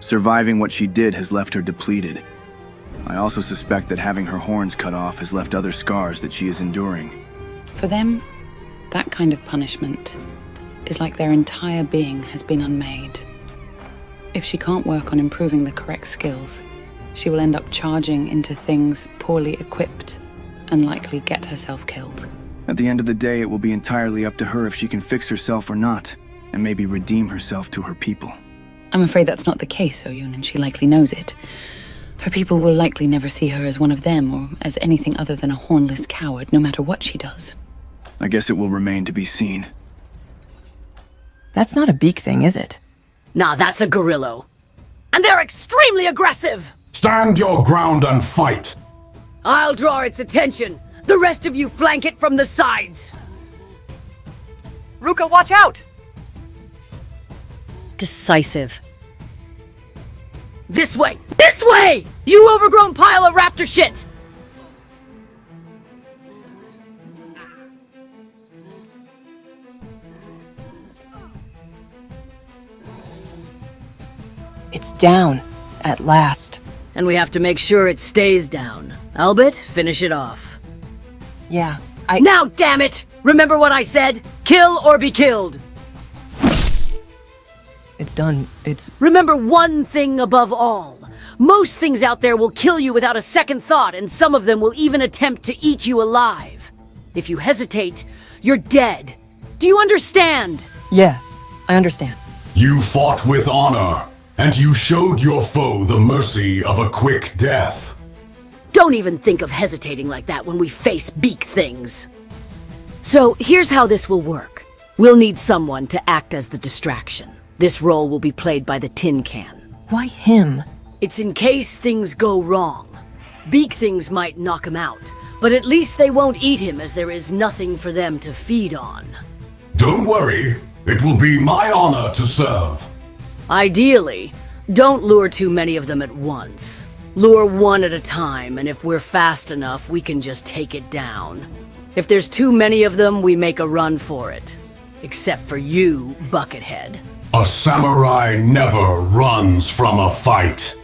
surviving what she did has left her depleted. I also suspect that having her horns cut off has left other scars that she is enduring.
For them, that kind of punishment is like their entire being has been unmade. If she can't work on improving the correct skills, she will end up charging into things poorly equipped and likely get herself killed.
At the end of the day, it will be entirely up to her if she can fix herself or not, and maybe redeem herself to her people.
I'm afraid that's not the case, Oyun, and she likely knows it. Her people will likely never see her as one of them or as anything other than a hornless coward, no matter what she does.
I guess it will remain to be seen.
That's not a beak thing, is it?
Nah, that's a gorillo. And they're extremely aggressive!
Stand your ground and fight!
I'll draw its attention. The rest of you flank it from the sides.
Ruka, watch out!
Decisive.
This way! This way! You overgrown pile of raptor shit!
It's down, at last.
And we have to make sure it stays down. Albitte, finish it off.
Yeah,
Now, damn it! Remember what I said? Kill or be killed!
It's done.
Remember one thing above all. Most things out there will kill you without a second thought, and some of them will even attempt to eat you alive. If you hesitate, you're dead. Do you understand?
Yes, I understand.
You fought with honor, and you showed your foe the mercy of a quick death.
Don't even think of hesitating like that when we face beak things. So, here's how this will work. We'll need someone to act as the distraction. This role will be played by the tin can.
Why him?
It's in case things go wrong. Beak things might knock him out, but at least they won't eat him as there is nothing for them to feed on.
Don't worry, it will be my honor to serve.
Ideally, don't lure too many of them at once. Lure one at a time, and if we're fast enough, we can just take it down. If there's too many of them, we make a run for it. Except for you, Buckethead.
A samurai never runs from a fight.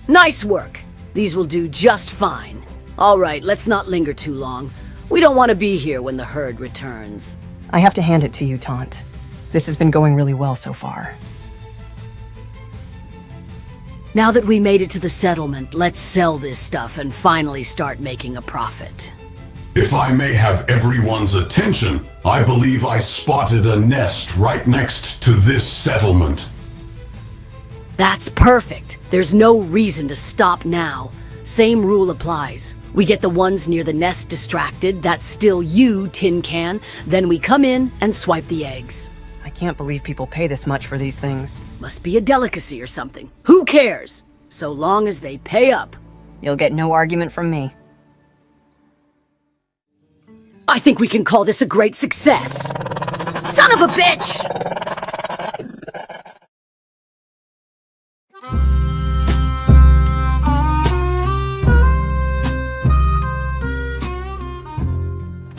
Nice work. These will do just fine. All right, let's not linger too long. We don't want to be here when the herd returns.
I have to hand it to you, Taunt. This has been going really well so far.
Now that we made it to the settlement, let's sell this stuff and finally start making a profit.
If I may have everyone's attention, I believe I spotted a nest right next to this settlement.
That's perfect. There's no reason to stop now. Same rule applies. We get the ones near the nest distracted, that's still you, Tin Can, then we come in and swipe the eggs.
I can't believe people pay this much for these things.
Must be a delicacy or something. Who cares? So long as they pay up.
You'll get no argument from me.
I think we can call this a great success. Son of a bitch!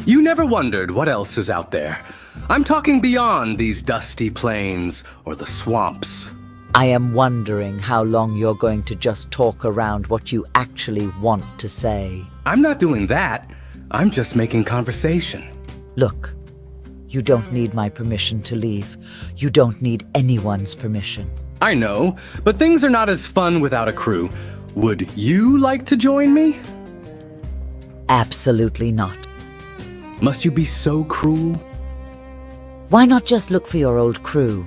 You never wondered what else is out there. I'm talking beyond these dusty plains or the swamps.
I am wondering how long you're going to just talk around what you actually want to say.
I'm not doing that. I'm just making conversation.
Look, you don't need my permission to leave. You don't need anyone's permission.
I know, but things are not as fun without a crew. Would you like to join me?
Absolutely not.
Must you be so cruel?
Why not just look for your old crew?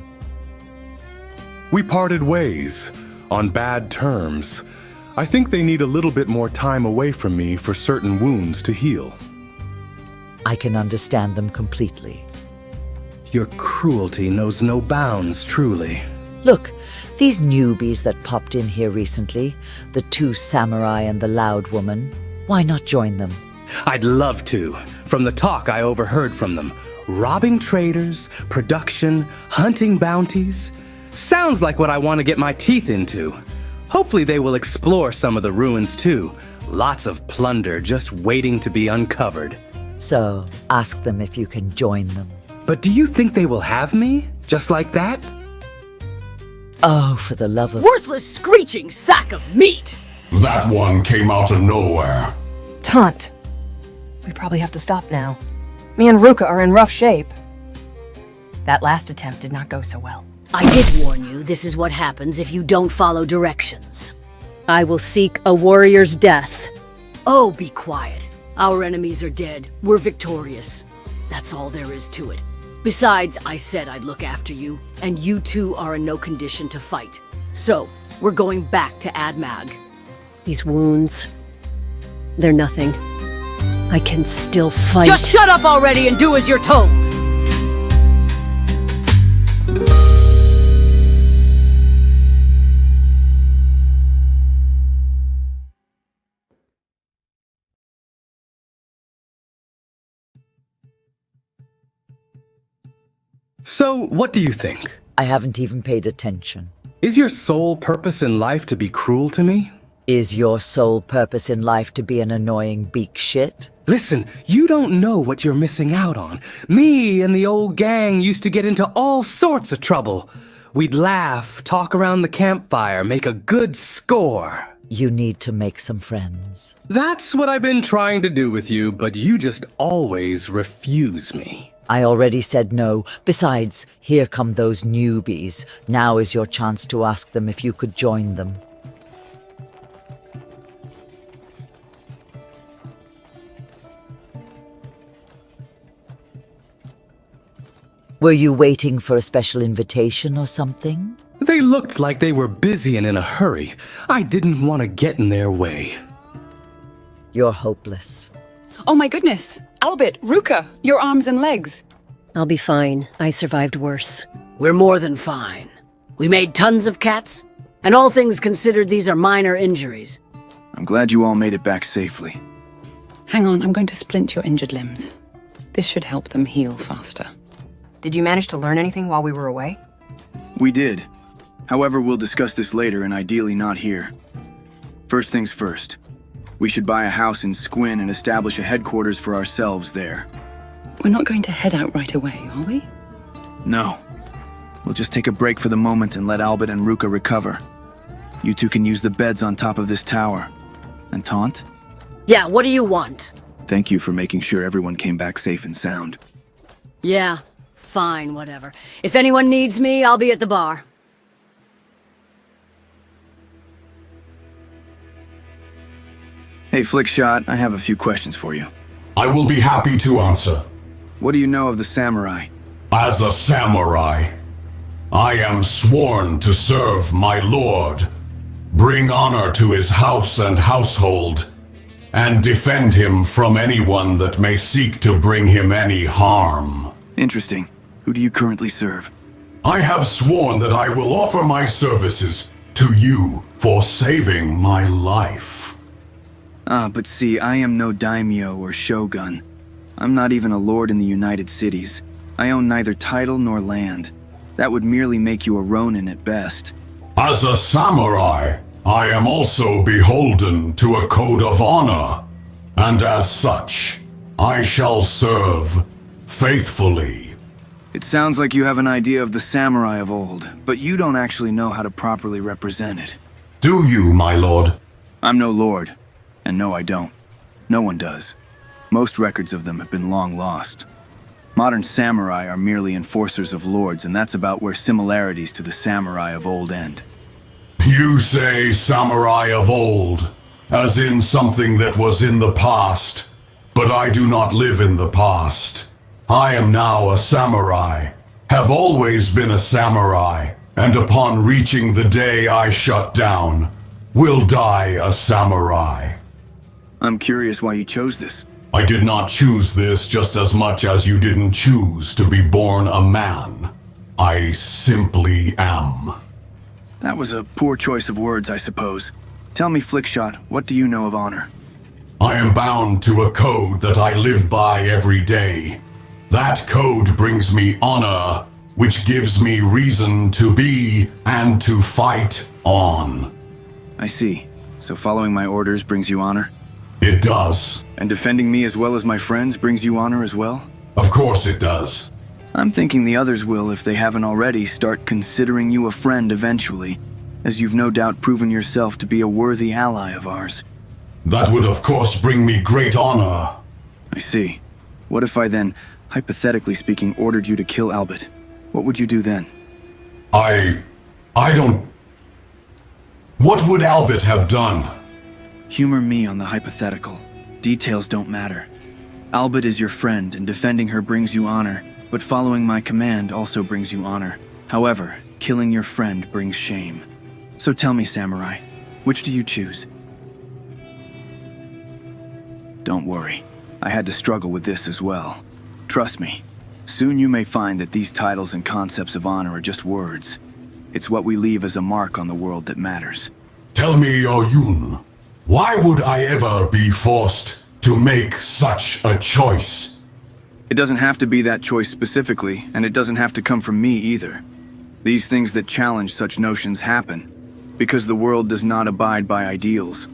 We parted ways, on bad terms. I think they need a little bit more time away from me for certain wounds to heal.
I can understand them completely.
Your cruelty knows no bounds, truly.
Look, these newbies that popped in here recently, the two samurai and the loud woman, why not join them?
I'd love to. From the talk I overheard from them, robbing traders, production, hunting bounties. Sounds like what I want to get my teeth into. Hopefully they will explore some of the ruins too. Lots of plunder just waiting to be uncovered.
So, ask them if you can join them.
But do you think they will have me? Just like that?
Oh, for the love of...
Worthless screeching sack of meat!
That one came out of nowhere.
Taunt. We probably have to stop now. Me and Ruka are in rough shape. That last attempt did not go so well.
I did warn you, this is what happens if you don't follow directions.
I will seek a warrior's death.
Oh, be quiet. Our enemies are dead. We're victorious. That's all there is to it. Besides, I said I'd look after you, and you two are in no condition to fight. So, we're going back to Admag.
These wounds, they're nothing. I can still fight.
Just shut up already and do as you're told!
So, what do you think?
I haven't even paid attention.
Is your sole purpose in life to be cruel to me?
Is your sole purpose in life to be an annoying beak shit?
Listen, you don't know what you're missing out on. Me and the old gang used to get into all sorts of trouble. We'd laugh, talk around the campfire, make a good score.
You need to make some friends.
That's what I've been trying to do with you, but you just always refuse me.
I already said no. Besides, here come those newbies. Now is your chance to ask them if you could join them. Were you waiting for a special invitation or something?
They looked like they were busy and in a hurry. I didn't want to get in their way.
You're hopeless.
Oh my goodness! Albitte, Ruka, your arms and legs.
I'll be fine. I survived worse.
We're more than fine. We made tons of cats, and all things considered, these are minor injuries.
I'm glad you all made it back safely.
Hang on, I'm going to splint your injured limbs. This should help them heal faster.
Did you manage to learn anything while we were away?
We did. However, we'll discuss this later and ideally not here. First things first. We should buy a house in Squin and establish a headquarters for ourselves there.
We're not going to head out right away, are we?
No. We'll just take a break for the moment and let Albitte and Ruka recover. You two can use the beds on top of this tower. And Taunt?
Yeah, what do you want?
Thank you for making sure everyone came back safe and sound.
Yeah, fine, whatever. If anyone needs me, I'll be at the bar.
Hey, Flickshot, I have a few questions for you.
I will be happy to answer.
What do you know of the samurai?
As a samurai, I am sworn to serve my lord, bring honor to his house and household, and defend him from anyone that may seek to bring him any harm.
Interesting. Who do you currently serve?
I have sworn that I will offer my services to you for saving my life.
But see, I am no daimyo or shogun. I'm not even a lord in the United Cities. I own neither title nor land. That would merely make you a ronin at best.
As a samurai, I am also beholden to a code of honor, and as such, I shall serve faithfully.
It sounds like you have an idea of the samurai of old, but you don't actually know how to properly represent it.
Do you, my lord?
I'm no lord. And no, I don't. No one does. Most records of them have been long lost. Modern samurai are merely enforcers of lords, and that's about where similarities to the samurai of old end.
You say samurai of old, as in something that was in the past. But I do not live in the past. I am now a samurai, have always been a samurai, and upon reaching the day I shut down, will die a samurai.
I'm curious why you chose this.
I did not choose this just as much as you didn't choose to be born a man. I simply am.
That was a poor choice of words, I suppose. Tell me, Flickshot, what do you know of honor?
I am bound to a code that I live by every day. That code brings me honor, which gives me reason to be and to fight on.
I see. So following my orders brings you honor?
It does.
And defending me as well as my friends brings you honor as well?
Of course it does.
I'm thinking the others will, if they haven't already, start considering you a friend eventually, as you've no doubt proven yourself to be a worthy ally of ours.
That would of course bring me great honor.
I see. What if I then, hypothetically speaking, ordered you to kill Albitte? What would you do then?
I don't... What would Albitte have done?
Humor me on the hypothetical. Details don't matter. Albitte is your friend, and defending her brings you honor, but following my command also brings you honor. However, killing your friend brings shame. So tell me, Samurai, which do you choose? Don't worry. I had to struggle with this as well. Trust me, soon you may find that these titles and concepts of honor are just words. It's what we leave as a mark on the world that matters.
Tell me, Oyun, why would I ever be forced to make such a choice?
It doesn't have to be that choice specifically, and it doesn't have to come from me either. These things that challenge such notions happen, because the world does not abide by ideals.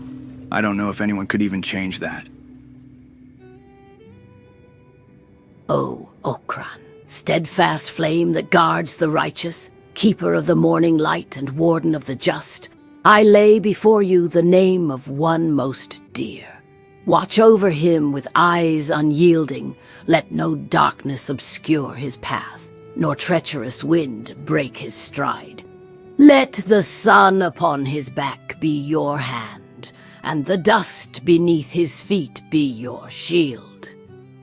I don't know if anyone could even change that.
O Okran, steadfast flame that guards the righteous, keeper of the morning light and warden of the just, I lay before you the name of one most dear. Watch over him with eyes unyielding, let no darkness obscure his path, nor treacherous wind break his stride. Let the sun upon his back be your hand, and the dust beneath his feet be your shield.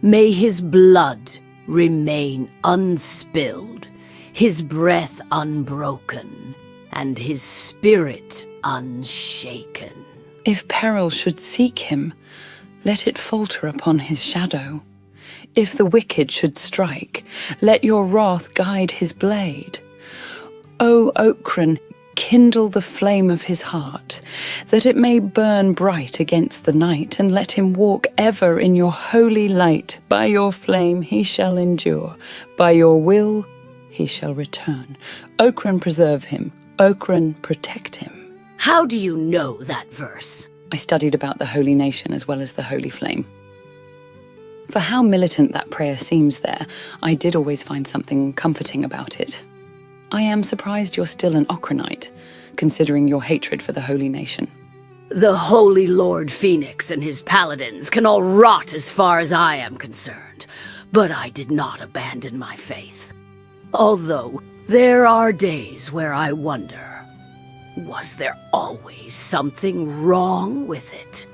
May his blood remain unspilled, his breath unbroken, and his spirit unshaken.
If peril should seek him, let it falter upon his shadow. If the wicked should strike, let your wrath guide his blade. O Okran, kindle the flame of his heart, that it may burn bright against the night, and let him walk ever in your holy light. By your flame he shall endure, by your will he shall return. Okran preserve him, Okran protect him.
How do you know that verse?
I studied about the holy nation as well as the holy flame. For how militant that prayer seems there, I did always find something comforting about it. I am surprised you're still an Okranite, considering your hatred for the holy nation.
The Holy Lord Phoenix and his paladins can all rot as far as I am concerned, but I did not abandon my faith. Although there are days where I wonder, was there always something wrong with it?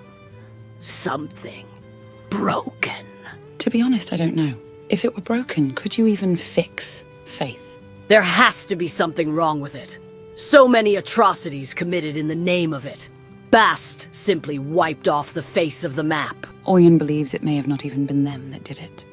Something broken?
To be honest, I don't know. If it were broken, could you even fix faith?
There has to be something wrong with it. So many atrocities committed in the name of it. Bast simply wiped off the face of the map.
Oyun believes it may have not even been them that did it.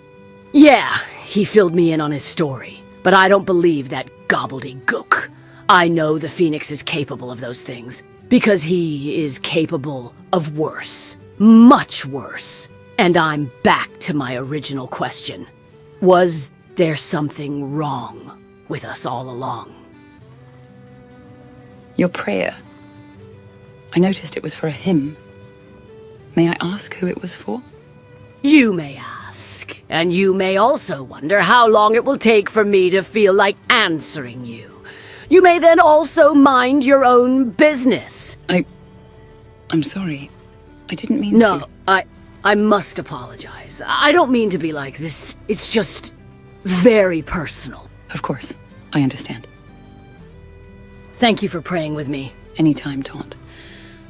Yeah, he filled me in on his story, but I don't believe that gobbledygook. I know the Phoenix is capable of those things, because he is capable of worse. Much worse. And I'm back to my original question. Was there something wrong with us all along?
Your prayer. I noticed it was for a hymn. May I ask who it was for?
You may ask, and you may also wonder how long it will take for me to feel like answering you. You may then also mind your own business.
I'm sorry. I didn't mean to.
No, I must apologize. I don't mean to be like this. It's just very personal.
Of course. I understand.
Thank you for praying with me.
Anytime, Taunt.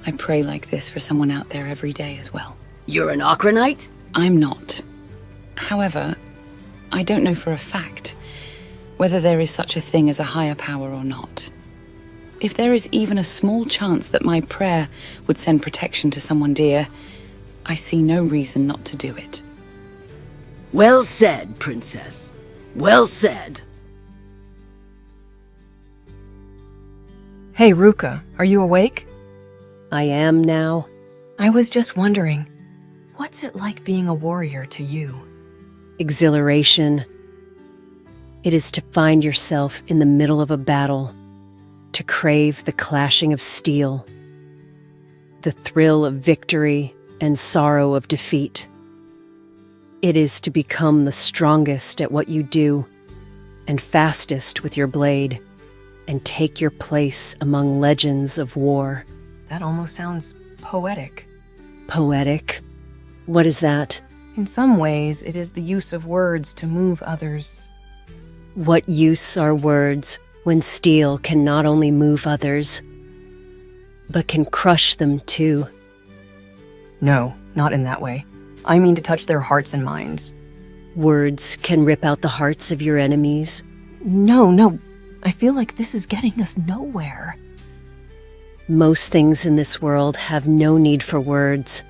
I pray like this for someone out there every day as well.
You're an Okranite?
I'm not. However, I don't know for a fact whether there is such a thing as a higher power or not. If there is even a small chance that my prayer would send protection to someone dear, I see no reason not to do it.
Well said, Princess. Well said.
Hey, Ruka, are you awake?
I am now.
I was just wondering, what's it like being a warrior to you?
Exhilaration. It is to find yourself in the middle of a battle, to crave the clashing of steel, the thrill of victory and sorrow of defeat. It is to become the strongest at what you do, and fastest with your blade, and take your place among legends of war.
That almost sounds poetic.
Poetic? What is that?
In some ways, it is the use of words to move others.
What use are words when steel can not only move others, but can crush them too?
No, not in that way. I mean to touch their hearts and minds.
Words can rip out the hearts of your enemies?
No. I feel like this is getting us nowhere.
Most things in this world have no need for words.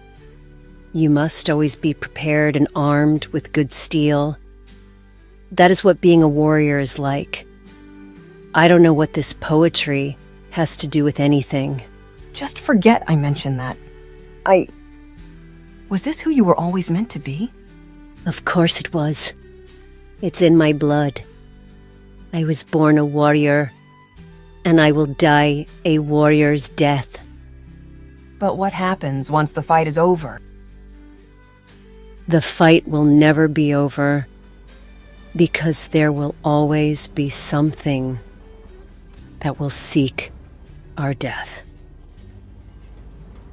You must always be prepared and armed with good steel. That is what being a warrior is like. I don't know what this poetry has to do with anything.
Just forget I mentioned that. Was this who you were always meant to be?
Of course it was. It's in my blood. I was born a warrior, and I will die a warrior's death.
But what happens once the fight is over?
The fight will never be over, because there will always be something that will seek our death.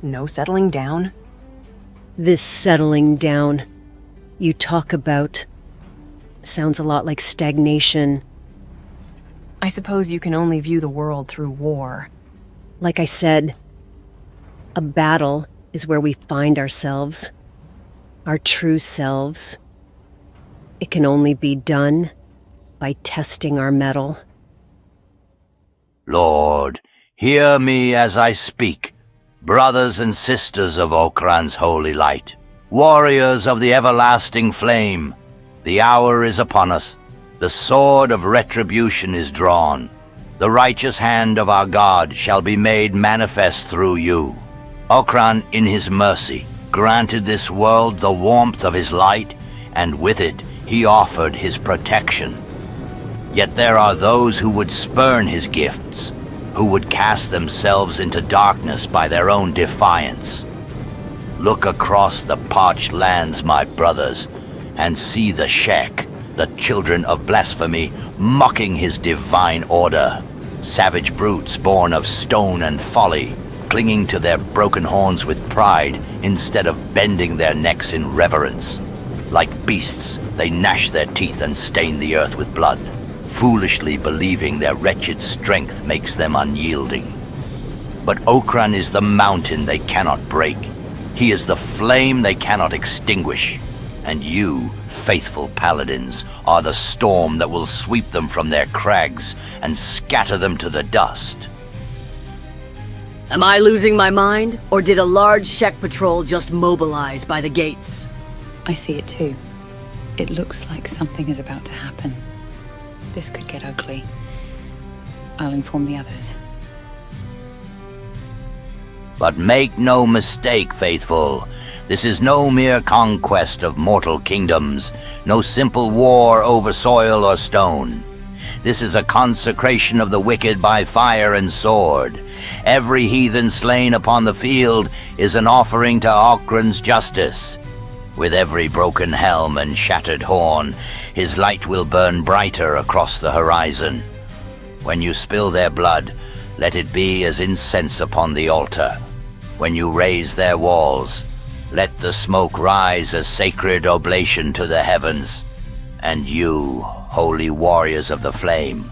No settling down?
This settling down you talk about sounds a lot like stagnation.
I suppose you can only view the world through war.
Like I said, a battle is where we find ourselves, our true selves. It can only be done by testing our mettle.
Lord, hear me as I speak, brothers and sisters of Okran's holy light, warriors of the everlasting flame. The hour is upon us. The sword of retribution is drawn. The righteous hand of our God shall be made manifest through you. Okran, in his mercy, granted this world the warmth of his light, and with it he offered his protection. Yet there are those who would spurn his gifts, who would cast themselves into darkness by their own defiance. Look across the parched lands, my brothers, and see the Shek, the children of blasphemy, mocking his divine order. Savage brutes born of stone and folly, clinging to their broken horns with pride instead of bending their necks in reverence. Like beasts, they gnash their teeth and stain the earth with blood, foolishly believing their wretched strength makes them unyielding. But Okran is the mountain they cannot break. He is the flame they cannot extinguish. And you, faithful paladins, are the storm that will sweep them from their crags and scatter them to the dust.
Am I losing my mind, or did a large Shek patrol just mobilize by the gates?
I see it too. It looks like something is about to happen. This could get ugly. I'll inform the others.
But make no mistake, faithful. This is no mere conquest of mortal kingdoms, no simple war over soil or stone. This is a consecration of the wicked by fire and sword. Every heathen slain upon the field is an offering to Okran's justice. With every broken helm and shattered horn, his light will burn brighter across the horizon. When you spill their blood, let it be as incense upon the altar. When you raise their walls, let the smoke rise as sacred oblation to the heavens. And you, holy warriors of the flame,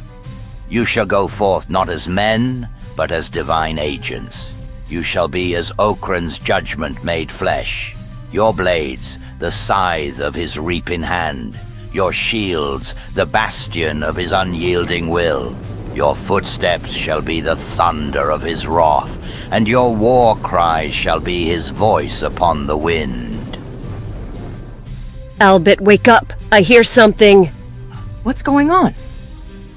you shall go forth not as men, but as divine agents. You shall be as Okran's judgment made flesh. Your blades, the scythe of his reaping hand. Your shields, the bastion of his unyielding will. Your footsteps shall be the thunder of his wrath, and your war cries shall be his voice upon the wind.
Albitte, wake up! I hear something!
What's going on?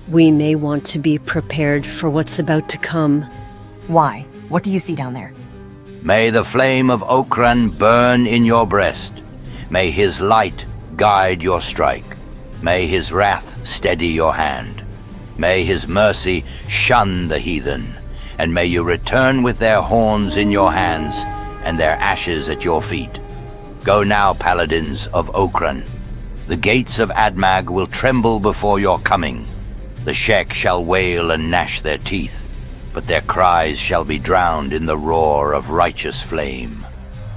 We may want to be prepared for what's about to come.
Why? What do you see down there?
May the flame of Okran burn in your breast. May his light guide your strike. May his wrath steady your hand. May his mercy shun the heathen. And may you return with their horns in your hands and their ashes at your feet. Go now, paladins of Okran. The gates of Admag will tremble before your coming. The Shek shall wail and gnash their teeth, but their cries shall be drowned in the roar of righteous flame.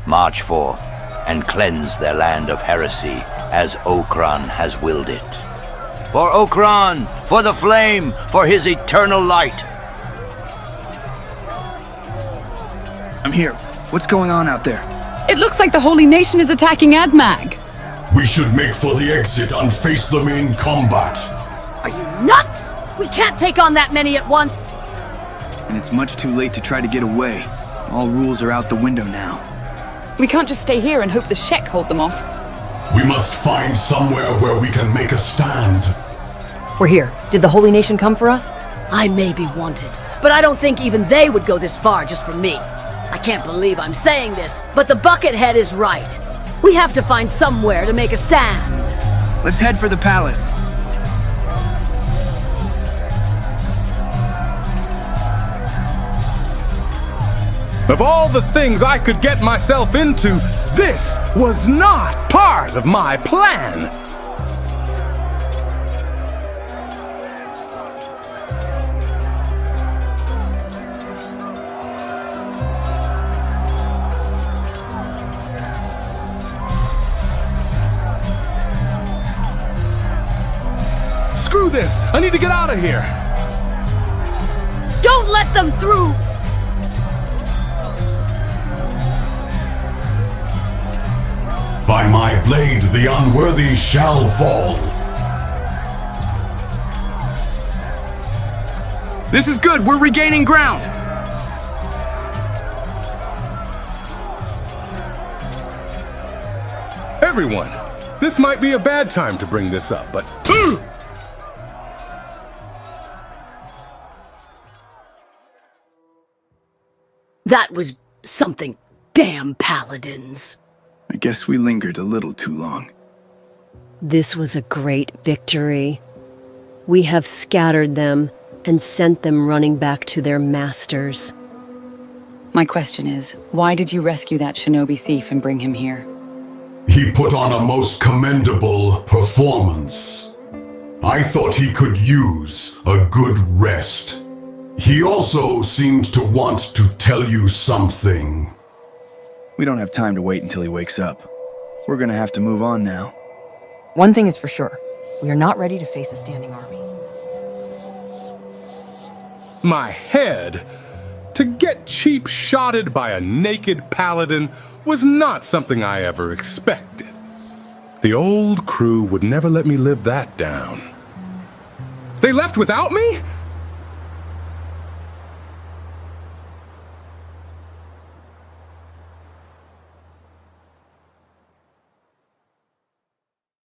March forth and cleanse their land of heresy as Okran has willed it. For Okran, for the flame, for his eternal light.
I'm here. What's going on out there?
It looks like the Holy Nation is attacking Admag.
We should make for the exit and face them in combat.
Are you nuts? We can't take on that many at once.
And it's much too late to try to get away. All rules are out the window now.
We can't just stay here and hope the Shek hold them off.
We must find somewhere where we can make a stand.
We're here. Did the Holy Nation come for us?
I may be wanted, but I don't think even they would go this far just for me. I can't believe I'm saying this, but the Buckethead is right. We have to find somewhere to make a stand.
Let's head for the palace.
Of all the things I could get myself into, this was not part of my plan. Screw this! I need to get out of here!
Don't let them through!
By my blade, the unworthy shall fall.
This is good. We're regaining ground.
Everyone, this might be a bad time to bring this up, but...
That was something. Damn paladins.
I guess we lingered a little too long.
This was a great victory. We have scattered them and sent them running back to their masters.
My question is, why did you rescue that shinobi thief and bring him here?
He put on a most commendable performance. I thought he could use a good rest. He also seemed to want to tell you something.
We don't have time to wait until he wakes up. We're gonna have to move on now.
One thing is for sure. We are not ready to face a standing army.
My head! To get cheap-shotted by a naked paladin was not something I ever expected. The old crew would never let me live that down. They left without me?